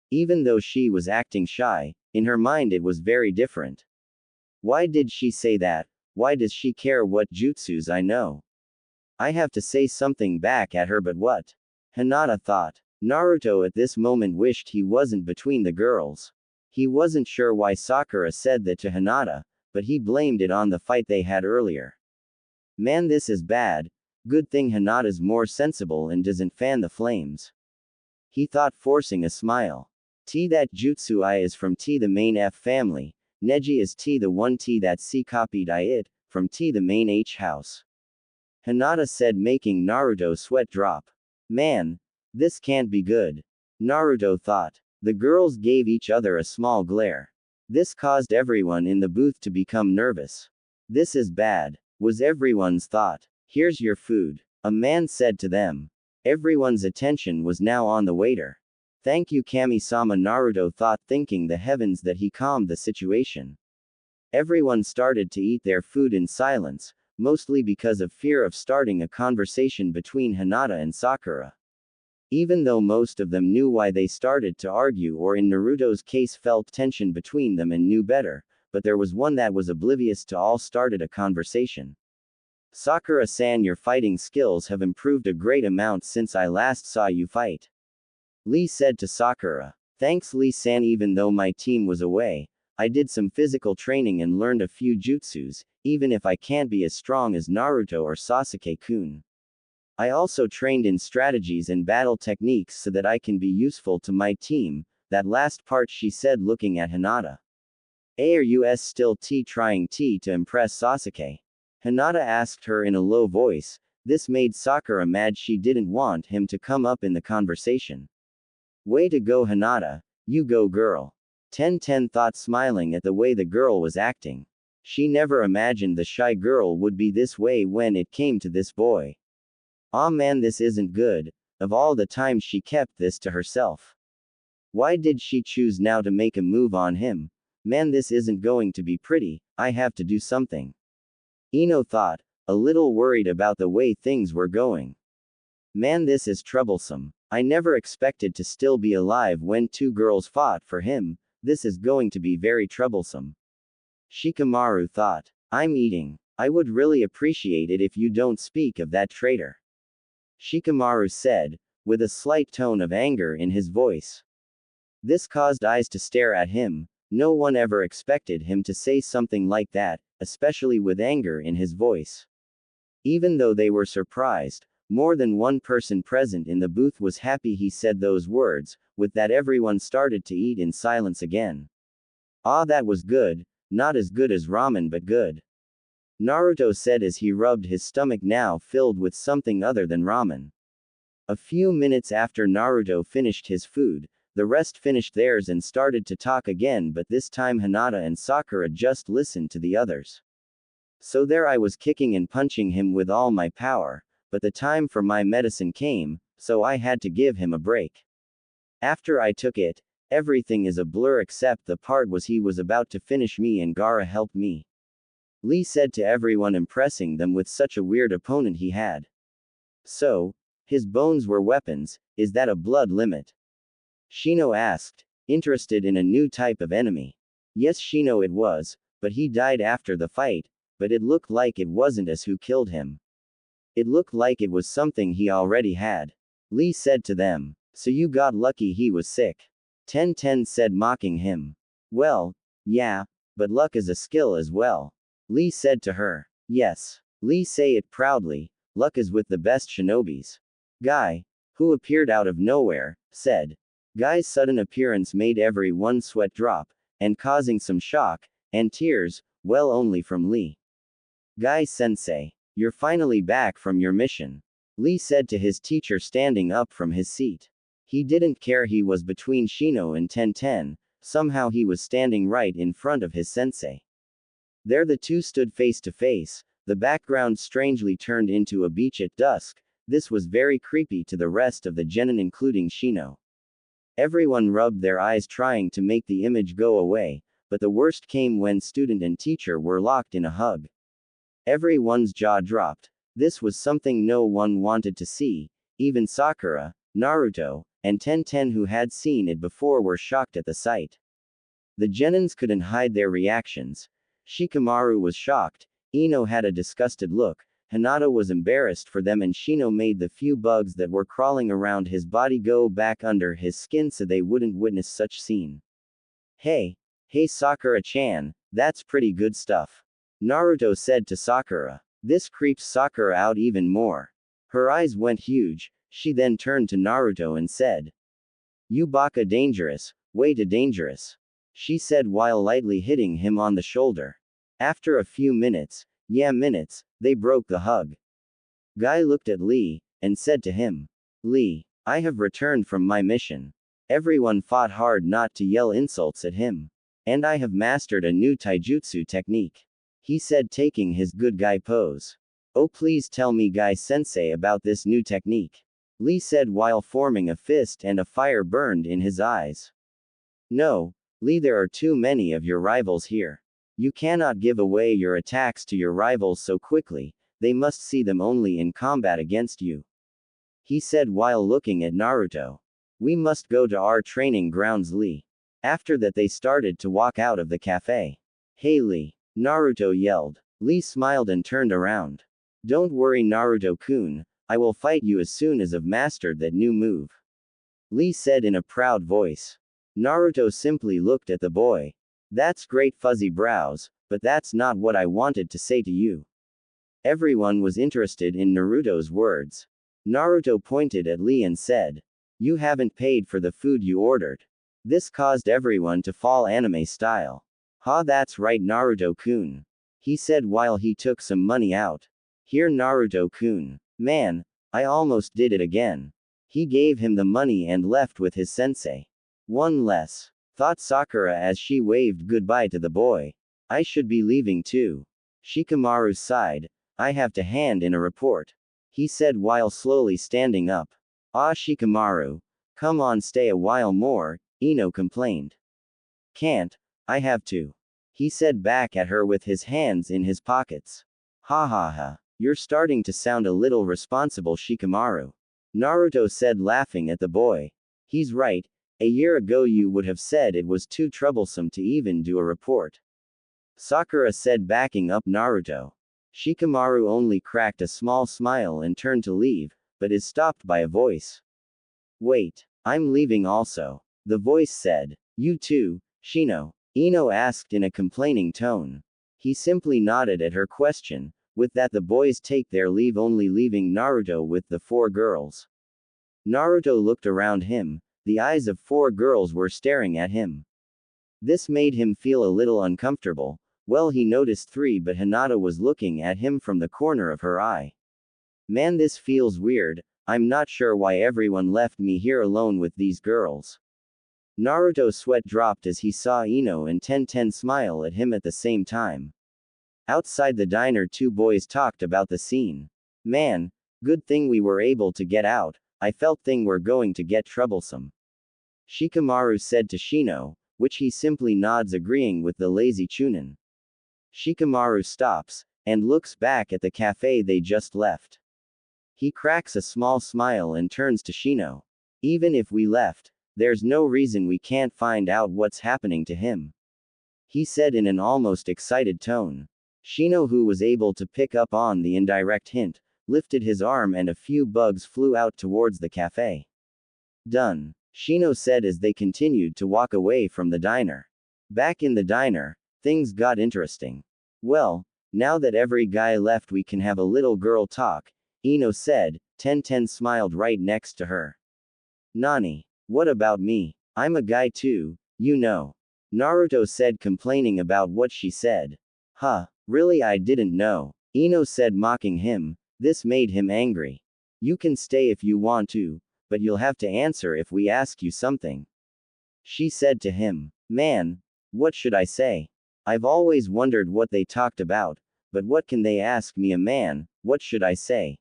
Even though she was acting shy, in her mind it was very different. Why did she say that? Why does she care what jutsus I know? I have to say something back at her, but what? Hinata thought. Naruto at this moment wished he wasn't between the girls. He wasn't sure why Sakura said that to Hinata, but he blamed it on the fight they had earlier. Man, this is bad. Good thing Hinata's more sensible and doesn't fan the flames. He thought, forcing a smile. That jutsu I is from the main F family. Neji is the one that C copied it, from the main H house. Hinata said, making Naruto sweat drop. Man, this can't be good. Naruto thought. The girls gave each other a small glare. This caused everyone in the booth to become nervous. This is bad, was everyone's thought. Here's your food, a man said to them. Everyone's attention was now on the waiter. Thank you, Kami-sama, Naruto thought, thinking the heavens that he calmed the situation. Everyone started to eat their food in silence, mostly because of fear of starting a conversation between Hinata and Sakura. Even though most of them knew why they started to argue, or in Naruto's case felt tension between them and knew better, but there was one that was oblivious to all, started a conversation. Sakura-san, your fighting skills have improved a great amount since I last saw you fight. Lee said to Sakura. Thanks Lee-san, even though my team was away, I did some physical training and learned a few jutsus, even if I can't be as strong as Naruto or Sasuke-kun. I also trained in strategies and battle techniques so that I can be useful to my team, that last part she said, looking at Hinata. Are you still trying to impress Sasuke? Hinata asked her in a low voice. This made Sakura mad. She didn't want him to come up in the conversation. Way to go Hinata, you go girl. Tenten thought, smiling at the way the girl was acting. She never imagined the shy girl would be this way when it came to this boy. Aw man, this isn't good. Of all the time she kept this to herself. Why did she choose now to make a move on him? Man, this isn't going to be pretty. I have to do something. Ino thought, a little worried about the way things were going. Man, this is troublesome. I never expected to still be alive when two girls fought for him. This is going to be very troublesome. Shikamaru thought. I'm eating. I would really appreciate it if you don't speak of that traitor. Shikamaru said, with a slight tone of anger in his voice. This caused eyes to stare at him. No one ever expected him to say something like that, especially with anger in his voice. Even though they were surprised, more than one person present in the booth was happy he said those words. With that, everyone started to eat in silence again. Ah, that was good, not as good as ramen but good. Naruto said as he rubbed his stomach, now filled with something other than ramen. A few minutes after Naruto finished his food, The rest finished theirs and started to talk again, but this time Hinata and Sakura just listened to the others. So there I was kicking and punching him with all my power, but the time for my medicine came, so I had to give him a break. After I took it, everything is a blur except the part was he was about to finish me and Gaara helped me. Lee said to everyone, impressing them with such a weird opponent he had. So, his bones were weapons, is that a blood limit? Shino asked, interested in a new type of enemy. Yes, Shino, it was, but he died after the fight, but it looked like it wasn't us who killed him. It looked like it was something he already had. Lee said to them, so you got lucky he was sick. Ten said, mocking him. Well, yeah, but luck is a skill as well. Lee said to her. Yes. Lee say it proudly, luck is with the best shinobis. Guy, who appeared out of nowhere, said. Guy's sudden appearance made everyone sweat drop, and causing some shock, and tears, well only from Lee. Guy sensei, you're finally back from your mission. Lee said to his teacher standing up from his seat. He didn't care he was between Shino and Ten, somehow he was standing right in front of his sensei. There the two stood face to face, the background strangely turned into a beach at dusk. This was very creepy to the rest of the genin including Shino. Everyone rubbed their eyes trying to make the image go away, but the worst came when student and teacher were locked in a hug. Everyone's jaw dropped. This was something no one wanted to see, even Sakura, Naruto, and Ten who had seen it before were shocked at the sight. The genins couldn't hide their reactions. Shikamaru was shocked, Ino had a disgusted look, Hinata was embarrassed for them, and Shino made the few bugs that were crawling around his body go back under his skin so they wouldn't witness such scene. Hey Sakura-chan, that's pretty good stuff. Naruto said to Sakura. This creeps Sakura out even more. Her eyes went huge, she then turned to Naruto and said. You baka dangerous, way too dangerous. She said while lightly hitting him on the shoulder. After a few minutes, they broke the hug. Guy looked at Lee, and said to him. Lee, I have returned from my mission. Everyone fought hard not to yell insults at him. And I have mastered a new taijutsu technique. He said, taking his good guy pose. Oh, please tell me Guy sensei about this new technique. Lee said while forming a fist and a fire burned in his eyes. No, Lee, there are too many of your rivals here. You cannot give away your attacks to your rivals so quickly, they must see them only in combat against you. He said while looking at Naruto. We must go to our training grounds, Lee. After that they started to walk out of the cafe. Hey Lee. Naruto yelled. Lee smiled and turned around. Don't worry Naruto-kun, I will fight you as soon as I've mastered that new move. Lee said in a proud voice. Naruto simply looked at the boy. That's great fuzzy brows, but that's not what I wanted to say to you. Everyone was interested in Naruto's words. Naruto pointed at Lee and said. You haven't paid for the food you ordered. This caused everyone to fall anime style. Ha, that's right Naruto-kun. He said while he took some money out. Here Naruto-kun. Man, I almost did it again. He gave him the money and left with his sensei. One less, thought Sakura as she waved goodbye to the boy. I should be leaving too. Shikamaru sighed. I have to hand in a report. He said while slowly standing up. Ah Shikamaru. Come on, stay a while more, Ino complained. Can't. I have to. He said back at her with his hands in his pockets. Ha ha ha. You're starting to sound a little responsible, Shikamaru. Naruto said laughing at the boy. He's right. A year ago you would have said it was too troublesome to even do a report. Sakura said backing up Naruto. Shikamaru only cracked a small smile and turned to leave, but is stopped by a voice. Wait. I'm leaving also. The voice said. You too, Shino? Ino asked in a complaining tone. He simply nodded at her question, with that the boys take their leave, only leaving Naruto with the 4 girls. Naruto looked around him, the eyes of 4 girls were staring at him. This made him feel a little uncomfortable. Well, he noticed 3, but Hinata was looking at him from the corner of her eye. Man, this feels weird, I'm not sure why everyone left me here alone with these girls. Naruto's sweat dropped as he saw Ino and Tenten smile at him at the same time. Outside the diner, two boys talked about the scene. Man, good thing we were able to get out, I felt thing we're going to get troublesome. Shikamaru said to Shino, which he simply nods agreeing with the lazy Chunin. Shikamaru stops, and looks back at the cafe they just left. He cracks a small smile and turns to Shino. Even if we left, there's no reason we can't find out what's happening to him. He said in an almost excited tone. Shino, who was able to pick up on the indirect hint, lifted his arm and a few bugs flew out towards the cafe. Done, Shino said as they continued to walk away from the diner. Back in the diner, things got interesting. Well, now that every guy left, we can have a little girl talk, Ino said. Tenten smiled right next to her. Nani? What about me? I'm a guy too, you know. Naruto said, complaining about what she said. Huh, really? I didn't know, Ino said, mocking him. This made him angry. You can stay if you want to, but you'll have to answer if we ask you something. She said to him. Man, what should I say? I've always wondered what they talked about, but what can they ask me, a man? What should I say?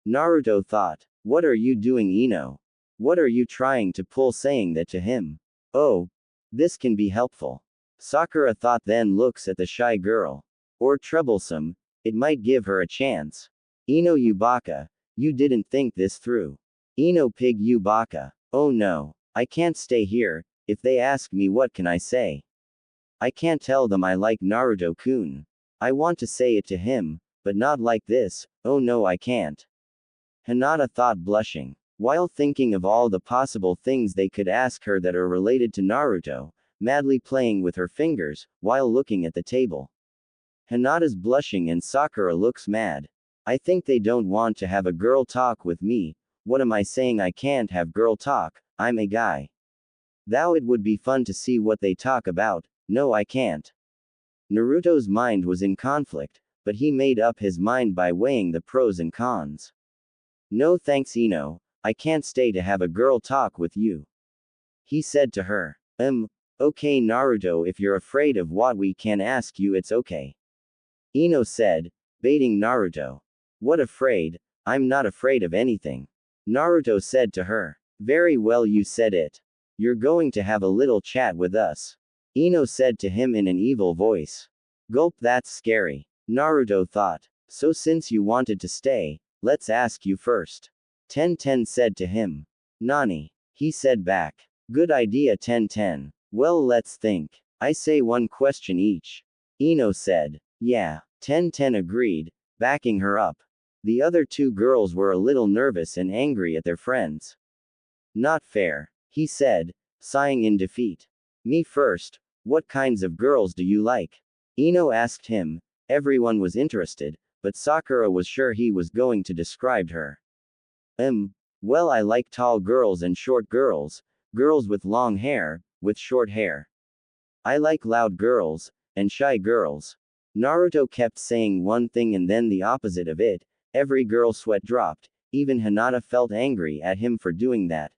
Naruto thought. What are you doing, Ino? What are you trying to pull saying that to him? Oh, this can be helpful. Sakura thought, then looks at the shy girl. Or troublesome, it might give her a chance. Ino, you baka, you didn't think this through. Ino, pig, you baka. Oh no, I can't stay here. If they ask me, what can I say? I can't tell them I like Naruto-kun. I want to say it to him, but not like this. Oh no, I can't. Hinata thought, blushing. While thinking of all the possible things they could ask her that are related to Naruto, madly playing with her fingers, while looking at the table. Hinata's blushing and Sakura looks mad. I think they don't want to have a girl talk with me. What am I saying? I can't have girl talk, I'm a guy. Thou, it would be fun to see what they talk about. No, I can't. Naruto's mind was in conflict, but he made up his mind by weighing the pros and cons. No thanks, Ino, I can't stay to have a girl talk with you. He said to her. Okay Naruto, if you're afraid of what we can ask you, it's okay. Ino said, baiting Naruto. What afraid? I'm not afraid of anything. Naruto said to her. Very well, you said it. You're going to have a little chat with us. Ino said to him in an evil voice. Gulp, that's scary. Naruto thought. So since you wanted to stay, let's ask you first. Tenten said to him. Nani? He said back. Good idea, Tenten. Well, let's think. I say one question each. Ino said. Yeah. Tenten agreed, backing her up. The other two girls were a little nervous and angry at their friends. Not fair, he said, sighing in defeat. Me first, what kinds of girls do you like? Ino asked him. Everyone was interested, but Sakura was sure he was going to describe her. Well, I like tall girls and short girls, girls with long hair, with short hair. I like loud girls, and shy girls. Naruto kept saying one thing and then the opposite of it. Every girl's sweat dropped, even Hinata felt angry at him for doing that.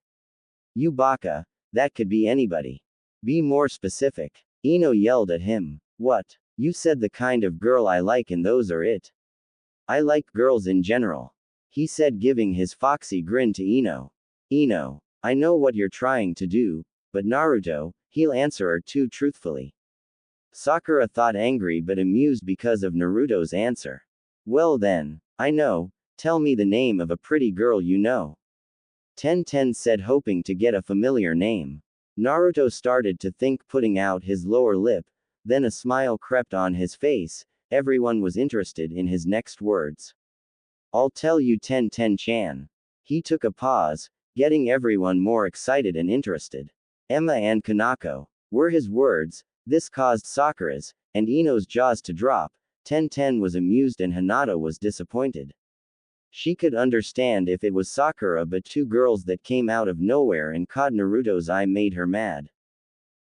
You baka, that could be anybody. Be more specific. Ino yelled at him. What? You said the kind of girl I like and those are it. I like girls in general. He said, giving his foxy grin to Ino. Ino, I know what you're trying to do, but Naruto, he'll answer her too truthfully. Sakura thought, angry but amused because of Naruto's answer. Well then, I know, tell me the name of a pretty girl you know. Tenten said, hoping to get a familiar name. Naruto started to think, putting out his lower lip, then a smile crept on his face. Everyone was interested in his next words. I'll tell you, Tenten-chan. He took a pause, getting everyone more excited and interested. Emma and Kanako were his words. This caused Sakura's and Ino's jaws to drop. Tenten was amused and Hinata was disappointed. She could understand if it was Sakura, but two girls that came out of nowhere and caught Naruto's eye made her mad.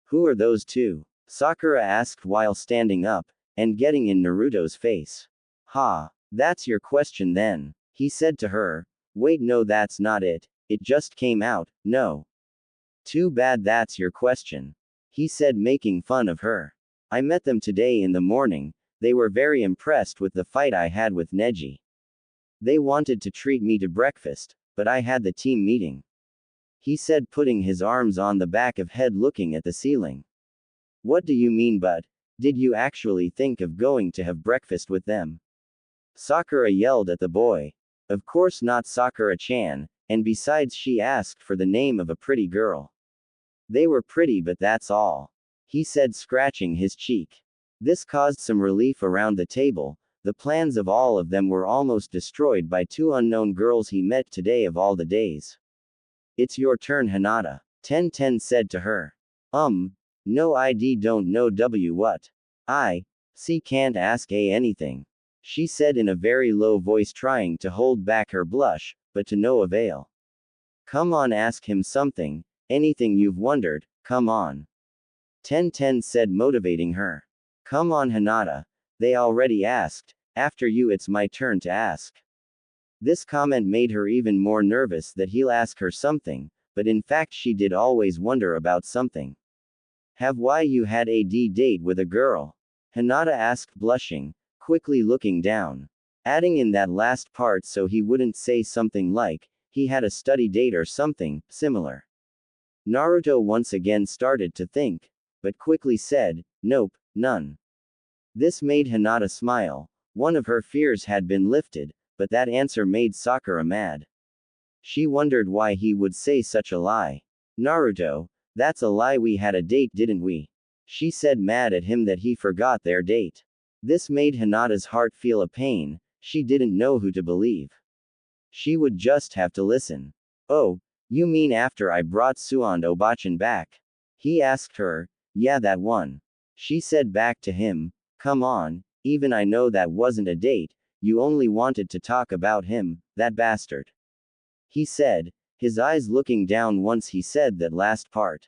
Who are those two? Sakura asked while standing up and getting in Naruto's face. Ha, that's your question then, he said to her. Wait, no, that's not it. It just came out. No. Too bad that's your question. He said, making fun of her. I met them today in the morning. They were very impressed with the fight I had with Neji. They wanted to treat me to breakfast, but I had the team meeting. He said, putting his arms on the back of head looking at the ceiling. What do you mean, but did you actually think of going to have breakfast with them? Sakura yelled at the boy. Of course not, Sakura-chan, and besides she asked for the name of a pretty girl. They were pretty, but that's all. He said, scratching his cheek. This caused some relief around the table. The plans of all of them were almost destroyed by two unknown girls he met today of all the days. It's your turn, Hinata. Ten said to her. No, I don't know what. Can't ask anything. She said in a very low voice, trying to hold back her blush, but to no avail. Come on, ask him something, anything you've wondered, come on. Ten said, motivating her. Come on, Hinata. They already asked. After you, it's my turn to ask. This comment made her even more nervous that he'll ask her something, but in fact she did always wonder about something. Have you had a date with a girl? Hinata asked, blushing, quickly looking down. Adding in that last part so he wouldn't say something like, he had a study date or something similar. Naruto once again started to think, but quickly said, nope, none. This made Hinata smile. One of her fears had been lifted, but that answer made Sakura mad. She wondered why he would say such a lie. Naruto, that's a lie, we had a date, didn't we? She said, mad at him that he forgot their date. This made Hinata's heart feel a pain. She didn't know who to believe. She would just have to listen. Oh, you mean after I brought Suan Obachan back? He asked her. Yeah, that one. She said back to him, come on, even I know that wasn't a date, you only wanted to talk about him, that bastard. He said, his eyes looking down once he said that last part.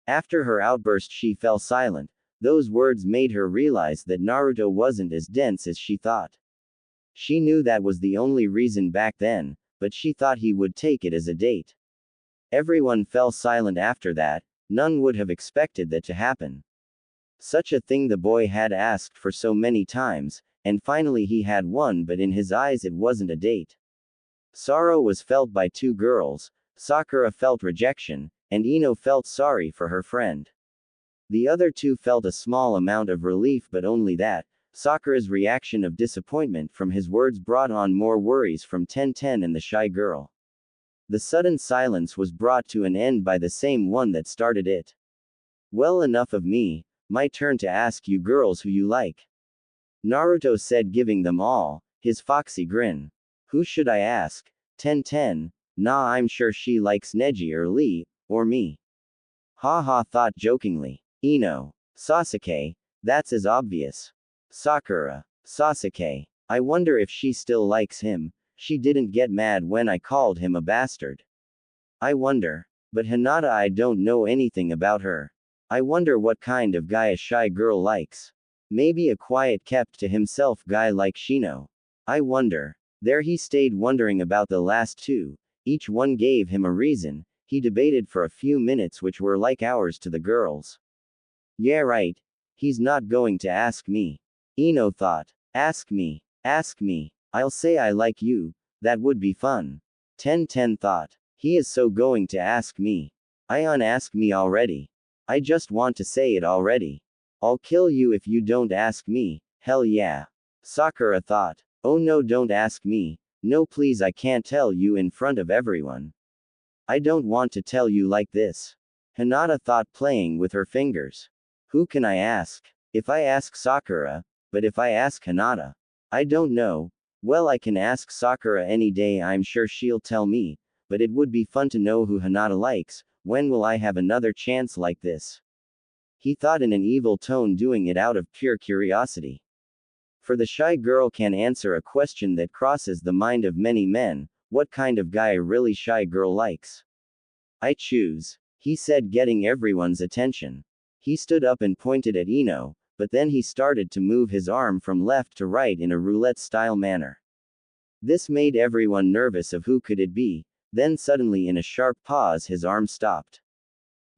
After her outburst she fell silent. Those words made her realize that Naruto wasn't as dense as she thought. She knew that was the only reason back then, but she thought he would take it as a date. Everyone fell silent after that. None would have expected that to happen. Such a thing the boy had asked for so many times, and finally he had one, but in his eyes it wasn't a date. Sorrow was felt by two girls. Sakura felt rejection, and Ino felt sorry for her friend. The other two felt a small amount of relief, but only that. Sakura's reaction of disappointment from his words brought on more worries from Ten and the shy girl. The sudden silence was brought to an end by the same one that started it. Well, enough of me, my turn to ask you girls who you like. Naruto said, giving them all his foxy grin. Who should I ask? Ten. Nah, I'm sure she likes Neji or Lee, or me. Ha, thought jokingly. Ino. Sasuke. That's as obvious. Sakura. Sasuke. I wonder if she still likes him. She didn't get mad when I called him a bastard. I wonder. But Hinata, I don't know anything about her. I wonder what kind of guy a shy girl likes. Maybe a quiet, kept to himself guy like Shino. I wonder. There he stayed wondering about the last two. Each one gave him a reason. He debated for a few minutes, which were like hours to the girls. Yeah, right. He's not going to ask me. Ino thought. Ask me. I'll say I like you. That would be fun. Ten thought. He is so going to ask me. Ask me already. I just want to say it already. I'll kill you if you don't ask me. Hell yeah. Sakura thought. Oh no, don't ask me. No, please, I can't tell you in front of everyone. I don't want to tell you like this. Hinata thought, playing with her fingers. Who can I ask? If I ask Sakura, but if I ask Hinata, I don't know. Well, I can ask Sakura any day, I'm sure she'll tell me, but it would be fun to know who Hinata likes. When will I have another chance like this? He thought in an evil tone, doing it out of pure curiosity. For the shy girl can answer a question that crosses the mind of many men. What kind of guy a really shy girl likes? I choose, he said, getting everyone's attention. He stood up and pointed at Ino, but then he started to move his arm from left to right in a roulette-style manner. This made everyone nervous of who could it be. Then suddenly, in a sharp pause, his arm stopped.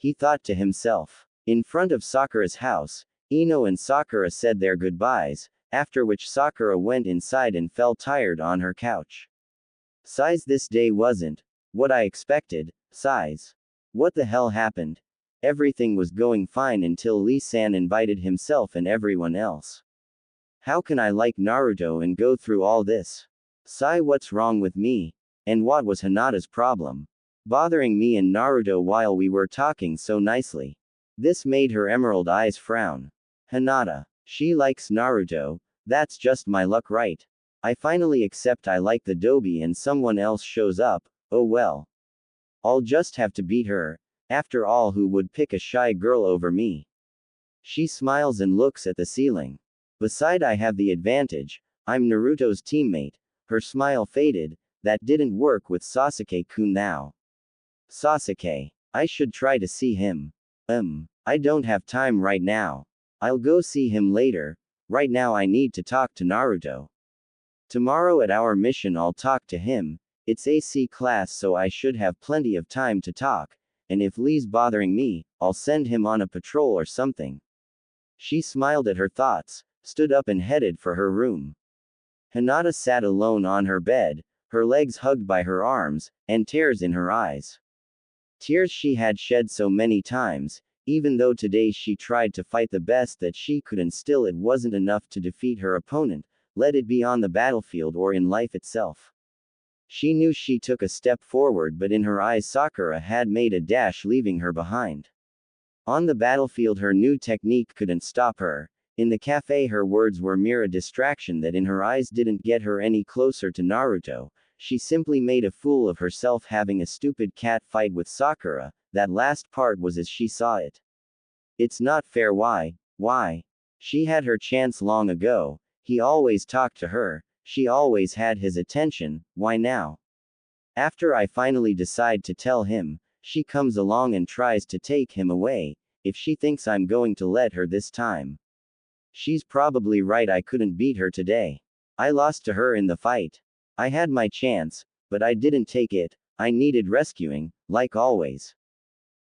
he thought to himself. In front of Sakura's house, Ino and Sakura said their goodbyes, after which Sakura went inside and fell tired on her couch. Sighs, this day wasn't what I expected. Sighs. What the hell happened? Everything was going fine until Lee-san invited himself and everyone else. How can I like Naruto and go through all this? Sigh, what's wrong with me? And what was Hinata's problem? Bothering me and Naruto while we were talking so nicely. This made her emerald eyes frown. Hinata. She likes Naruto, that's just my luck, right? I finally accept I like the Dobi and someone else shows up, oh well. I'll just have to beat her. After all, who would pick a shy girl over me? She smiles and looks at the ceiling. Beside, I have the advantage, I'm Naruto's teammate. Her smile faded, that didn't work with Sasuke-kun now. Sasuke. I should try to see him. I don't have time right now. I'll go see him later, right now I need to talk to Naruto. Tomorrow at our mission I'll talk to him, it's AC class so I should have plenty of time to talk, and if Lee's bothering me, I'll send him on a patrol or something. She smiled at her thoughts, stood up and headed for her room. Hinata sat alone on her bed, her legs hugged by her arms, and tears in her eyes. Tears she had shed so many times, even though today she tried to fight the best that she could and still it wasn't enough to defeat her opponent, let it be on the battlefield or in life itself. She knew she took a step forward, but in her eyes Sakura had made a dash leaving her behind. On the battlefield her new technique couldn't stop her. In the cafe her words were mere a distraction that in her eyes didn't get her any closer to Naruto. She simply made a fool of herself having a stupid cat fight with Sakura. That last part was as she saw it. It's not fair. Why? She had her chance long ago. He always talked to her. She always had his attention. Why now? After I finally decide to tell him, she comes along and tries to take him away. If she thinks I'm going to let her this time. She's probably right. I couldn't beat her today. I lost to her in the fight. I had my chance, but I didn't take it. I needed rescuing, like always.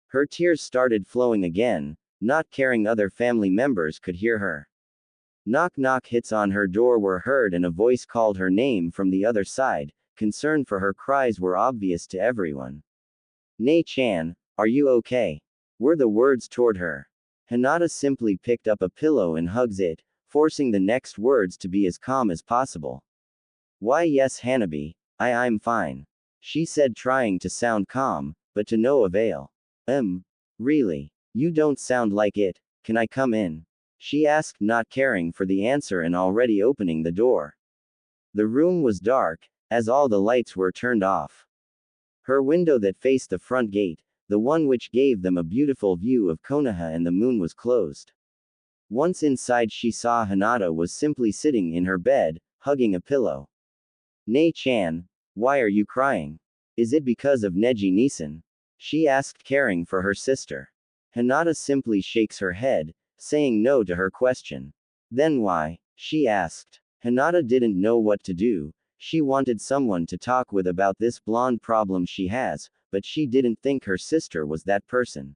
Her tears started flowing again, not caring other family members could hear her. Knock knock, hits on her door were heard and a voice called her name from the other side. Concern for her cries were obvious to everyone. "Nei-chan, are you okay?" were the words toward her. Hinata simply picked up a pillow and hugs it, forcing the next words to be as calm as possible. "Why yes Hanabi, I'm fine," she said, trying to sound calm, but to no avail. Really? You don't sound like it, can I come in?" she asked, not caring for the answer and already opening the door. The room was dark, as all the lights were turned off. Her window that faced the front gate, the one which gave them a beautiful view of Konoha and the moon, was closed. Once inside she saw Hinata was simply sitting in her bed, hugging a pillow. "Nei-chan, why are you crying? Is it because of Neji-Nisan?" she asked, caring for her sister. Hinata simply shakes her head, saying no to her question. "Then why?" she asked. Hinata didn't know what to do. She wanted someone to talk with about this blonde problem she has, but she didn't think her sister was that person.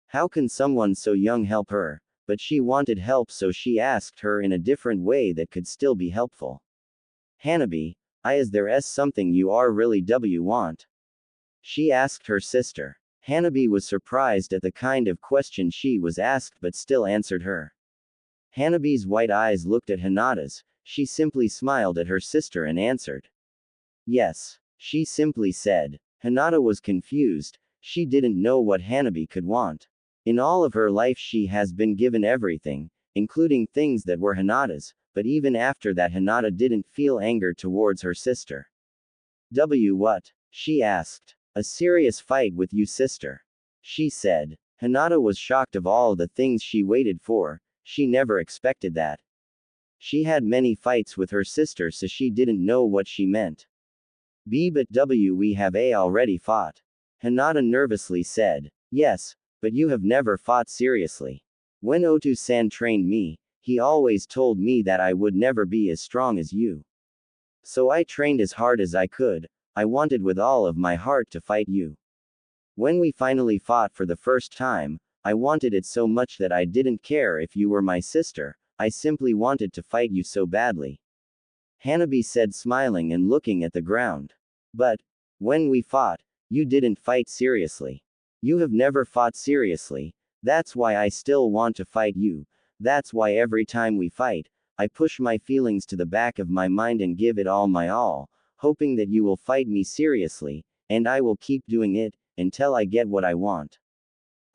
How can someone so young help her? But she wanted help, so she asked her in a different way that could still be helpful. "Hanabi, is there something you are really want?" she asked her sister. Hanabi was surprised at the kind of question she was asked but still answered her. Hanabi's white eyes looked at Hinata's. She simply smiled at her sister and answered. "Yes," she simply said. Hinata was confused. She didn't know what Hanabi could want. In all of her life she has been given everything, including things that were Hinata's, but even after that Hinata didn't feel anger towards her sister. What?" she asked. "A serious fight with you sister," she said. Hinata was shocked of all the things she waited for. She never expected that. She had many fights with her sister, so she didn't know what she meant. But we have already fought," Hinata nervously said. "Yes, but you have never fought seriously. When Otu-san trained me, he always told me that I would never be as strong as you. So I trained as hard as I could. I wanted with all of my heart to fight you." When we finally fought for the first time, I wanted it so much that I didn't care if you were my sister, I simply wanted to fight you so badly. Hanabi said, smiling and looking at the ground. But, when we fought, you didn't fight seriously. You have never fought seriously, that's why I still want to fight you, that's why every time we fight, I push my feelings to the back of my mind and give it all my all, hoping that you will fight me seriously, and I will keep doing it, until I get what I want.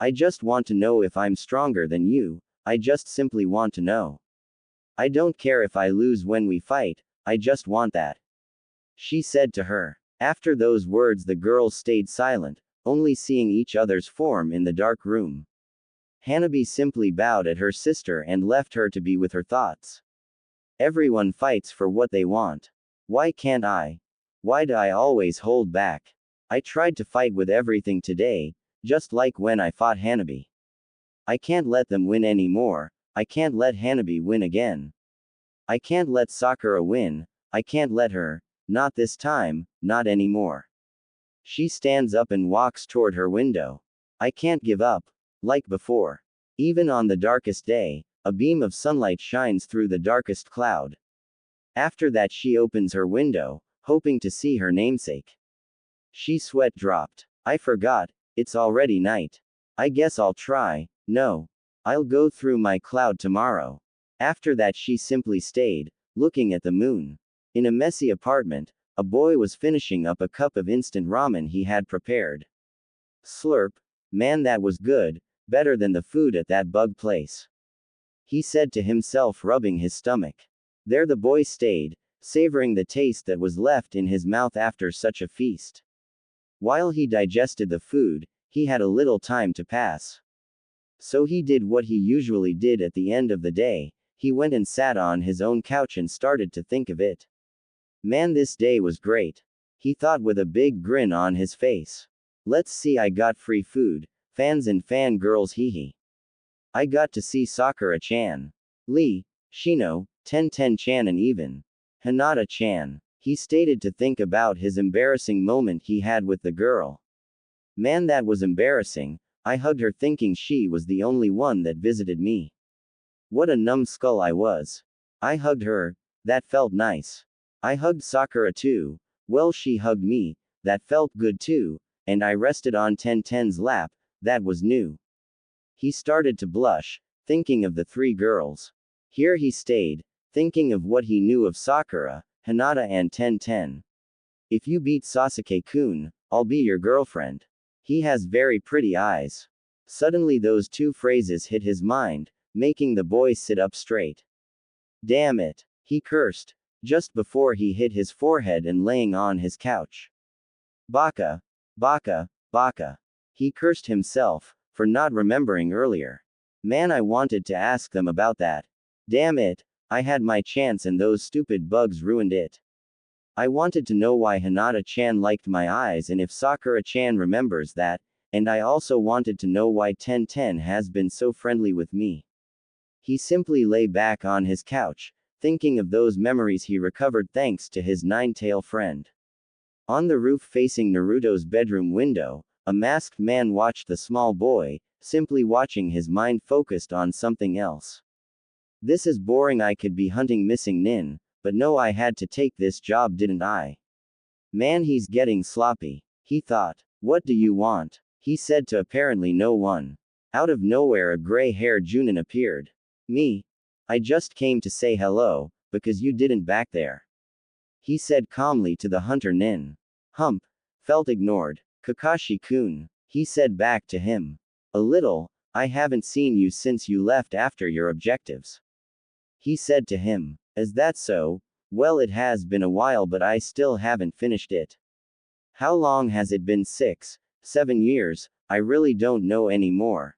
I just want to know if I'm stronger than you, I just simply want to know. I don't care if I lose when we fight, I just want that. She said to her. After those words, the girls stayed silent, only seeing each other's form in the dark room. Hanabi simply bowed at her sister and left her to be with her thoughts. Everyone fights for what they want. Why can't I? Why do I always hold back? I tried to fight with everything today, just like when I fought Hanabi. I can't let them win anymore, I can't let Hanabi win again. I can't let Sakura win, I can't let her, not this time, not anymore. She stands up and walks toward her window. I can't give up. Like before. Even on the darkest day, a beam of sunlight shines through the darkest cloud. After that, she opens her window, hoping to see her namesake. She sweat dropped. I forgot, it's already night. I guess I'll try, no. I'll go through my cloud tomorrow. After that, she simply stayed, looking at the moon. In a messy apartment, a boy was finishing up a cup of instant ramen he had prepared. Slurp, man, that was good, better than the food at that bug place. He said to himself, rubbing his stomach. There the boy stayed, savoring the taste that was left in his mouth after such a feast. While he digested the food, he had a little time to pass. So he did what he usually did at the end of the day, he went and sat on his own couch and started to think of it. Man, this day was great. He thought with a big grin on his face. Let's see, I got free food, fans and fangirls, hee. I got to see Sakura-chan, Lee, Shino, Ten-Ten-chan and even Hinata-chan. He stated to think about his embarrassing moment he had with the girl. Man, that was embarrassing. I hugged her thinking she was the only one that visited me. What a numbskull I was. I hugged her, that felt nice. I hugged Sakura too, well, she hugged me, that felt good too, and I rested on Ten-Ten's lap, that was new. He started to blush, thinking of the three girls. Here he stayed, thinking of what he knew of Sakura, Hinata and Ten-Ten. If you beat Sasuke-kun, I'll be your girlfriend. He has very pretty eyes. Suddenly those two phrases hit his mind, making the boy sit up straight. Damn it, he cursed, just before he hit his forehead and laying on his couch. Baka, baka, baka. He cursed himself, for not remembering earlier. Man, I wanted to ask them about that. Damn it, I had my chance and those stupid bugs ruined it. I wanted to know why Hinata-chan liked my eyes and if Sakura-chan remembers that, and I also wanted to know why Ten-Ten has been so friendly with me. He simply lay back on his couch, thinking of those memories he recovered thanks to his nine-tail friend. On the roof facing Naruto's bedroom window, a masked man watched the small boy, simply watching, his mind focused on something else. This is boring, I could be hunting missing nin, but no, I had to take this job, didn't I? Man, he's getting sloppy. He thought. What do you want? He said to apparently no one. Out of nowhere a gray-haired Junin appeared. Me? I just came to say hello, because you didn't back there. He said calmly to the hunter nin. Hump. Felt ignored. Kakashi-kun. He said back to him. A little, I haven't seen you since you left after your objectives. He said to him. Is that so? Well, it has been a while, but I still haven't finished it. How long has it been? 6, 7 years, I really don't know anymore.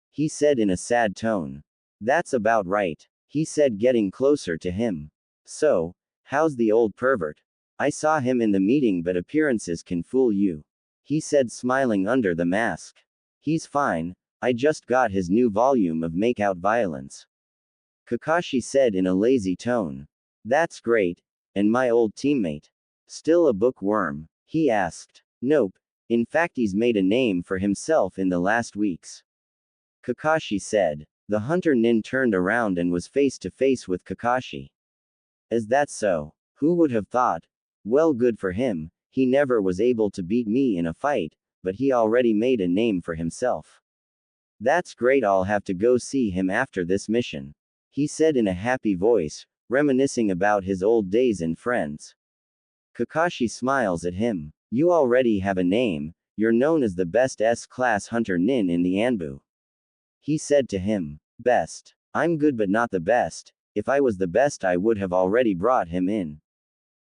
He said in a sad tone. That's about right, he said, getting closer to him. So, how's the old pervert? I saw him in the meeting, but appearances can fool you. He said, smiling under the mask. He's fine, I just got his new volume of Make-Out Violence. Kakashi said in a lazy tone. That's great, and my old teammate? Still a bookworm? He asked. Nope, In fact, he's made a name for himself in the last weeks. Kakashi said. The hunter nin turned around and was face to face with Kakashi. Is that so? Who would have thought? Well, good for him, he never was able to beat me in a fight, but he already made a name for himself. That's great, I'll have to go see him after this mission. He said in a happy voice, reminiscing about his old days and friends. Kakashi smiles at him. You already have a name, you're known as the best S-class hunter nin in the Anbu. He said to him. Best. I'm good but not the best, if I was the best I would have already brought him in.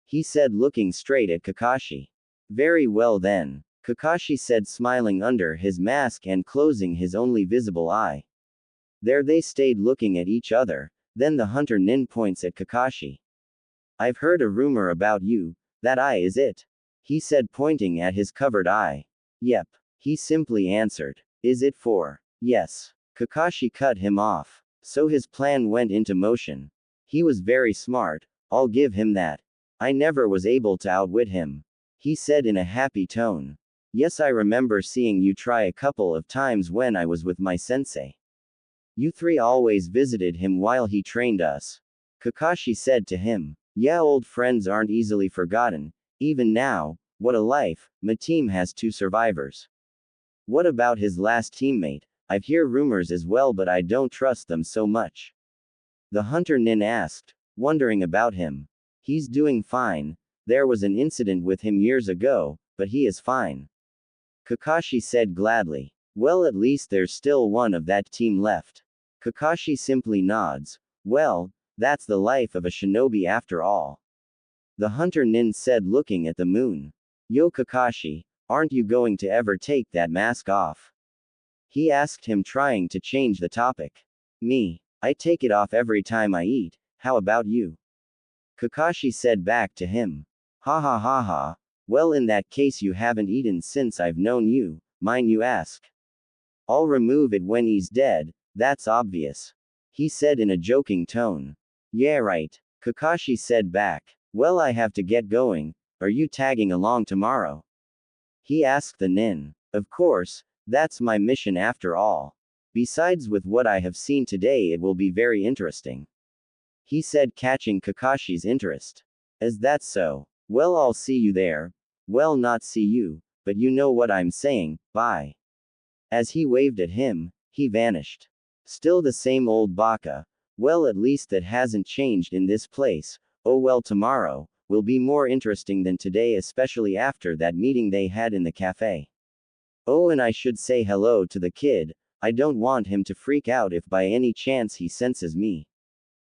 He said looking straight at Kakashi. Very well then, Kakashi said smiling under his mask and closing his only visible eye. There they stayed looking at each other, then the hunter nin points at Kakashi. I've heard a rumor about you, that eye is it? He said pointing at his covered eye. Yep. He simply answered. Is it for? Yes. Kakashi cut him off. So his plan went into motion. He was very smart, I'll give him that. I never was able to outwit him. He said in a happy tone. Yes, I remember seeing you try a couple of times when I was with my sensei. You three always visited him while he trained us. Kakashi said to him. Yeah, old friends aren't easily forgotten. Even now, what a life, my team has 2 survivors. What about his last teammate? I've heard rumors as well but I don't trust them so much. The hunter nin asked, wondering about him. He's doing fine, there was an incident with him years ago, but he is fine. Kakashi said gladly. Well, at least there's still one of that team left. Kakashi simply nods. Well, that's the life of a shinobi after all. The hunter nin said looking at the moon. Yo Kakashi, aren't you going to ever take that mask off? He asked him trying to change the topic. Me. I take it off every time I eat, how about you? Kakashi said back to him. Ha ha ha ha, well in that case you haven't eaten since I've known you, mind you ask. I'll remove it when he's dead, that's obvious. He said in a joking tone. Yeah right, Kakashi said back. Well, I have to get going, are you tagging along tomorrow? He asked the nin. Of course, that's my mission after all. Besides, with what I have seen today, it will be very interesting. He said, catching Kakashi's interest. Is that so? Well, I'll see you there. Well, not see you, but you know what I'm saying, bye. As he waved at him, he vanished. Still the same old baka. Well, at least that hasn't changed in this place. Oh well, tomorrow will be more interesting than today, especially after that meeting they had in the cafe. Oh, and I should say hello to the kid, I don't want him to freak out if by any chance he senses me.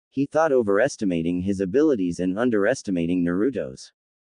He thought, overestimating his abilities and underestimating Naruto's.